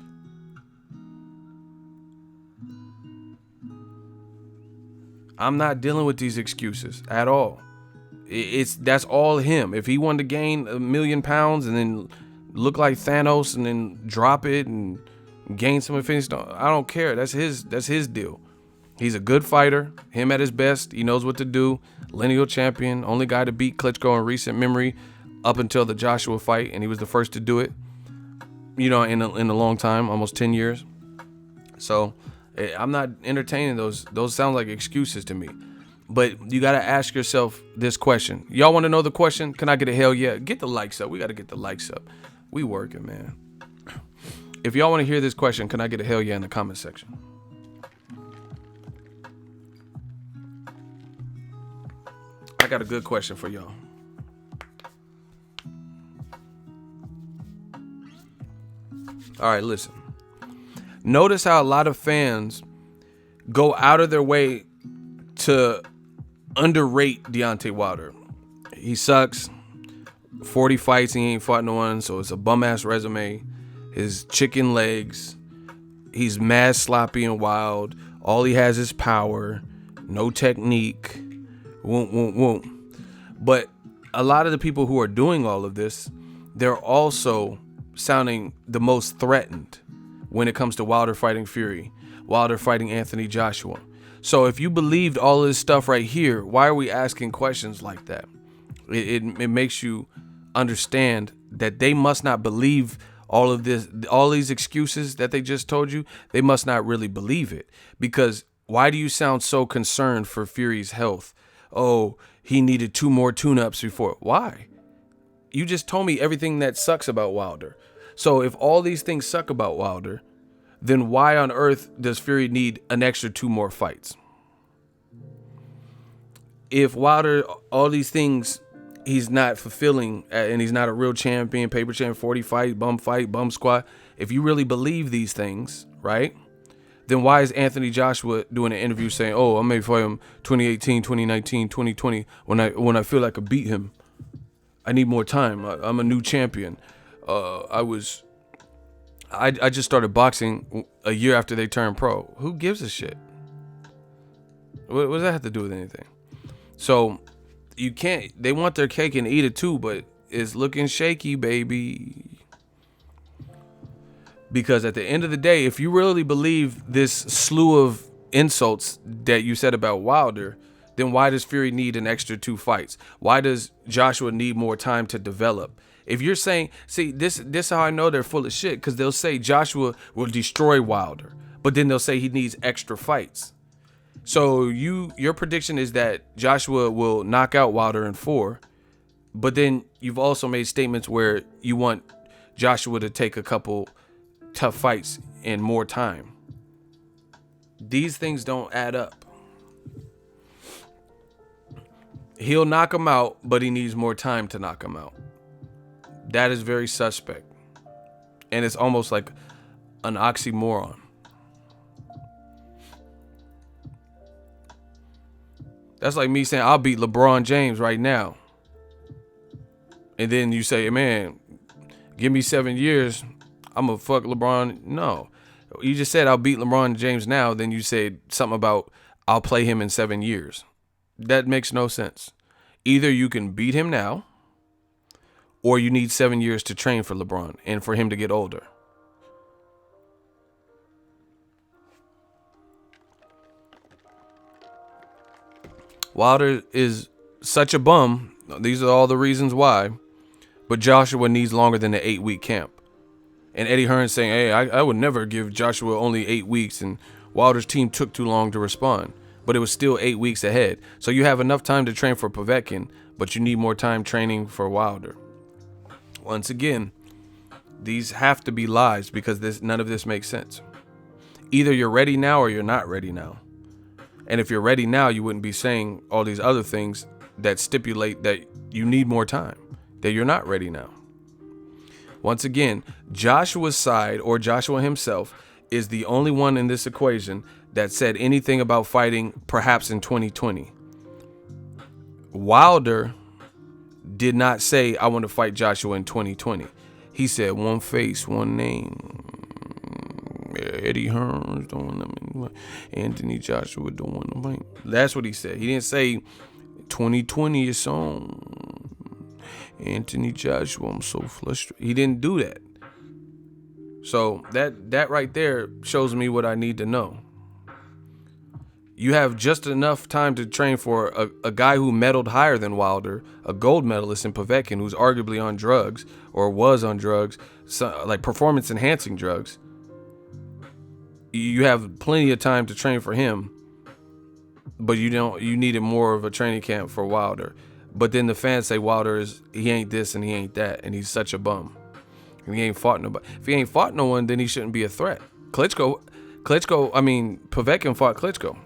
I'm not dealing with these excuses at all. That's all him. If he wanted to gain 1 million pounds and then look like Thanos and then drop it and gain some Infinity, I don't care. That's his deal. He's a good fighter. Him at his best. He knows what to do. Lineal champion. Only guy to beat Klitschko in recent memory up until the Joshua fight, and he was the first to do it. You know, in a long time, almost 10 years. So I'm not entertaining those. Those sound like excuses to me. But you got to ask yourself this question. Y'all want to know the question? Can I get a hell yeah? Get the likes up. We got to get the likes up. We working, man. If y'all want to hear this question, can I get a hell yeah in the comment section? I got a good question for y'all. All right, listen. Notice how a lot of fans go out of their way to underrate Deontay Wilder. He sucks. 40 fights, he ain't fought no one, so it's a bum-ass resume. His chicken legs. He's mad sloppy and wild. All he has is power. No technique. Won't. But a lot of the people who are doing all of this, they're also sounding the most threatened when it comes to Wilder fighting Fury, Wilder fighting Anthony Joshua. So if you believed all this stuff right here, why are we asking questions like that? It makes you understand that they must not believe all of this, all these excuses that they just told you. They must not really believe it. Because why do you sound so concerned for Fury's health? Oh, he needed 2 more tune-ups before. Why? You just told me everything that sucks about Wilder. So if all these things suck about Wilder, then why on earth does Fury need an extra 2 more fights? If Wilder, all these things, he's not fulfilling and he's not a real champion, paper champion, 40 fight, bum squat. If you really believe these things, right? Then why is Anthony Joshua doing an interview saying, oh, I may fight him 2018, 2019, 2020 when I feel like I beat him? I need more time. I'm a new champion. I just started boxing a year after they turned pro. Who gives a shit? What does that have to do with anything? So you can't, they want their cake and eat it too, but it's looking shaky, baby. Because at the end of the day, if you really believe this slew of insults that you said about Wilder, then why does Fury need an extra 2 fights? Why does Joshua need more time to develop? If you're saying, see, this is how I know they're full of shit, because they'll say Joshua will destroy Wilder, but then they'll say he needs extra fights. So your prediction is that Joshua will knock out Wilder in 4, but then you've also made statements where you want Joshua to take a couple tough fights and more time. These things don't add up. He'll knock him out, but he needs more time to knock him out. That is very suspect. And it's almost like an oxymoron. That's like me saying I'll beat LeBron James right now. And then you say, man, give me 7 years, I'm going to fuck LeBron. No. You just said I'll beat LeBron James now. Then you said something about I'll play him in 7 years. That makes no sense. Either you can beat him now, or you need 7 years to train for LeBron and for him to get older. Wilder is such a bum. These are all the reasons why. But Joshua needs longer than the 8-week camp. And Eddie Hearn's saying, hey, I would never give Joshua only 8 weeks. And Wilder's team took too long to respond. But it was still 8 weeks ahead. So you have enough time to train for Povetkin, but you need more time training for Wilder. Once again, these have to be lies because none of this makes sense. Either you're ready now or you're not ready now. And if you're ready now, you wouldn't be saying all these other things that stipulate that you need more time, that you're not ready now. Once again, Joshua's side, or Joshua himself, is the only one in this equation that said anything about fighting perhaps in 2020. Wilder did not say, I want to fight Joshua in 2020. He said, one face, one name. Eddie Hearns don't want to, Anthony Joshua don't want to fight. That's what he said. He didn't say 2020 is on. Anthony Joshua, I'm so frustrated. He didn't do that. So that right there shows me what I need to know. You have just enough time to train for a guy who medaled higher than Wilder, a gold medalist in Povetkin, who's arguably on drugs or was on drugs, like performance enhancing drugs. You have plenty of time to train for him, but you needed more of a training camp for Wilder. But then the fans say he ain't this and he ain't that, and he's such a bum. And he ain't fought nobody. If he ain't fought no one, then he shouldn't be a threat. Povetkin fought Klitschko.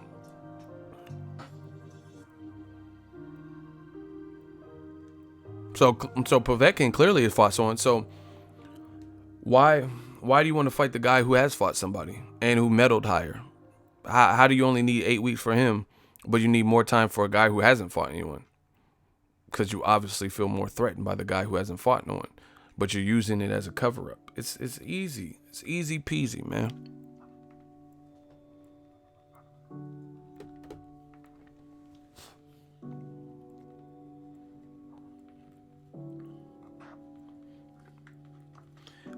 So Povetkin clearly has fought someone. So why do you want to fight the guy who has fought somebody and who medaled higher? How do you only need 8 weeks for him, but you need more time for a guy who hasn't fought anyone? Because you obviously feel more threatened by the guy who hasn't fought no one, but you're using it as a cover-up. It's easy. It's easy peasy, man.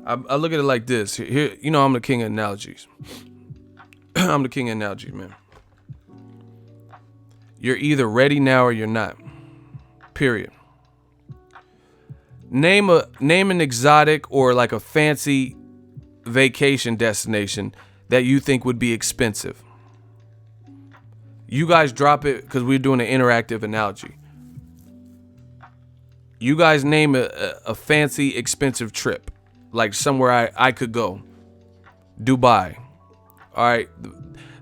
I look at it like this. Here, I'm the king of analogies. I'm the king of analogies, man. You're either ready now or you're not. Period. Name an exotic or like a fancy vacation destination that you think would be expensive. You guys drop it because we're doing an interactive analogy. You guys name a fancy, expensive trip. Like somewhere I could go. Dubai. All right.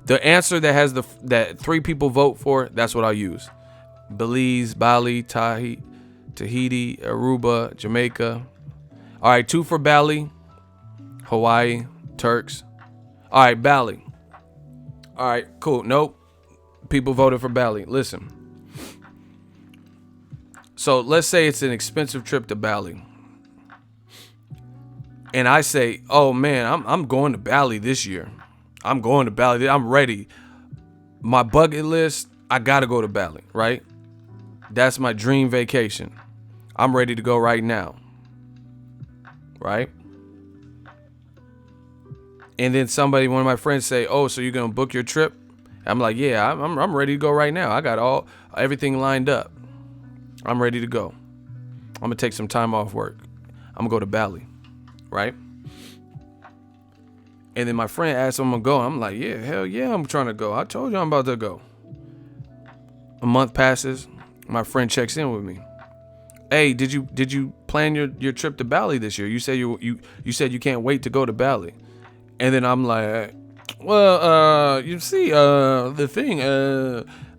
The answer that has that 3 people vote for, that's what I'll use. Belize, Bali, Tahiti, Aruba, Jamaica. All right, 2 for Bali. Hawaii, Turks. All right, Bali. All right, cool. Nope. People voted for Bali. Listen. So let's say it's an expensive trip to Bali. And I say, oh man, I'm going to Bali this year. I'm going to Bali. I'm ready. My bucket list, I gotta go to Bali, right? That's my dream vacation. I'm ready to go right now. Right? And then one of my friends say, oh, so you're gonna book your trip? I'm like, yeah, I'm ready to go right now. I got everything lined up. I'm ready to go. I'm gonna take some time off work. I'm gonna go to Bali. Right? And then my friend asked if I'm gonna go. I'm like, yeah, hell yeah, I'm trying to go. I told you I'm about to go. A month passes. My friend checks in with me. Hey, did you plan your trip to Bali this year? You said you said you can't wait to go to Bali. And then I'm like, well, you see, the thing,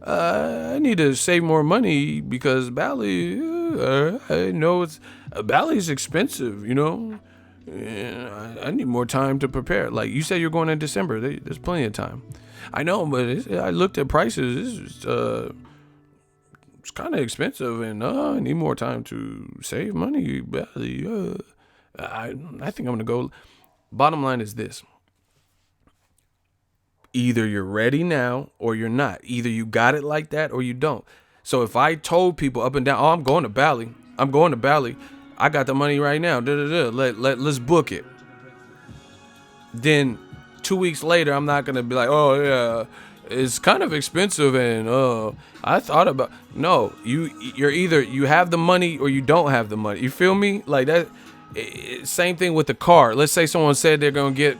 I need to save more money because Bali, I know Bali's expensive, you know. Yeah, I need more time to prepare. Like you said, you're going in December. There's plenty of time. I know, but I looked at prices. It's kind of expensive, and I need more time to save money. Bali, I think I'm gonna go. Bottom line is this: either you're ready now or you're not. Either you got it like that or you don't. So if I told people up and down, oh, I'm going to Bali. I'm going to Bali. I got the money right now. Let's book it. Then 2 weeks later, I'm not gonna be like, oh yeah, it's kind of expensive, and I thought about. No, you're either you have the money or you don't have the money. You feel me? Like that. Same thing with the car. Let's say someone said they're gonna get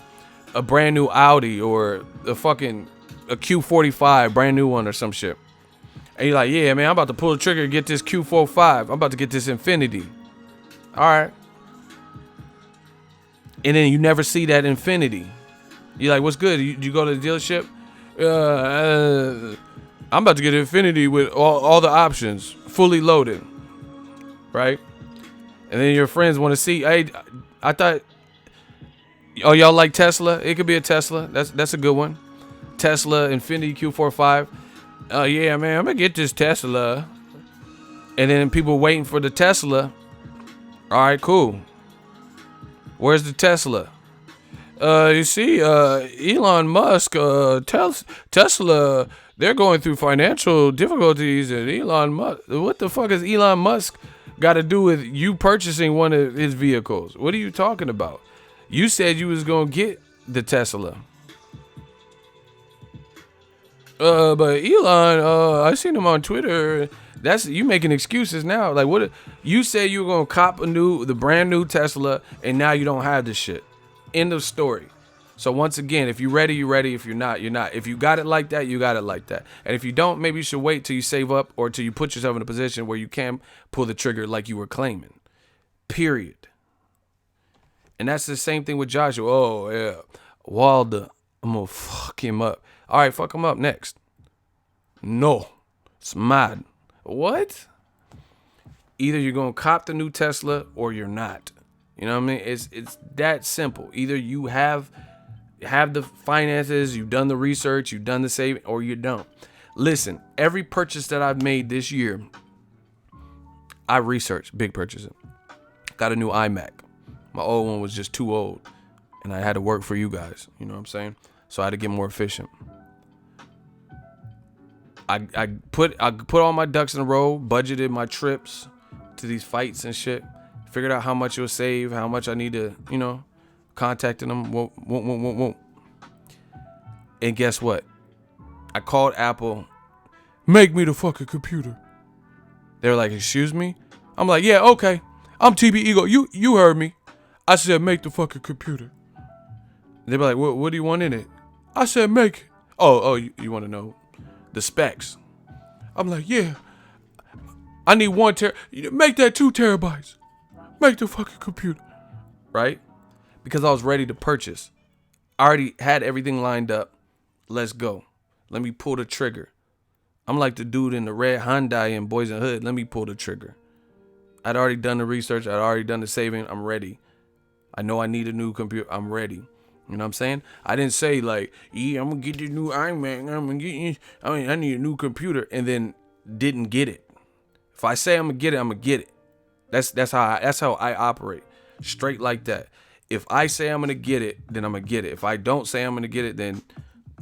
a brand new Audi or a Q45, brand new one or some shit. And you're like, yeah, man, I'm about to pull the trigger and get this Q45. I'm about to get this Infinity. All right. And then you never see that Infinity. You're like, what's good? You go to the dealership? I'm about to get an Infinity with all the options, fully loaded. Right? And then your friends want to see, hey, I thought, oh, y'all like Tesla? It could be a Tesla. That's a good one. Tesla Infinity Q45. Oh, yeah, man, I'm going to get this Tesla. And then people waiting for the Tesla. All right, cool. Where's the Tesla? You see, Elon Musk, Tesla, they're going through financial difficulties. And Elon Musk, what the fuck has Elon Musk got to do with you purchasing one of his vehicles? What are you talking about? You said you was going to get the Tesla. But Elon, I seen him on Twitter. That's you making excuses now. Like what? You said you were gonna cop the brand new Tesla, and now you don't have this shit. End of story. So once again, if you're ready, you're ready. If you're not, you're not. If you got it like that, you got it like that. And if you don't, maybe you should wait till you save up or till you put yourself in a position where you can pull the trigger like you were claiming. Period. And that's the same thing with Joshua. Oh yeah, Wilder, I'm gonna fuck him up. All right, fuck him up next. No, it's mad. What? Either you're gonna cop the new Tesla or you're not. You know what I mean? It's that simple. Either you have the finances, you've done the research, you've done the saving, or you don't. Listen, every purchase that I've made this year, I researched. Big purchase. Got a new iMac. My old one was just too old, and I had to work for you guys. You know what I'm saying? So I had to get more efficient. I put all my ducks in a row, budgeted my trips to these fights and shit, figured out how much it would save, how much I need to, contacting them. Whoa. And guess what? I called Apple, make me the fucking computer. They were like, excuse me? I'm like, yeah, okay. I'm TB Ego. You heard me. I said, make the fucking computer. They were like, what do you want in it? I said, make it. Oh, you want to know the specs? I'm like, yeah. I need 1 terabyte. Make that 2 terabytes. Make the fucking computer. Right? Because I was ready to purchase. I already had everything lined up. Let's go. Let me pull the trigger. I'm like the dude in the red Hyundai in Boys and Hood. Let me pull the trigger. I'd already done the research. I'd already done the saving. I'm ready. I know I need a new computer. I'm ready. You know what I'm saying? I didn't say like, yeah, I'm going to get the new iMac. I need a new computer. And then didn't get it. If I say I'm going to get it, I'm going to get it. That's how I operate. Straight like that. If I say I'm going to get it, then I'm going to get it. If I don't say I'm going to get it, then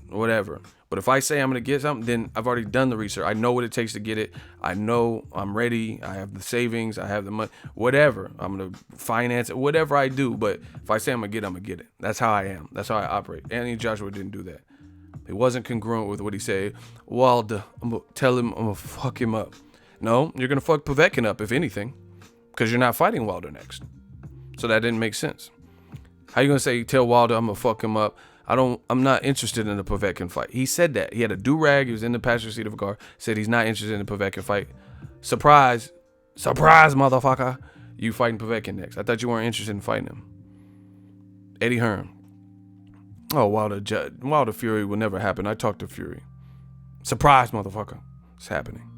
whatever. But if I say I'm going to get something, then I've already done the research. I know what it takes to get it. I know I'm ready. I have the savings. I have the money. Whatever. I'm going to finance it. Whatever I do. But if I say I'm going to get it, I'm going to get it. That's how I am. That's how I operate. Anthony Joshua didn't do that. It wasn't congruent with what he said. Wilder, I'm going to tell him I'm going to fuck him up. No, you're going to fuck Povetkin up, if anything. Because you're not fighting Wilder next. So that didn't make sense. How you going to say, tell Wilder I'm going to fuck him up? I'm not interested in the Povetkin fight. He said that. He had a do-rag. He was in the passenger seat of a car. Said he's not interested in the Povetkin fight. Surprise. Surprise, motherfucker. You fighting Povetkin next. I thought you weren't interested in fighting him. Eddie Hearn. Oh, Wilder Fury will never happen. I talked to Fury. Surprise, motherfucker. It's happening.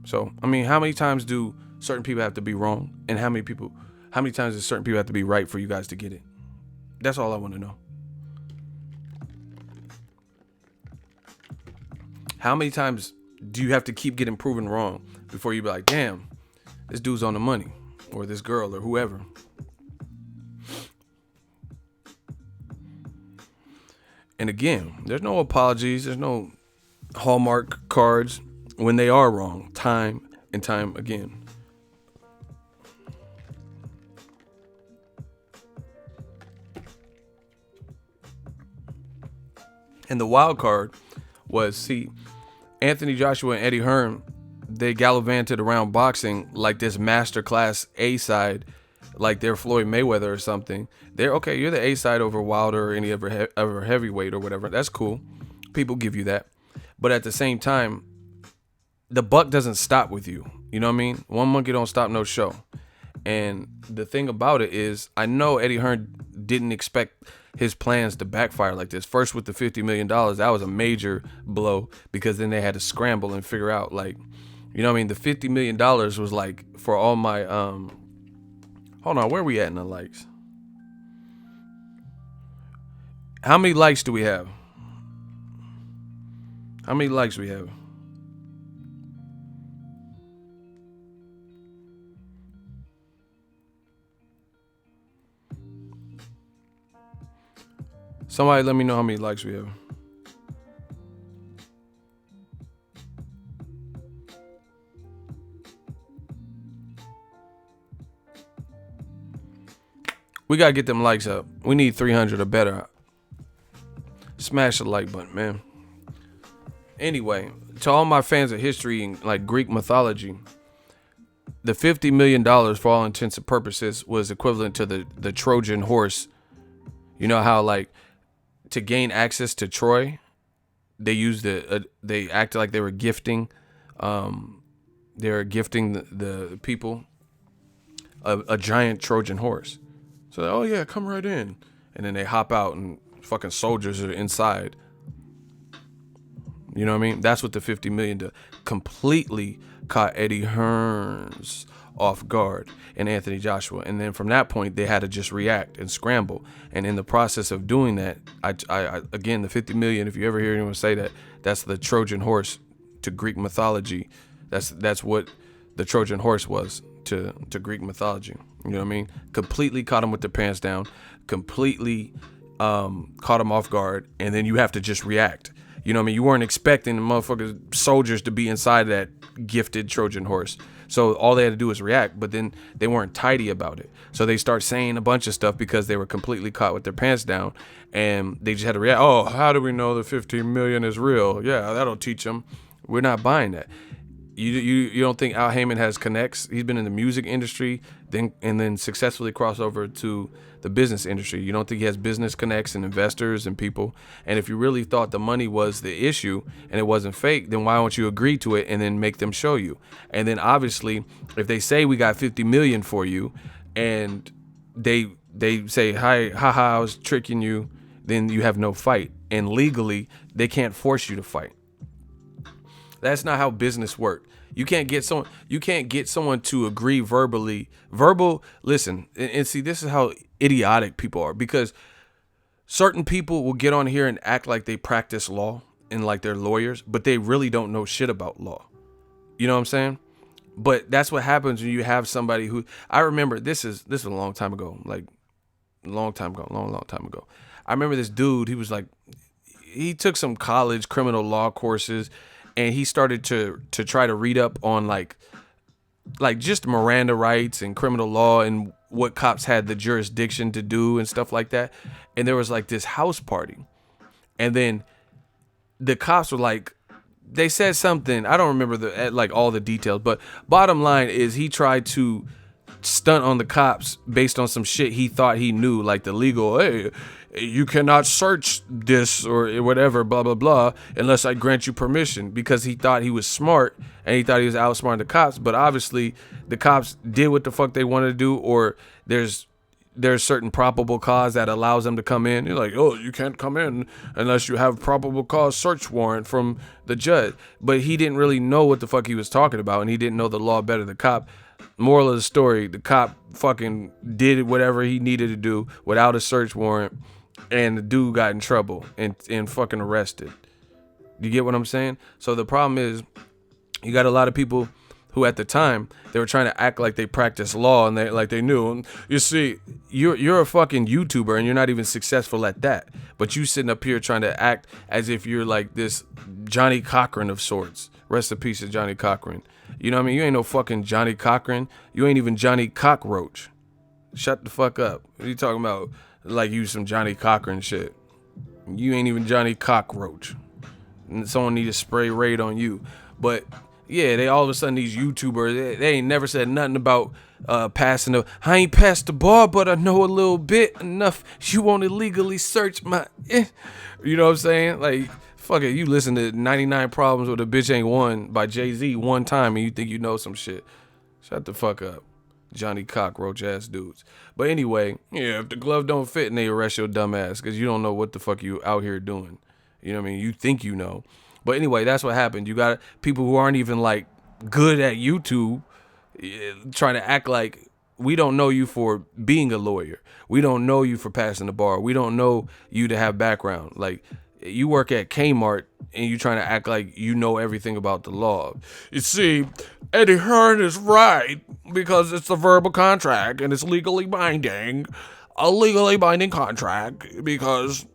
So, I mean, how many times do certain people have to be wrong? And how many times do certain people have to be right for you guys to get it? That's all I want to know. How many times do you have to keep getting proven wrong before you be like, damn, this dude's on the money, or this girl, or whoever? And again, there's no apologies, there's no Hallmark cards when they are wrong, time and time again. And the wild card was, see, Anthony Joshua and Eddie Hearn, they gallivanted around boxing like this masterclass A-side, like they're Floyd Mayweather or something. They're okay, you're the A-side over Wilder or any other heavyweight or whatever. That's cool. People give you that. But at the same time, the buck doesn't stop with you. You know what I mean? One monkey don't stop no show. And the thing about it is, I know Eddie Hearn didn't expect his plans to backfire like this. First with the $50 million, that was a major blow because then they had to scramble and figure out, like, you know what I mean? The $50 million was like for all my, hold on, where are we at in the likes? How many likes do we have? How many likes do we have? Somebody let me know how many likes we have. We gotta get them likes up. We need 300 or better. Smash the like button, man. Anyway, to all my fans of history and like Greek mythology, the $50 million for all intents and purposes was equivalent to the Trojan horse. You know how, like, to gain access to Troy, they used they acted like they were gifting, the people a giant Trojan horse. So, oh yeah, come right in, and then they hop out and fucking soldiers are inside. You know what I mean? That's what the $50 million did. Completely caught Eddie Hearns off guard and Anthony Joshua. And then from that point, they had to just react and scramble. And in the process of doing that, I again, the $50 million, if you ever hear anyone say that, that's the Trojan horse to Greek mythology. That's what the Trojan horse was to Greek mythology. You know what I mean? Completely caught them with their pants down, completely caught them off guard. And then you have to just react. You know what I mean? You weren't expecting the motherfuckers soldiers to be inside of that gifted Trojan horse. So all they had to do was react, but then they weren't tidy about it. So they start saying a bunch of stuff because they were completely caught with their pants down, and they just had to react. Oh, how do we know the 15 million is real? Yeah, that'll teach them. We're not buying that. You don't think Al Heyman has connects? He's been in the music industry, then successfully crossed over to the business industry. You don't think he has business connects and investors and people? And if you really thought the money was the issue and it wasn't fake, then why don't you agree to it and then make them show you? And then obviously, if they say we got 50 million for you, and they say hi, haha, I was tricking you, then you have no fight. And legally, they can't force you to fight. That's not how business works. You can't get someone to agree verbally. Listen, and see, this is how idiotic people are, because certain people will get on here and act like they practice law and like they're lawyers, but they really don't know shit about law. You know what I'm saying? But that's what happens when you have somebody who, I remember, this is a long time ago, long time ago. I remember this dude, he took some college criminal law courses, and he started to try to read up on like just Miranda rights and criminal law and what cops had the jurisdiction to do and stuff like that. And there was like this house party. And then the cops were like, they said something, I don't remember all the details, but bottom line is he tried to stunt on the cops based on some shit he thought he knew, like the legal, hey, you cannot search this or whatever, blah, blah, blah, unless I grant you permission, because he thought he was smart and he thought he was outsmarting the cops. But obviously the cops did what the fuck they wanted to do, or there's certain probable cause that allows them to come in. You're like, oh, you can't come in unless you have probable cause search warrant from the judge. But he didn't really know what the fuck he was talking about, and he didn't know the law better than the cop. Moral of the story, the cop fucking did whatever he needed to do without a search warrant, and the dude got in trouble and fucking arrested. You get what I'm saying? So the problem is, you got a lot of people who at the time they were trying to act like they practiced law and they knew. You see, you're a fucking YouTuber and you're not even successful at that, but you sitting up here trying to act as if you're like this Johnny Cochran of sorts. Rest in peace to Johnny Cochran. You know what I mean? You ain't no fucking Johnny Cochran. You ain't even Johnny Cockroach. Shut the fuck up. What are you talking about? Like you some Johnny Cochran shit. You ain't even Johnny Cockroach. And someone need to spray raid on you. But yeah, they all of a sudden, these YouTubers, they ain't never said nothing about passing the, I ain't passed the bar, but I know a little bit enough. You won't illegally search my, you know what I'm saying? Like, fuck it, you listen to 99 Problems with a Bitch Ain't One by Jay-Z one time and you think you know some shit. Shut the fuck up, Johnny Cockroach ass dudes. But anyway, yeah, if the glove don't fit and they arrest your dumb ass because you don't know what the fuck you out here doing. You know what I mean? You think you know. But anyway, that's what happened. You got people who aren't even like good at YouTube trying to act like we don't know you for being a lawyer. We don't know you for passing the bar. We don't know you to have background. Like, you work at Kmart and you trying to act like you know everything about the law. You see, Eddie Hearn is right because it's a verbal contract and it's legally binding. A legally binding contract because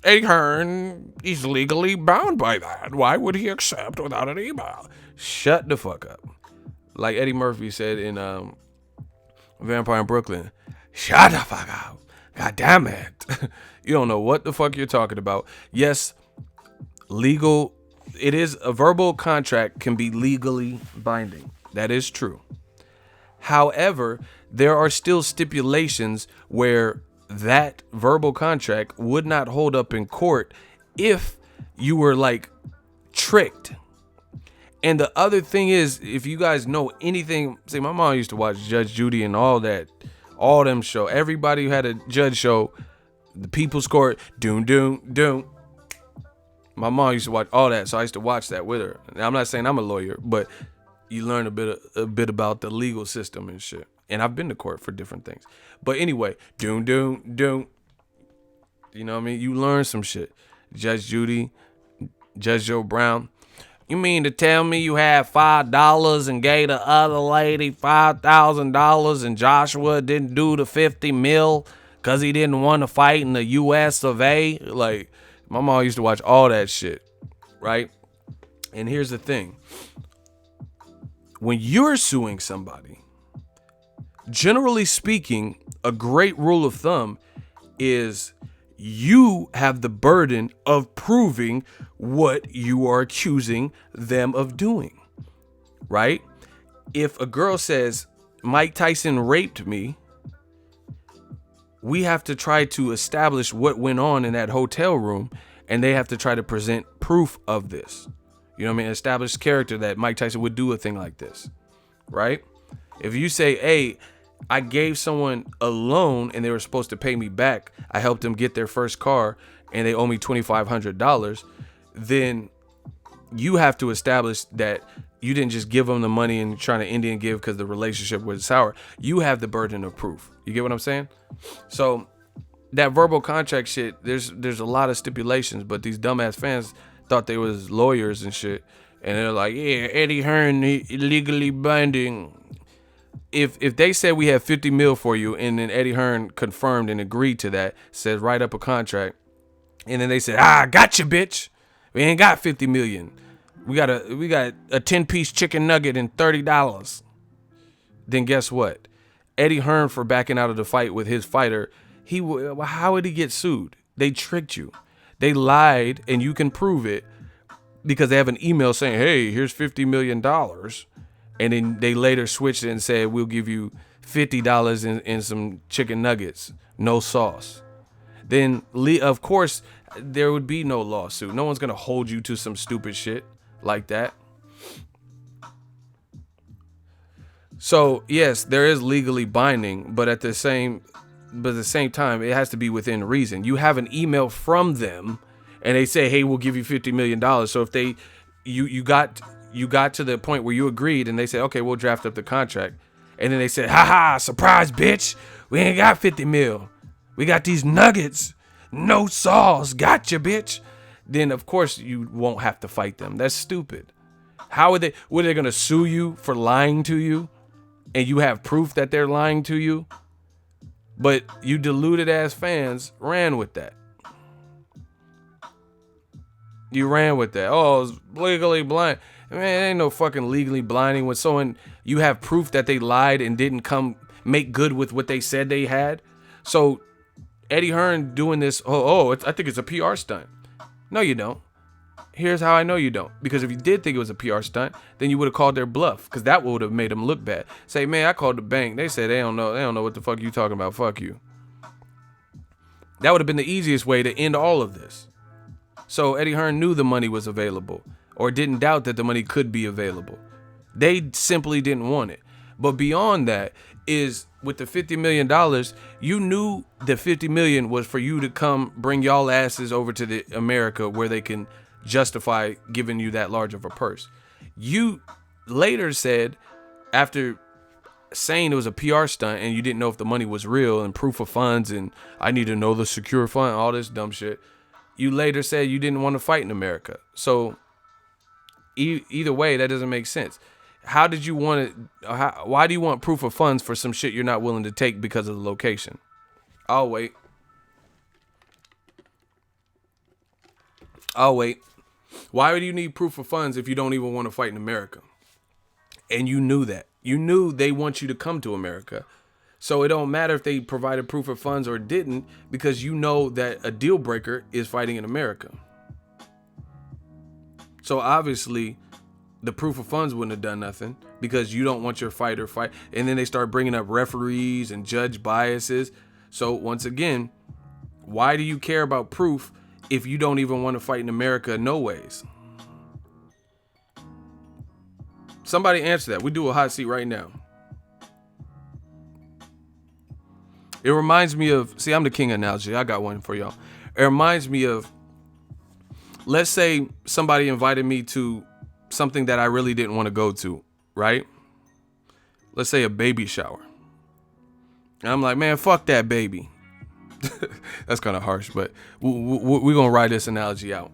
Eddie Hearn is legally bound by that. Why would he accept without an email? Shut the fuck up. Like Eddie Murphy said in Vampire in Brooklyn, shut the fuck up. God damn it. You don't know what the fuck you're talking about. Yes, legal, it is a verbal contract can be legally binding. That is true. However, there are still stipulations where that verbal contract would not hold up in court if you were like tricked. And the other thing is, if you guys know anything, say my mom used to watch Judge Judy and all them show. Everybody who had a judge show, the People's Court, doom. My mom used to watch all that, so I used to watch that with her. Now, I'm not saying I'm a lawyer, but you learn a bit about the legal system and shit. And I've been to court for different things. But anyway, doom. You know what I mean? You learn some shit. Judge Judy, Judge Joe Brown. You mean to tell me you had $5 and gave the other lady $5,000 and Joshua didn't do the 50 mil because he didn't want to fight in the U.S. of A? Like, my mom used to watch all that shit, right? And here's the thing. When you're suing somebody, generally speaking, a great rule of thumb is you have the burden of proving what you are accusing them of doing, right? If a girl says, Mike Tyson raped me, we have to try to establish what went on in that hotel room, and they have to try to present proof of this. You know what I mean? Establish character that Mike Tyson would do a thing like this, right? If you say, hey, I gave someone a loan and they were supposed to pay me back, I helped them get their first car and they owe me $2,500, then you have to establish that you didn't just give them the money and trying to Indian give because the relationship was sour. You have the burden of proof. You get what I'm saying? So that verbal contract shit, there's a lot of stipulations, but these dumbass fans thought they was lawyers and shit. And they're like, yeah, Eddie Hearn illegally binding. If they said we have 50 mil for you and then Eddie Hearn confirmed and agreed to that, said write up a contract, and then they said, gotcha, bitch. We ain't got 50 million. We got a 10-piece chicken nugget and $30. Then guess what? Eddie Hearn, for backing out of the fight with his fighter, how would he get sued? They tricked you. They lied, and you can prove it because they have an email saying, hey, here's $50 million. And then they later switched it and said, we'll give you $50 in some chicken nuggets, no sauce. Then of course there would be no lawsuit. No one's gonna hold you to some stupid shit like that. So yes, there is legally binding, but at the same time, it has to be within reason. You have an email from them, and they say, "Hey, we'll give you $50 million." So if you got to the point where you agreed, and they said, "Okay, we'll draft up the contract," and then they said, "Ha ha, surprise, bitch! We ain't got 50 mil. We got these nuggets, no sauce. Gotcha, bitch." Then of course you won't have to fight them. That's stupid. How are they? Were they gonna sue you for lying to you? And you have proof that they're lying to you, but you deluded ass fans ran with that. You ran with that. Oh, it's legally blind. Man, it ain't no fucking legally blinding when someone, you have proof that they lied and didn't come make good with what they said they had. So Eddie Hearn doing this, I think it's a PR stunt. No, you don't. Here's how I know you don't. Because if you did think it was a PR stunt, then you would have called their bluff. Because that would have made them look bad. Say, man, I called the bank. They said they don't know what the fuck you talking about. Fuck you. That would have been the easiest way to end all of this. So Eddie Hearn knew the money was available, or didn't doubt that the money could be available. They simply didn't want it. But beyond that is, with the $50 million, you knew the $50 million was for you to come bring y'all asses over to the America where they can justify giving you that large of a purse. You later said, after saying it was a PR stunt and you didn't know if the money was real and proof of funds and I need to know the secure fund, all this dumb shit, you later said you didn't want to fight in America. So either way, that doesn't make sense. How did you want it? Why do you want proof of funds for some shit you're not willing to take because of the location? I'll wait. Why would you need proof of funds if you don't even want to fight in America? And you knew that. You knew they want you to come to America. So it don't matter if they provided proof of funds or didn't, because you know that a deal breaker is fighting in America. So obviously the proof of funds wouldn't have done nothing, because you don't want your fighter fight. And then they start bringing up referees and judge biases. So once again, why do you care about proof if you don't even want to fight in America? No ways. Somebody answer that. We do a hot seat right now. It reminds me of, see, I'm the king of analogy. I got one for y'all. It reminds me of, let's say somebody invited me to something that I really didn't want to go to, right? Let's say a baby shower. And I'm like, man, fuck that baby. That's kind of harsh, but we're going to ride this analogy out.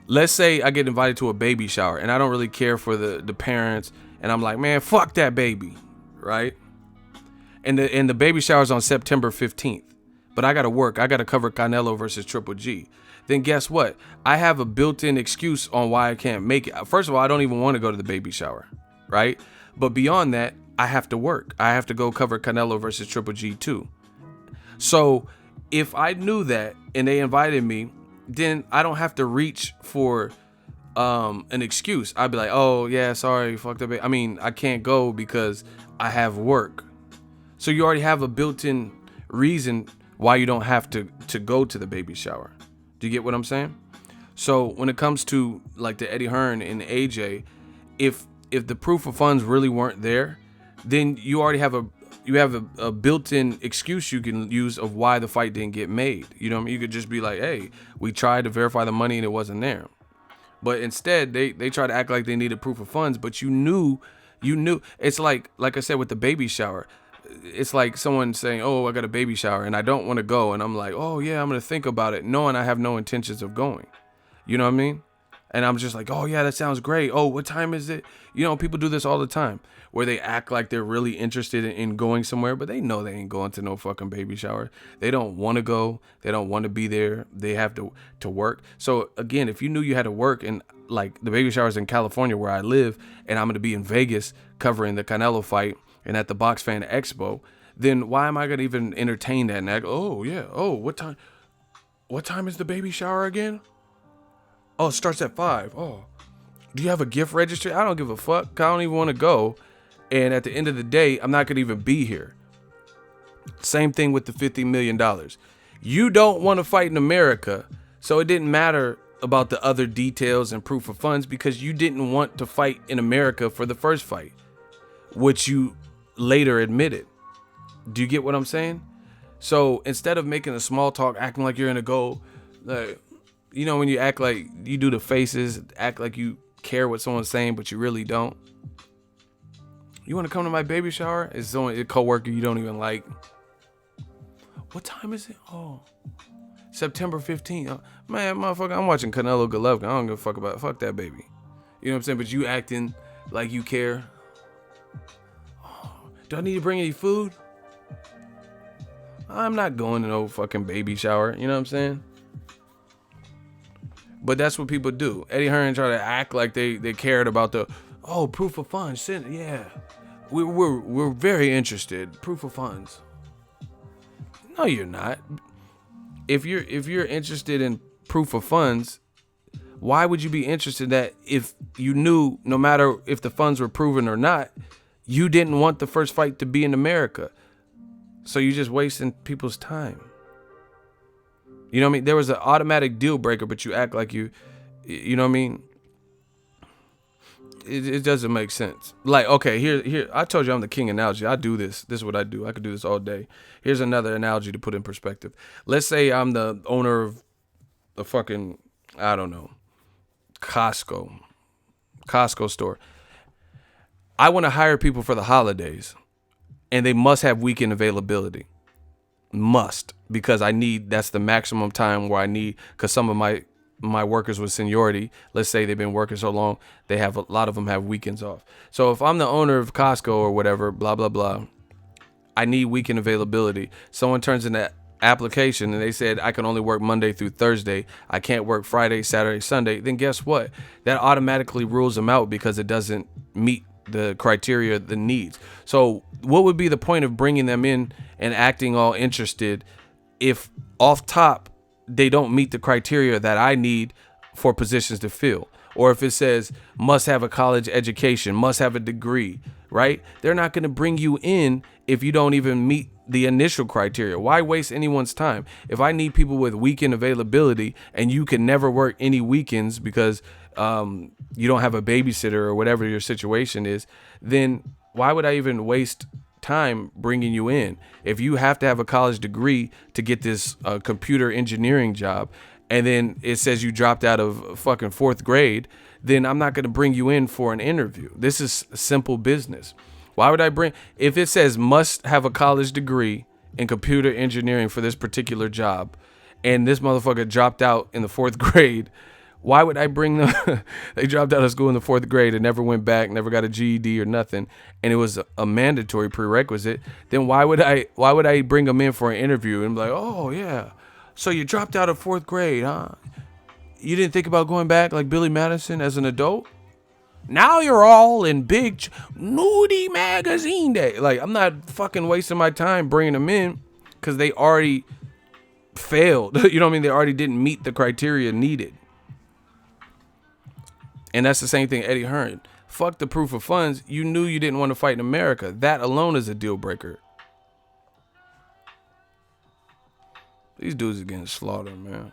Let's say I get invited to a baby shower and I don't really care for the parents. And I'm like, man, fuck that baby, right? And the baby shower's on September 15th. But I got to work. I got to cover Canelo versus Triple G. Then guess what? I have a built-in excuse on why I can't make it. First of all, I don't even want to go to the baby shower, right? But beyond that, I have to work. I have to go cover Canelo versus Triple G too. So if I knew that and they invited me, then I don't have to reach for an excuse. I'd be like, oh yeah, sorry, fuck that. I mean, I can't go because I have work. So you already have a built-in reason why you don't have to go to the baby shower. Do you get what I'm saying? So when it comes to like the Eddie Hearn and AJ, if the proof of funds really weren't there, then you already have a built-in excuse you can use of why the fight didn't get made. You know what I mean? You could just be like, hey, we tried to verify the money and it wasn't there. But instead, they try to act like they needed proof of funds, but you knew. It's like I said with the baby shower. It's like someone saying, oh, I got a baby shower and I don't want to go. And I'm like, oh yeah, I'm going to think about it, knowing I have no intentions of going. You know what I mean? And I'm just like, oh yeah, that sounds great. Oh, what time is it? You know, people do this all the time where they act like they're really interested in going somewhere, but they know they ain't going to no fucking baby shower. They don't want to go. They don't want to be there. They have to work. So again, if you knew you had to work, and like the baby shower's in California where I live, and I'm going to be in Vegas covering the Canelo fight and at the Box Fan Expo, then why am I going to even entertain that? And I go, oh yeah. Oh, what time is the baby shower again? Oh, it starts at 5. Oh, do you have a gift registry? I don't give a fuck. I don't even want to go. And at the end of the day, I'm not going to even be here. Same thing with the $50 million. You don't want to fight in America, so it didn't matter about the other details and proof of funds because you didn't want to fight in America for the first fight, which you later admitted. Do you get what I'm saying? So instead of making a small talk, acting like you're gonna go, like, you know, when you act like you do the faces, act like you care what someone's saying, but you really don't. You want to come to my baby shower? It's someone, a coworker you don't even like. What time is it? Oh, September 15th. Oh, man, motherfucker, I'm watching Canelo Golovkin. I don't give a fuck about it. Fuck that baby. You know what I'm saying? But you acting like you care. Oh, do I need to bring any food? I'm not going to no fucking baby shower. You know what I'm saying? But that's what people do. Eddie Hearn try to act like they cared about the proof of funds. Yeah, we're very interested. Proof of funds. No, you're not. If you're interested in proof of funds, why would you be interested in that if you knew no matter if the funds were proven or not, you didn't want the first fight to be in America? So you're just wasting people's time. You know what I mean? There was an automatic deal breaker, but you act like you know what I mean? It doesn't make sense. Like, okay, here, I told you I'm the king analogy. I do this. This is what I do. I could do this all day. Here's another analogy to put in perspective. Let's say I'm the owner of a fucking, I don't know, Costco store. I want to hire people for the holidays, and they must have weekend availability. Must, because that's the maximum time where I need, because some of my workers with seniority, let's say they've been working so long, a lot of them have weekends off. So if I'm the owner of Costco or whatever, blah, blah, blah, I need weekend availability. Someone turns in that application and they said, I can only work Monday through Thursday. I can't work Friday, Saturday, Sunday. Then guess what? That automatically rules them out because it doesn't meet the criteria, the needs. So what would be the point of bringing them in and acting all interested if off top they don't meet the criteria that I need for positions to fill? Or if it says must have a college education, must have a degree, right? They're not going to bring you in if you don't even meet the initial criteria. Why waste anyone's time? If I need people with weekend availability and you can never work any weekends because you don't have a babysitter or whatever your situation is, then why would I even waste time bringing you in? If you have to have a college degree to get this computer engineering job, and then it says you dropped out of fucking 4th grade, then I'm not going to bring you in for an interview. This is simple business. Why would I if it says must have a college degree in computer engineering for this particular job, and this motherfucker dropped out in the 4th grade, why would I bring them? They dropped out of school in the 4th grade and never went back, never got a GED or nothing, and it was a mandatory prerequisite. Then why would I bring them in for an interview and be like, oh yeah, so you dropped out of 4th grade, huh? You didn't think about going back like Billy Madison as an adult? Now you're all in big nudie magazine day. Like, I'm not fucking wasting my time bringing them in because they already failed. You know what I mean? They already didn't meet the criteria needed. And that's the same thing Eddie Hearn. Fuck the proof of funds. You knew you didn't want to fight in America. That alone is a deal breaker. These dudes are getting slaughtered, man.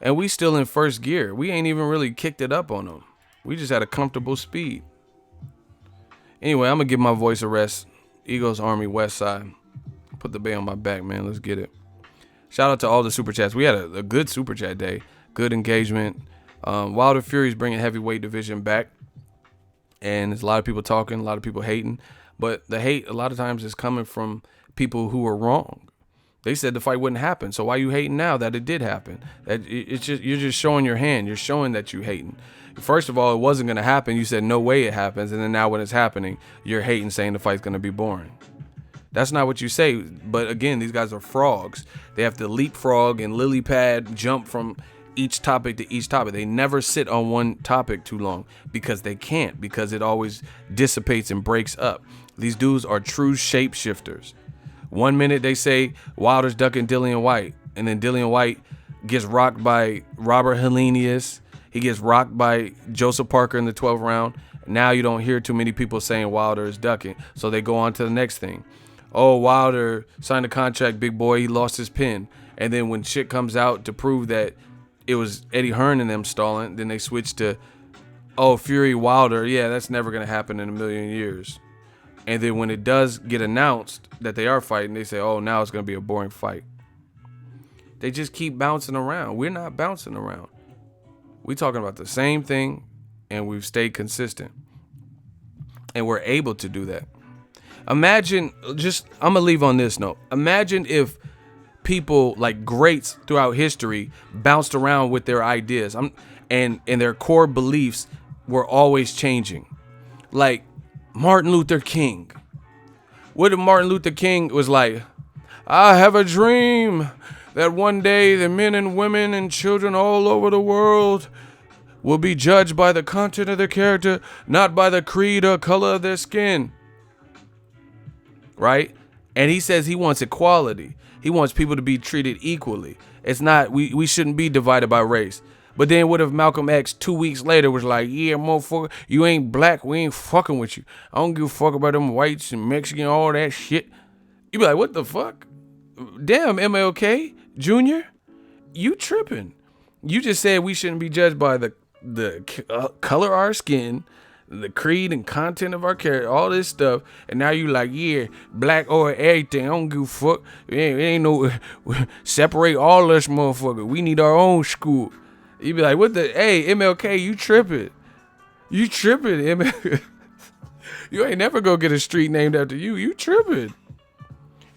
And we still in first gear. We ain't even really kicked it up on them. We just had a comfortable speed. Anyway, I'm going to give my voice a rest. Eagles Army West Side. Put the bay on my back, man. Let's get it. Shout out to all the super chats. We had a good super chat day. Good engagement. Wilder Fury's bringing heavyweight division back. And there's a lot of people talking, a lot of people hating. But the hate a lot of times is coming from people who are wrong. They said the fight wouldn't happen, so why you hating now that it did happen? It's just, you're just showing your hand. You're showing that you hating. First of all, it wasn't going to happen. You said no way it happens, and then now when it's happening, you're hating, saying the fight's going to be boring. That's not what you say. But again, these guys are frogs. They have to leapfrog and lily pad, jump from each topic to each topic. They never sit on one topic too long because they can't, because it always dissipates and breaks up. These dudes are true shapeshifters. 1 minute they say Wilder's ducking Dillian White, and then Dillian White gets rocked by Robert Helenius, He gets rocked by Joseph Parker in the 12th round. Now you don't hear too many people saying Wilder is ducking. So they go on to the next thing. Oh, Wilder signed a contract, big boy. He lost his pin. And then when shit comes out to prove that it was Eddie Hearn and them stalling, then they switch to, oh, Fury Wilder. Yeah, that's never going to happen in a million years. And then when it does get announced that they are fighting, they say, oh, now it's going to be a boring fight. They just keep bouncing around. We're not bouncing around. We're talking about the same thing, and we've stayed consistent. And we're able to do that. Imagine, I'm going to leave on this note. Imagine if people like greats throughout history bounced around with their ideas and their core beliefs were always changing. Like Martin Luther King. What if Martin Luther King was like, I have a dream that one day the men and women and children all over the world will be judged by the content of their character, not by the creed or color of their skin. Right? And he says he wants equality. He wants people to be treated equally. It's not, we shouldn't be divided by race. But then what if Malcolm X 2 weeks later was like, yeah, motherfucker, you ain't black, we ain't fucking with you. I don't give a fuck about them whites and Mexican, all that shit. You be like, what the fuck? Damn, MLK Jr., you tripping. You just said we shouldn't be judged by the color of our skin, the creed and content of our character, all this stuff, and now you like, yeah, black or everything, I don't give a fuck. It ain't no separate all us motherfuckers. We need our own school. You be like, what the, hey, MLK, you tripping. You tripping, MLK. You ain't never gonna get a street named after you. You tripping.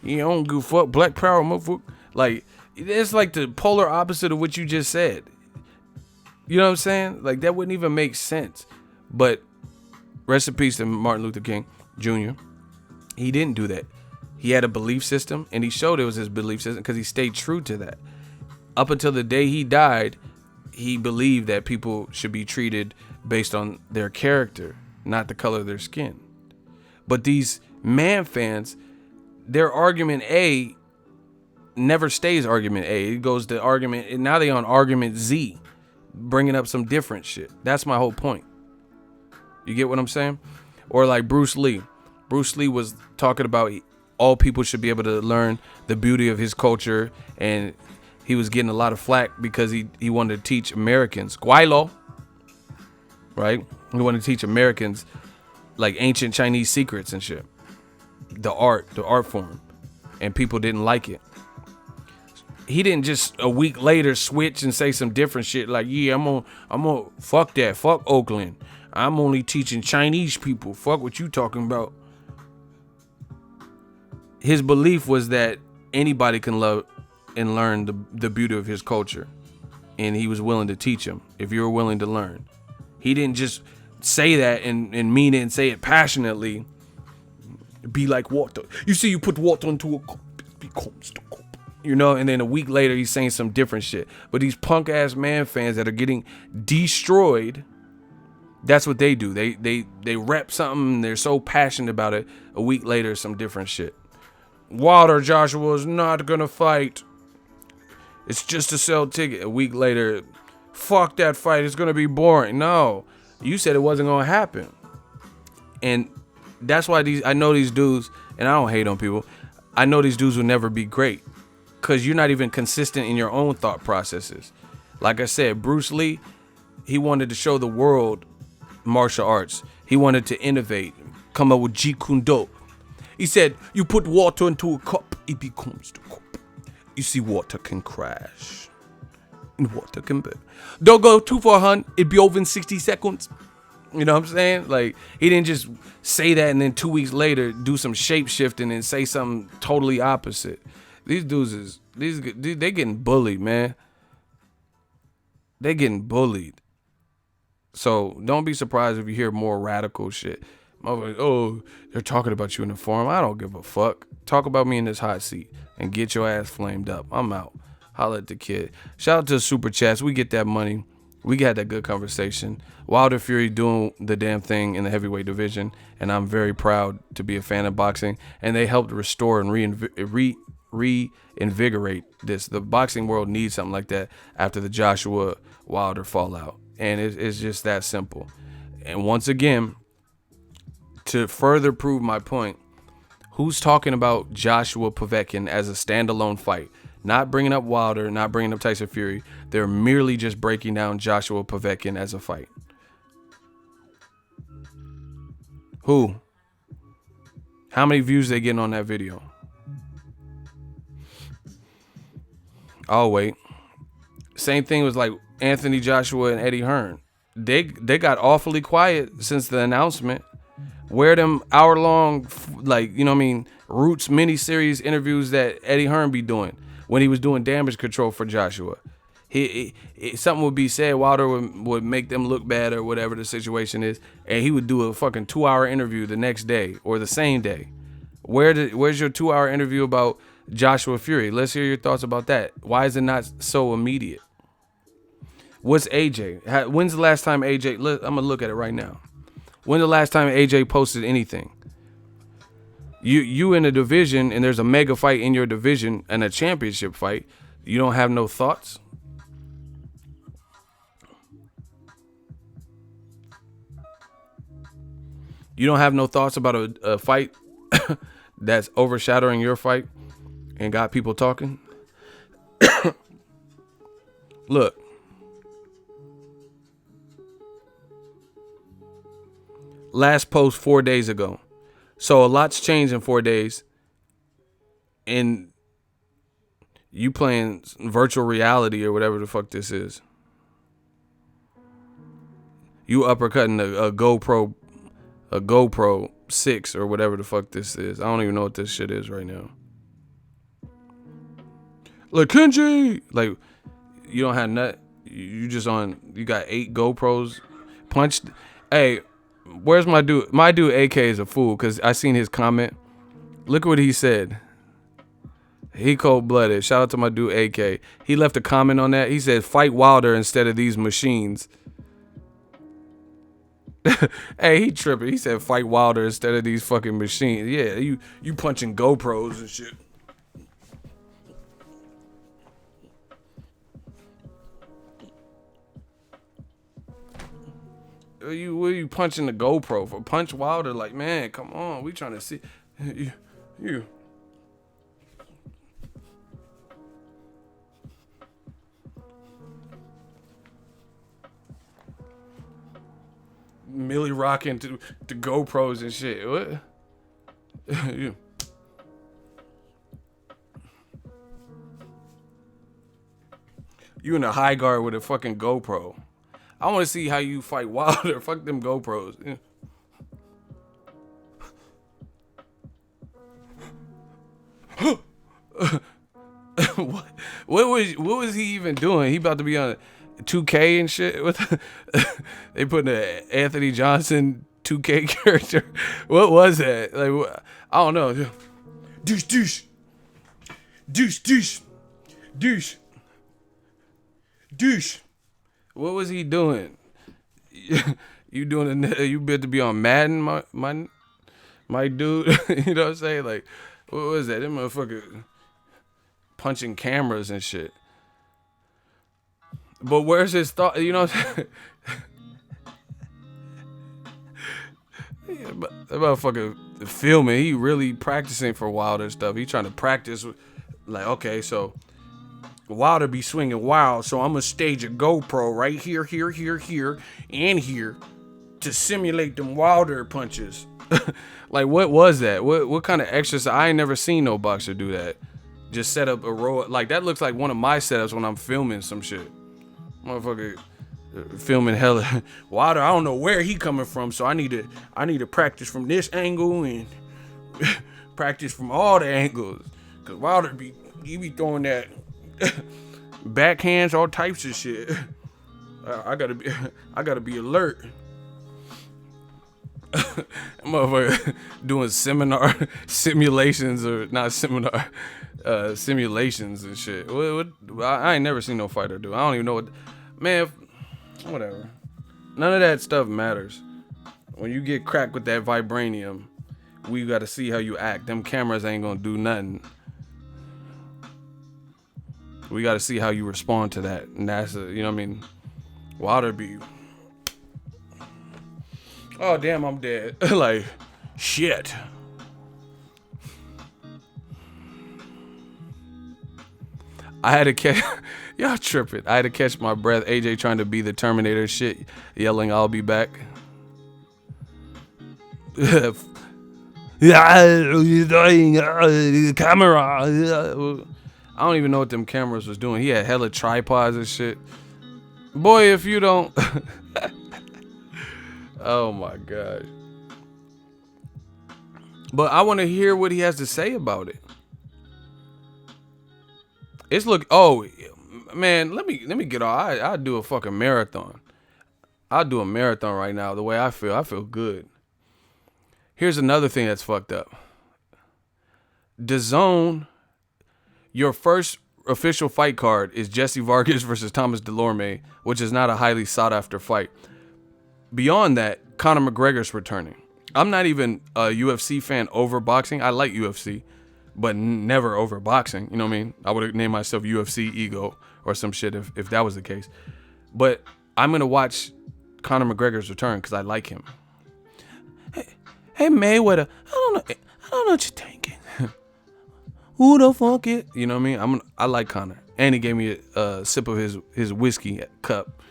You don't give a fuck, black power, motherfucker. Like, it's like the polar opposite of what you just said. You know what I'm saying? Like, that wouldn't even make sense. But rest in peace to Martin Luther King Jr. He didn't do that. He had a belief system, and he showed it was his belief system because he stayed true to that. Up until the day he died, he believed that people should be treated based on their character, not the color of their skin. But these man fans, their argument A never stays argument A. It goes to argument, and now they on argument Z, bringing up some different shit. That's my whole point. You get what I'm saying? Or like Bruce Lee. Bruce Lee was talking about all people should be able to learn the beauty of his culture, and he was getting a lot of flack because he wanted to teach Americans Guaylo, right? He wanted to teach Americans like ancient Chinese secrets and shit, the art form, and people didn't like it. He didn't just a week later switch and say some different shit like, yeah, I'm gonna fuck that, fuck Oakland. I'm only teaching Chinese people. Fuck what you talking about. His belief was that anybody can love and learn the beauty of his culture. And he was willing to teach them if you were willing to learn. He didn't just say that and mean it and say it passionately. Be like water. You see, you put water into a cup, it becomes the cup. You know, and then a week later he's saying some different shit. But these punk ass man fans that are getting destroyed, that's what they do. They rep something, they're so passionate about it. A week later, some different shit. Wilder Joshua is not gonna fight. It's just to sell ticket. A week later, fuck that fight. It's gonna be boring. No, you said it wasn't gonna happen. And that's why I know these dudes, and I don't hate on people. I know these dudes will never be great because you're not even consistent in your own thought processes. Like I said, Bruce Lee, he wanted to show the world martial arts. He wanted to innovate, come up with Jeet Kune Do. He said, you put water into a cup, it becomes the cup. You see, water can crash. And water can burn. Don't go too far, hun. It'd be over in 60 seconds. You know what I'm saying? Like, he didn't just say that and then 2 weeks later do some shape shifting and say something totally opposite. These dudes they getting bullied, man. They getting bullied. So don't be surprised if you hear more radical shit. Oh, they're talking about you in the forum. I don't give a fuck. Talk about me in this hot seat and get your ass flamed up. I'm out. Holla at the kid. Shout out to the super chats. We get that money. We got that good conversation. Wilder Fury doing the damn thing in the heavyweight division, and I'm very proud to be a fan of boxing. And they helped restore and reinvigorate this. The boxing world needs something like that after the Joshua Wilder fallout. And it's just that simple. And once again, to further prove my point, who's talking about Joshua Povetkin as a standalone fight? Not bringing up Wilder, not bringing up Tyson Fury. They're merely just breaking down Joshua Povetkin as a fight. Who? How many views they getting on that video? Oh, wait. Same thing was like Anthony Joshua and Eddie Hearn. They got awfully quiet since the announcement. Where them hour-long, like, you know what I mean, Roots mini-series interviews that Eddie Hearn be doing when he was doing damage control for Joshua. Something would be said, Wilder would make them look bad or whatever the situation is, and he would do a fucking 2-hour interview the next day or the same day. Where's your 2-hour interview about Joshua Fury? Let's hear your thoughts about that. Why is it not so immediate? What's AJ? When's the last time AJ? I'm gonna look at it right now. When's the last time AJ posted anything? You in a division and there's a mega fight in your division and a championship fight. You don't have no thoughts? You don't have no thoughts about a fight that's overshadowing your fight and got people talking? Look. Last post 4 days ago. So a lot's changed in 4 days. And you playing virtual reality or whatever the fuck this is. You uppercutting a GoPro 6 or whatever the fuck this is. I don't even know what this shit is right now. Like, Kenji! Like, you don't have nut. You just on, you got 8 GoPros. Punched. Hey, where's my dude? My dude AK is a fool because I seen his comment. Look what he said. He cold-blooded. Shout out to my dude AK. He left a comment on that. He said, fight Wilder instead of these machines. Hey, he tripping. He said, fight Wilder instead of these fucking machines. Yeah, you punching GoPros and shit. What are you punching the GoPro for? Punch Wilder, like, man, come on. We trying to see. You. Millie rocking to GoPros and shit. What? You. You in a high guard with a fucking GoPro. I want to see how you fight Wilder. Fuck them GoPros. Yeah. What was he even doing? He about to be on 2K and shit. They put an Anthony Johnson 2K character. What was that? Like, I don't know. Douche. What was he doing? You doing? You better to be on Madden, my dude. You know what I'm saying? Like, what was that? Them motherfucker punching cameras and shit. But where's his thought? You know what I'm saying? Yeah, that motherfucker filming. He really practicing for Wilder stuff. He trying to practice. Like, okay, so Wilder be swinging wild, so I'm gonna stage a GoPro right here, and here to simulate them Wilder punches. Like, what was that? What kind of exercise? I ain't never seen no boxer do that. Just set up a row. Like, that looks like one of my setups when I'm filming some shit. Motherfucker filming hella Wilder. I don't know where he coming from, so I need to practice from this angle and practice from all the angles. Cause Wilder be throwing that backhands, all types of shit. I gotta be alert. Motherfucker doing simulations or not seminar, simulations and shit. I ain't never seen no fighter do. I don't even know what. Man, whatever. None of that stuff matters. When you get cracked with that vibranium, we gotta see how you act. Them cameras ain't gonna do nothing. We gotta see how you respond to that. And that's, you know what I mean? Wilder be. Oh damn, I'm dead. Like, shit. I had to catch. Y'all tripping. I had to catch my breath. AJ trying to be the Terminator shit, yelling, "I'll be back." Camera. I don't even know what them cameras was doing. He had hella tripods and shit. Boy, if you don't. Oh my god. But I want to hear what he has to say about it. It's look. Oh man, let me get off. I'll do a fucking marathon. I'll do a marathon right now. The way I feel good. Here's another thing that's fucked up. DAZN, your first official fight card is Jesse Vargas versus Thomas Delorme, which is not a highly sought after fight. Beyond that, Conor McGregor's returning. I'm not even a UFC fan over boxing. I like UFC, but never over boxing. You know what I mean? I would have named myself UFC Ego or some shit if that was the case. But I'm going to watch Conor McGregor's return because I like him. Hey Mayweather, I don't know what you're thinking. Who the fuck it? You know what I mean? I like Conor, and he gave me a sip of his whiskey cup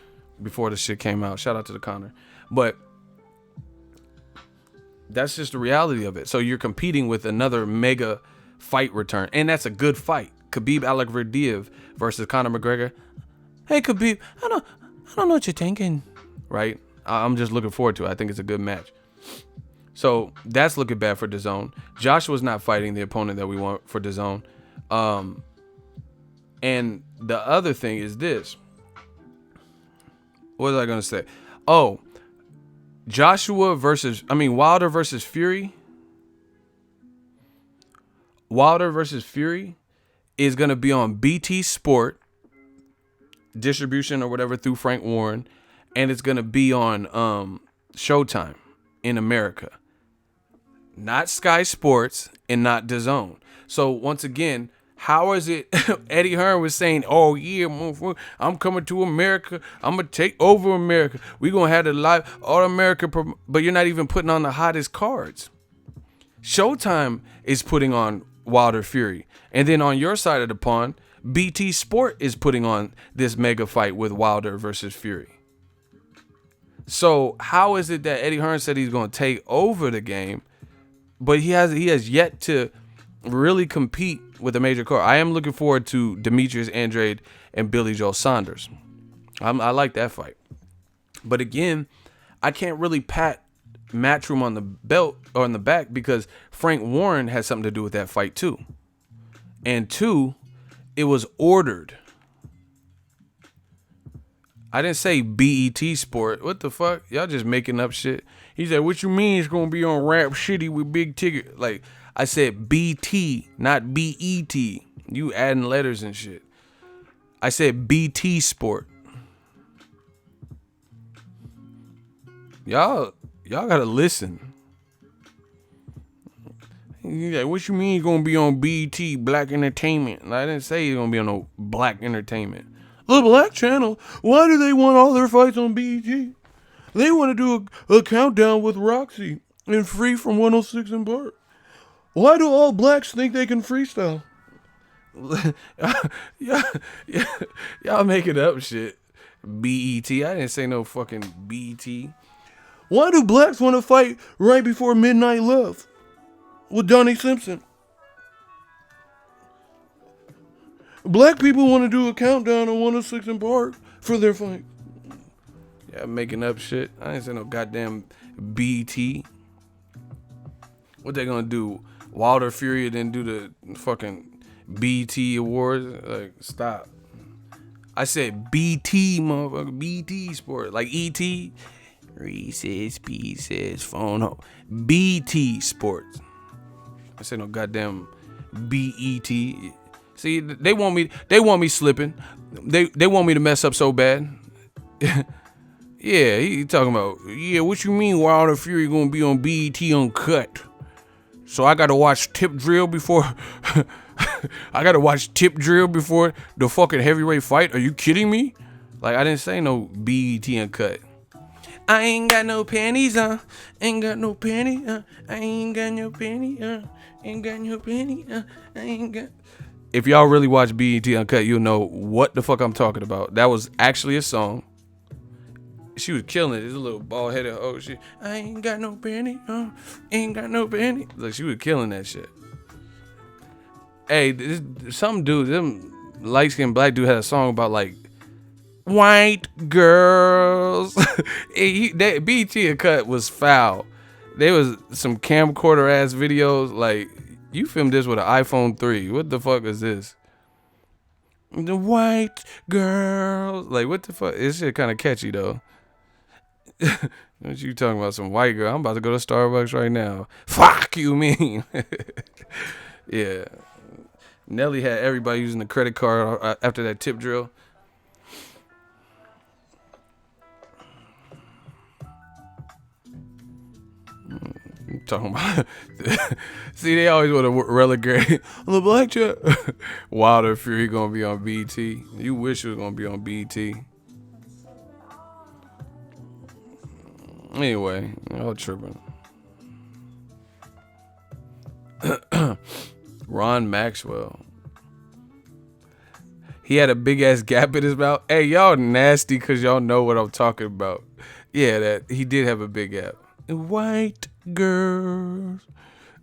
before the shit came out. Shout out to the Conor, but that's just the reality of it. So you're competing with another mega fight return, and that's a good fight. Khabib Alekberdiev versus Conor McGregor. Hey Khabib, I don't know what you're thinking. Right? I'm just looking forward to it. I think it's a good match. So that's looking bad for DAZN. Joshua's not fighting the opponent that we want for DAZN. And the other thing is this. What was I going to say? Oh, Wilder versus Fury. Wilder versus Fury is going to be on BT Sport distribution or whatever through Frank Warren. And it's going to be on Showtime in America. Not Sky Sports and not DAZN. So once again, how is it Eddie Hearn was saying, oh yeah, I'm coming to America. I'm going to take over America. We're going to have the live all America, but you're not even putting on the hottest cards. Showtime is putting on Wilder Fury. And then on your side of the pond, BT Sport is putting on this mega fight with Wilder versus Fury. So how is it that Eddie Hearn said he's going to take over the game, but he has yet to really compete with a major card? I am looking forward to Demetrius Andrade and Billy Joe Saunders. I like that fight. But again, I can't really pat Matchroom on the belt or on the back because Frank Warren had something to do with that fight too. And two, it was ordered. I didn't say BET Sport. What the fuck? Y'all just making up shit. He said, what you mean it's going to be on Rap Shitty with Big Ticket? Like, I said BT, not BET. You adding letters and shit. I said BT Sport. Y'all gotta listen. He's like, what you mean it's going to be on BET, Black Entertainment? I didn't say it's going to be on no Black Entertainment. The Black Channel, why do they want all their fights on BET? They want to do a countdown with Roxy and Free from 106 and Park. Why do all blacks think they can freestyle? Y'all making up shit. BET, I didn't say no fucking BET. Why do blacks want to fight right before Midnight Love with Donnie Simpson? Black people want to do a countdown on 106 and Park for their fight. Yeah, making up shit. I ain't saying no goddamn BT. What they gonna do? Wilder Fury then do the fucking BT Awards? Like, stop. I said BT, motherfucker. BT Sport. Like ET. Reese's Pieces Phone Home. BT Sports. I said no goddamn BET. See, they want me slipping. They want me to mess up so bad. Yeah, he talking about, yeah, what you mean Wilder Fury gonna be on BET Uncut? So I gotta watch Tip Drill before the fucking heavyweight fight? Are you kidding me? Like, I didn't say no BET Uncut. I ain't got no panties, ain't got no panty, I ain't got no panty, ain't got no panty, I ain't got. If y'all really watch BET Uncut, you'll know what the fuck I'm talking about. That was actually a song. She was killing it. This little bald headed oh shit. I ain't got no panty, ain't got no panty. Like, she was killing that shit. Hey, some dude, them light skinned black dude had a song about like white girls. BET Uncut was foul. There was some camcorder ass videos. Like, you filmed this with an iPhone 3. What the fuck is this? The white girls. Like, what the fuck? This shit kind of catchy though. What you talking about? Some white girl? I'm about to go to Starbucks right now. Fuck you mean? Yeah. Nelly had everybody using the credit card after that tip drill. I'm talking about. See, they always want to relegate the black chat. Wilder Fury gonna be on BT. You wish it was gonna be on BT. Anyway, all tripping. Ron Maxwell. He had a big ass gap in his mouth. Hey, y'all nasty because y'all know what I'm talking about. Yeah, that he did have a big gap. White girls.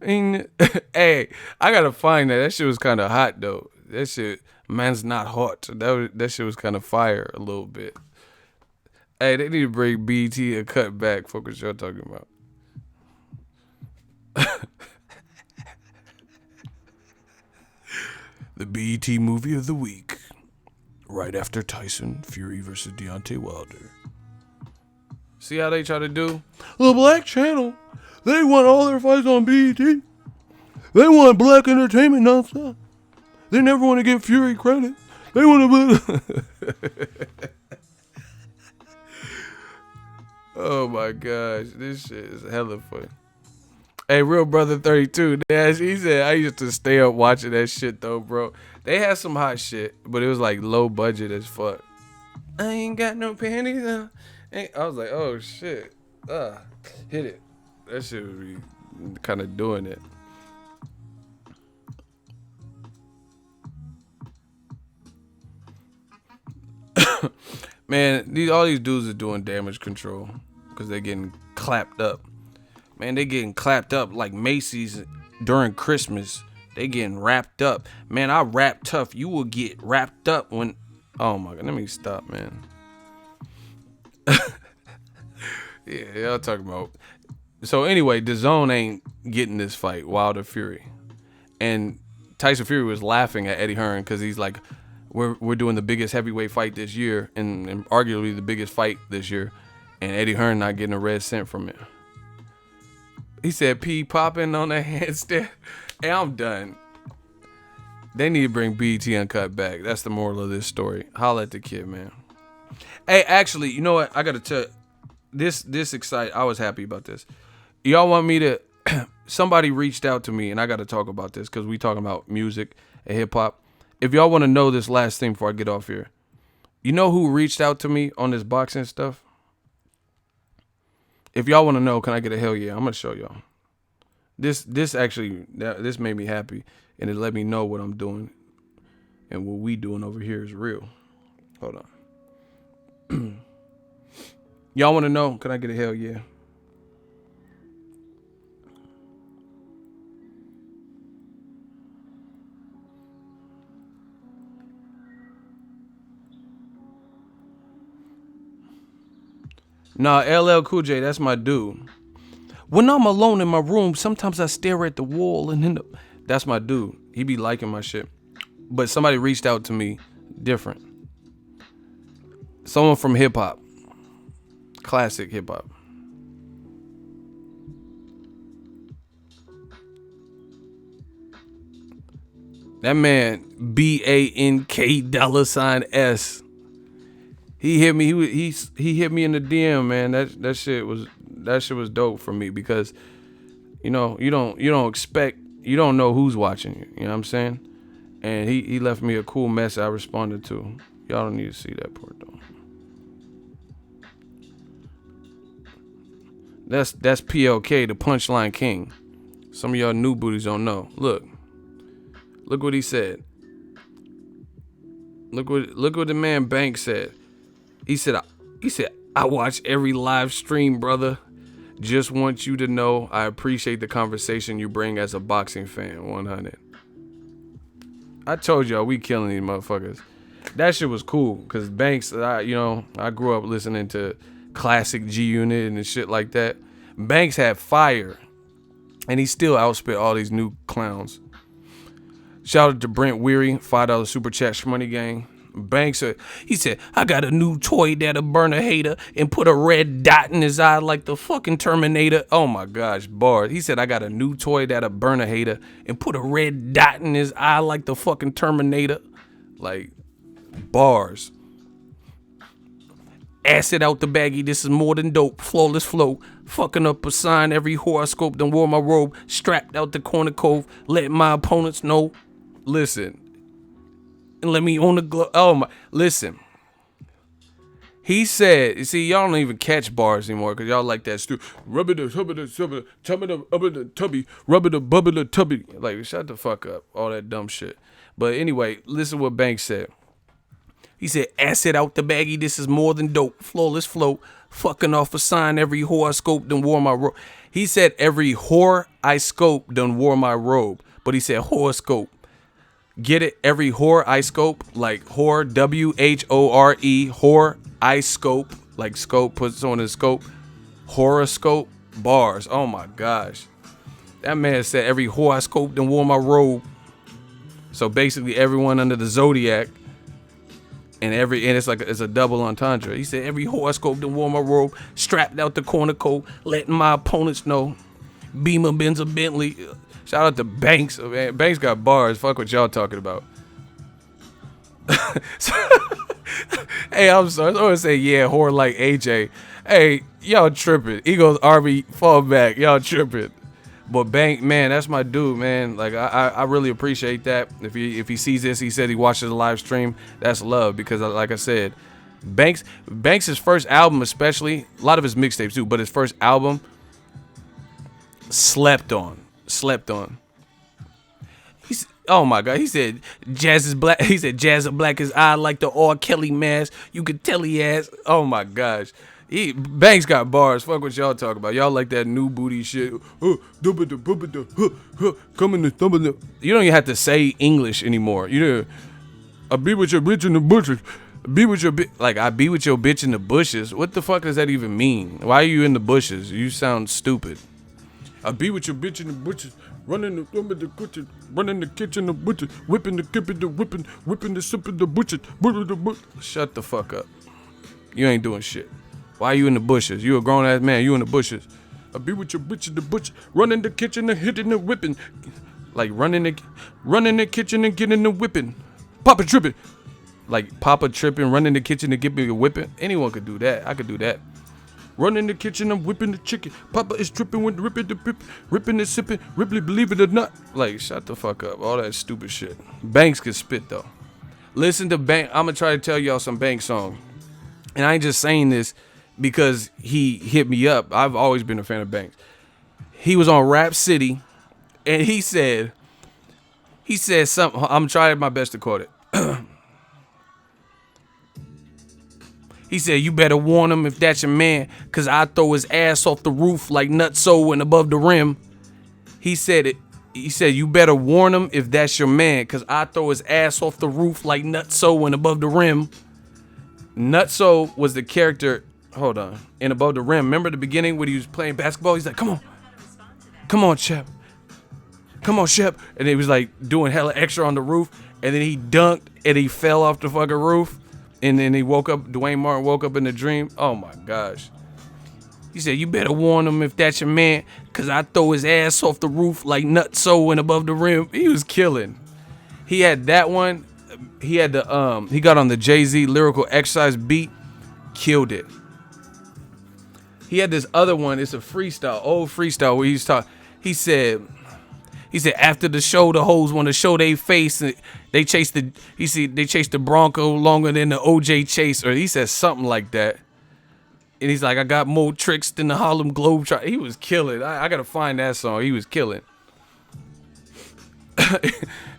Hey, I gotta find that. That shit was kind of hot though. That shit, man's not hot. That shit was kind of fire a little bit. Hey, they need to bring BT a cut back. Fuck what y'all talking about. The BET movie of the week, right after Tyson Fury versus Deontay Wilder. See how they try to do? The Black Channel, they want all their fights on BET. They want black entertainment nonstop. They never want to give Fury credit. They want to. Oh my gosh, this shit is hella funny. Hey, Real Brother 32, he said, I used to stay up watching that shit though, bro. They had some hot shit, but it was like low budget as fuck. I ain't got no panties. I was like, oh shit. Hit it. That shit would be kind of doing it. Man, all these dudes are doing damage control because they're getting clapped up. Man, they getting clapped up like Macy's during Christmas. They getting wrapped up. Man, I rap tough. You will get wrapped up when... Oh my God, let me stop, man. Yeah, y'all talking about... So anyway, DAZN ain't getting this fight, Wilder Fury. And Tyson Fury was laughing at Eddie Hearn because he's like, we're doing the biggest heavyweight fight this year and arguably the biggest fight this year. And Eddie Hearn not getting a red cent from it. He said, P popping on the handstand. Hey, I'm done. They need to bring BT Uncut back. That's the moral of this story. Holla at the kid, man. Hey, actually, you know what? I got to tell you, this excited. I was happy about this. Y'all want me to... Somebody reached out to me, and I got to talk about this because we talking about music and hip-hop. If y'all want to know this last thing before I get off here. You know who reached out to me on this boxing stuff? If y'all want to know, can I get a hell yeah? I'm going to show y'all. This made me happy, and it let me know what I'm doing and what we doing over here is real. Hold on. Y'all want to know, can I get a hell yeah? Nah, LL Cool J, that's my dude. When I'm alone in my room, sometimes I stare at the wall and that's my dude. He be liking my shit. But somebody reached out to me different. Someone from hip hop. Classic hip hop. That man, BANK$S. He hit me. He hit me in the DM, man. That shit was dope for me because, you know, you don't know who's watching you. You know what I'm saying? And he left me a cool message I responded to. Y'all don't need to see that part though. That's PLK, the Punchline King. Some of y'all new booties don't know. Look what he said. Look what the man Banks said. He said, I watch every live stream, brother. Just want you to know I appreciate the conversation you bring as a boxing fan. 100. I told y'all we killing these motherfuckers. That shit was cool because Banks, I grew up listening to classic G Unit and shit like that. Banks had fire, and he still outspit all these new clowns. Shout out to Brent Weary, $5 super chat, Shmoney Gang. Banks, he said, I got a new toy that'll burn a hater and put a red dot in his eye like the fucking Terminator. Oh my gosh, bars. He said, I got a new toy that'll burn a hater and put a red dot in his eye like the fucking Terminator. Like, bars. Acid out the baggie, this is more than dope. Flawless flow, fucking up a sign. Every horoscope done wore my robe. Strapped out the corner cove, let my opponents know. Listen. And let me on the glove. Oh my, listen. He said, you see, y'all don't even catch bars anymore because y'all like that stupid rubber the tubby, rubber the bubble the tubby. Like, shut the fuck up. All that dumb shit. But anyway, listen what Banks said. He said, acid out the baggie, this is more than dope. Flawless flow, fucking off a sign. Every horoscope done wore my robe. He said every whore I scope done wore my robe. But he said horoscope. Get it? Every whore I scope, like whore, WHORE, whore I scope, like scope, puts on his scope. Horoscope, bars. Oh my gosh. That man said every whore I scope done wore my robe. So basically everyone under the zodiac. And it's a double entendre. He said every horoscope done wore my robe, strapped out the corner code, letting my opponents know. Beamer, Benz, or Bentley. Shout out to Banks. Man, Banks got bars. Fuck what y'all talking about. Hey, I'm sorry. I was gonna say yeah, whore like AJ. Hey, y'all tripping. Eagles Army fall back. Y'all tripping. But Bank, man, that's my dude, man. Like I really appreciate that. If he sees this, he said he watches the live stream. That's love because, like I said, Banks' first album, especially a lot of his mixtapes too, but his first album, slept on. Oh my God, he said jazz is black. He said jazz is black as I like the R. Kelly mask. You could tell he has. Oh my gosh. Banks got bars. Fuck what y'all talk about. Y'all like that new booty shit. You don't even have to say English anymore. You know, I be with your bitch in the bushes. Be with your bitch. Like, I be with your bitch in the bushes. What the fuck does that even mean? Why are you in the bushes? You sound stupid. I be with your bitch in the bushes. Running the kitchen, running the kitchen, the butcher, whipping the kip the whipping the sip of the butcher. Shut the fuck up. You ain't doing shit. Why are you in the bushes? You a grown ass man. You in the bushes. I be with your bitch in the butcher, running the kitchen and hitting the whipping, like running the kitchen and getting the whipping. Papa tripping, like Papa tripping, running the kitchen and getting a whipping. Anyone could do that. I could do that. Running the kitchen and whipping the chicken. Papa is tripping with ripping the pip, ripping and sipping. Ripley, believe it or not. Like, shut the fuck up. All that stupid shit. Banks can spit though. Listen to Banks. I'm gonna try to tell y'all some Banks songs, and I ain't just saying this because he hit me up. I've always been a fan of Banks. He was on Rap City, and he said something. I'm trying my best to quote it. He said, you better warn him if that's your man, cause I throw his ass off the roof like Nutso and above the rim. He said, you better warn him if that's your man, cause I throw his ass off the roof like Nutso and above the rim. Nutso was the character, hold on, in Above the Rim. Remember the beginning when he was playing basketball? He's like, come on, Shep. Come on, Shep. And he was like doing hella extra on the roof. And then he dunked and he fell off the fucking roof. And then he woke up, Dwayne Martin woke up in a dream. Oh my gosh. He said, you better warn him if that's your man, cause I throw his ass off the roof like Nutso and Above the Rim. He was killing. He had that one. He had the he got on the Jay-Z Lyrical Exercise beat, killed it. He had this other one, it's a freestyle, old freestyle where he's talking. He said after the show, the hoes want to show they face. They chase the Bronco longer than the OJ chase, or he said something like that. And he's like, I got more tricks than the Harlem Globetrotter. He was killing. I gotta find that song. He was killing.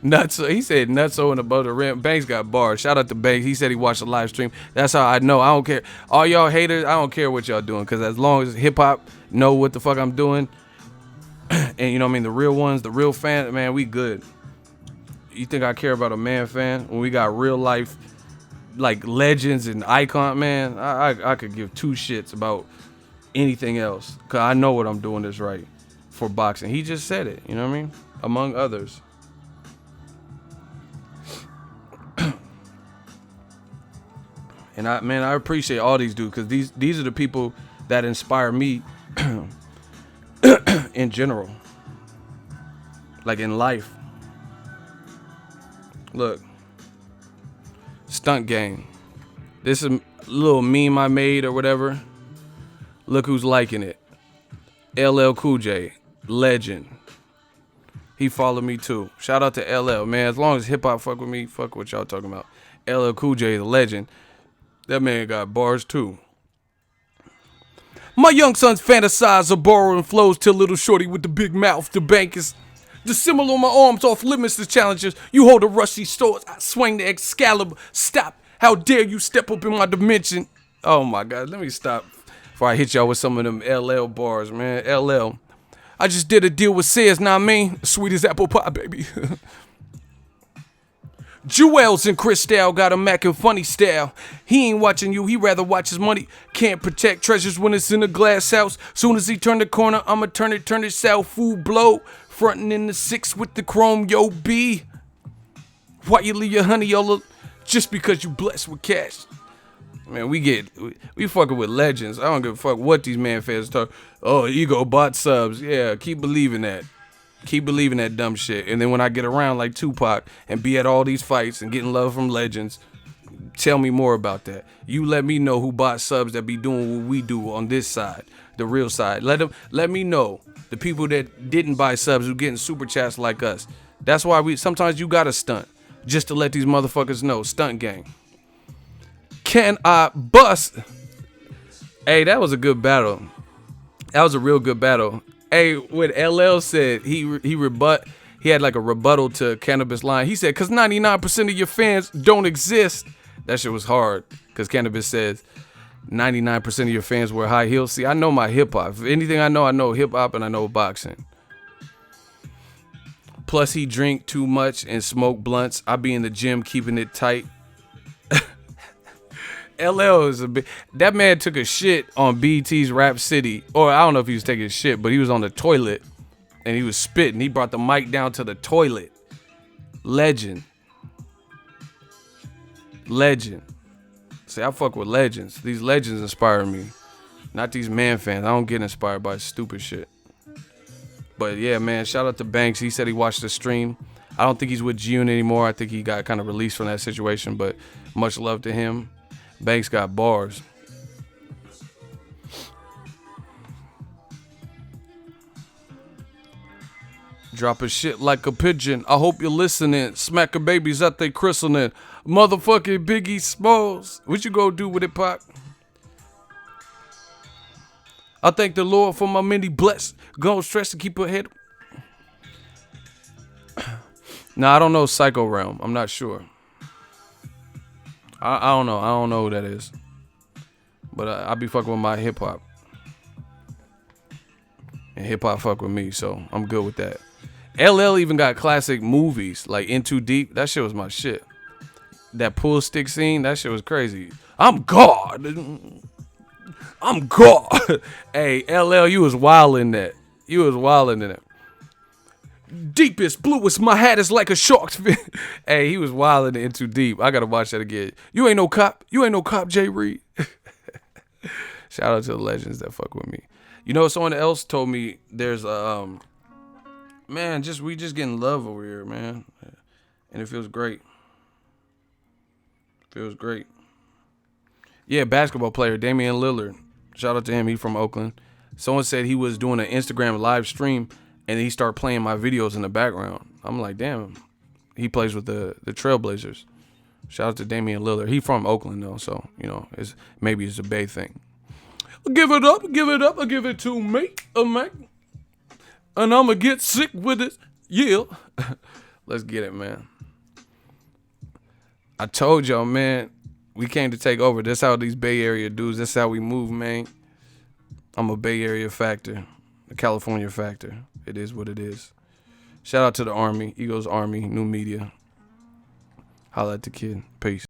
Nutso. He said Nutso and above the rim. Banks got bars. Shout out to Banks. He said he watched the live stream. That's how I know. I don't care. All y'all haters, I don't care what y'all doing. Because as long as hip hop know what the fuck I'm doing, and you know what I mean, the real ones, the real fans, man, we good. You think I care about a man fan when we got real life like legends and icon, man? I could give two shits about anything else. Because I know what I'm doing is right for boxing. He just said it, you know what I mean? Among others. And I appreciate all these dudes because these are the people that inspire me in general. Like in life. Look. Stunt game. This is a little meme I made or whatever. Look who's liking it. LL Cool J. Legend. He followed me too. Shout out to LL, man. As long as hip hop fuck with me, fuck what y'all talking about. LL Cool J is a legend. That man got bars too. My young sons fantasize of borrowing flows till little shorty with the big mouth. The bank is the symbol on my arms off limits to challenges. You hold a rusty sword, I swing the Excalibur. Stop. How dare you step up in my dimension? Oh my God, let me stop before I hit y'all with some of them LL bars, man. LL. I just did a deal with Sears, now I mean, sweet as apple pie, baby. Jewels and Cristal got a Mac and funny style. He ain't watching you, he rather watch his money. Can't protect treasures when it's in a glass house. Soon as he turn the corner, I'ma turn it south. Food blow, frontin' in the 6 with the chrome, yo B. Why you leave your honey all up just because you blessed with cash? Man, we fucking with legends. I don't give a fuck what these man fans talk. Oh, ego bought subs. Yeah, keep believing that. Keep believing that dumb shit. And then when I get around like Tupac and be at all these fights and getting love from legends, tell me more about that. You let me know who bought subs that be doing what we do on this side, the real side. Let me know the people that didn't buy subs who getting super chats like us. That's why sometimes you gotta stunt just to let these motherfuckers know. Stunt gang. Can I bust? Hey, that was a good battle. That was a real good battle. Hey, what LL said, he had like a rebuttal to Cannabis line. He said, cause 99% of your fans don't exist. That shit was hard. Cause Cannabis says 99% of your fans wear high heels. See, I know my hip hop. If anything I know hip hop and I know boxing. Plus he drink too much and smoke blunts. I be in the gym keeping it tight. LL is that man took a shit on BT's Rap City, or I don't know if he was taking a shit, but he was on the toilet and he was spitting. He brought the mic down to the toilet. Legend. See, I fuck with legends. These legends inspire me, not these man fans. I don't get inspired by stupid shit. But yeah, man, shout out to Banks. He said he watched the stream. I don't think he's with June anymore. I think he got kind of released from that situation, but much love to him. Banks got bars. Drop a shit like a pigeon. I hope you're listening. Smacking babies at they christening. Motherfucking Biggie Smalls. What you go do with it, Pop? I thank the Lord for my many bless. Go stress to keep her head. Nah, I don't know Psycho Realm. I'm not sure. I don't know. I don't know who that is. But I be fucking with my hip hop. And hip hop fuck with me, so I'm good with that. LL even got classic movies like In Too Deep. That shit was my shit. That pool stick scene, that shit was crazy. I'm God. I'm God. Hey, LL, you was wild in that. You was wild in that. Deepest, bluest, my hat is like a shark's fin. Hey, he was wilding in Too Deep. I gotta watch that again. You ain't no cop. You ain't no cop, Jay Reed. Shout out to the legends that fuck with me. You know, someone else told me there's man, we just getting love over here, man. And it feels great. Feels great. Yeah, basketball player, Damian Lillard. Shout out to him. He from Oakland. Someone said he was doing an Instagram live stream and he started playing my videos in the background. I'm like, damn. He plays with the Trailblazers. Shout out to Damian Lillard. He from Oakland though, so you know, maybe it's a Bay thing. Give it up, give it to me, man. And I'ma get sick with it. Yeah. Let's get it, man. I told y'all, man, we came to take over. That's how these Bay Area dudes, that's how we move, man. I'm a Bay Area factor, a California factor. It is what it is. Shout out to the Army, Eagles Army, New Media. Holla at the kid. Peace.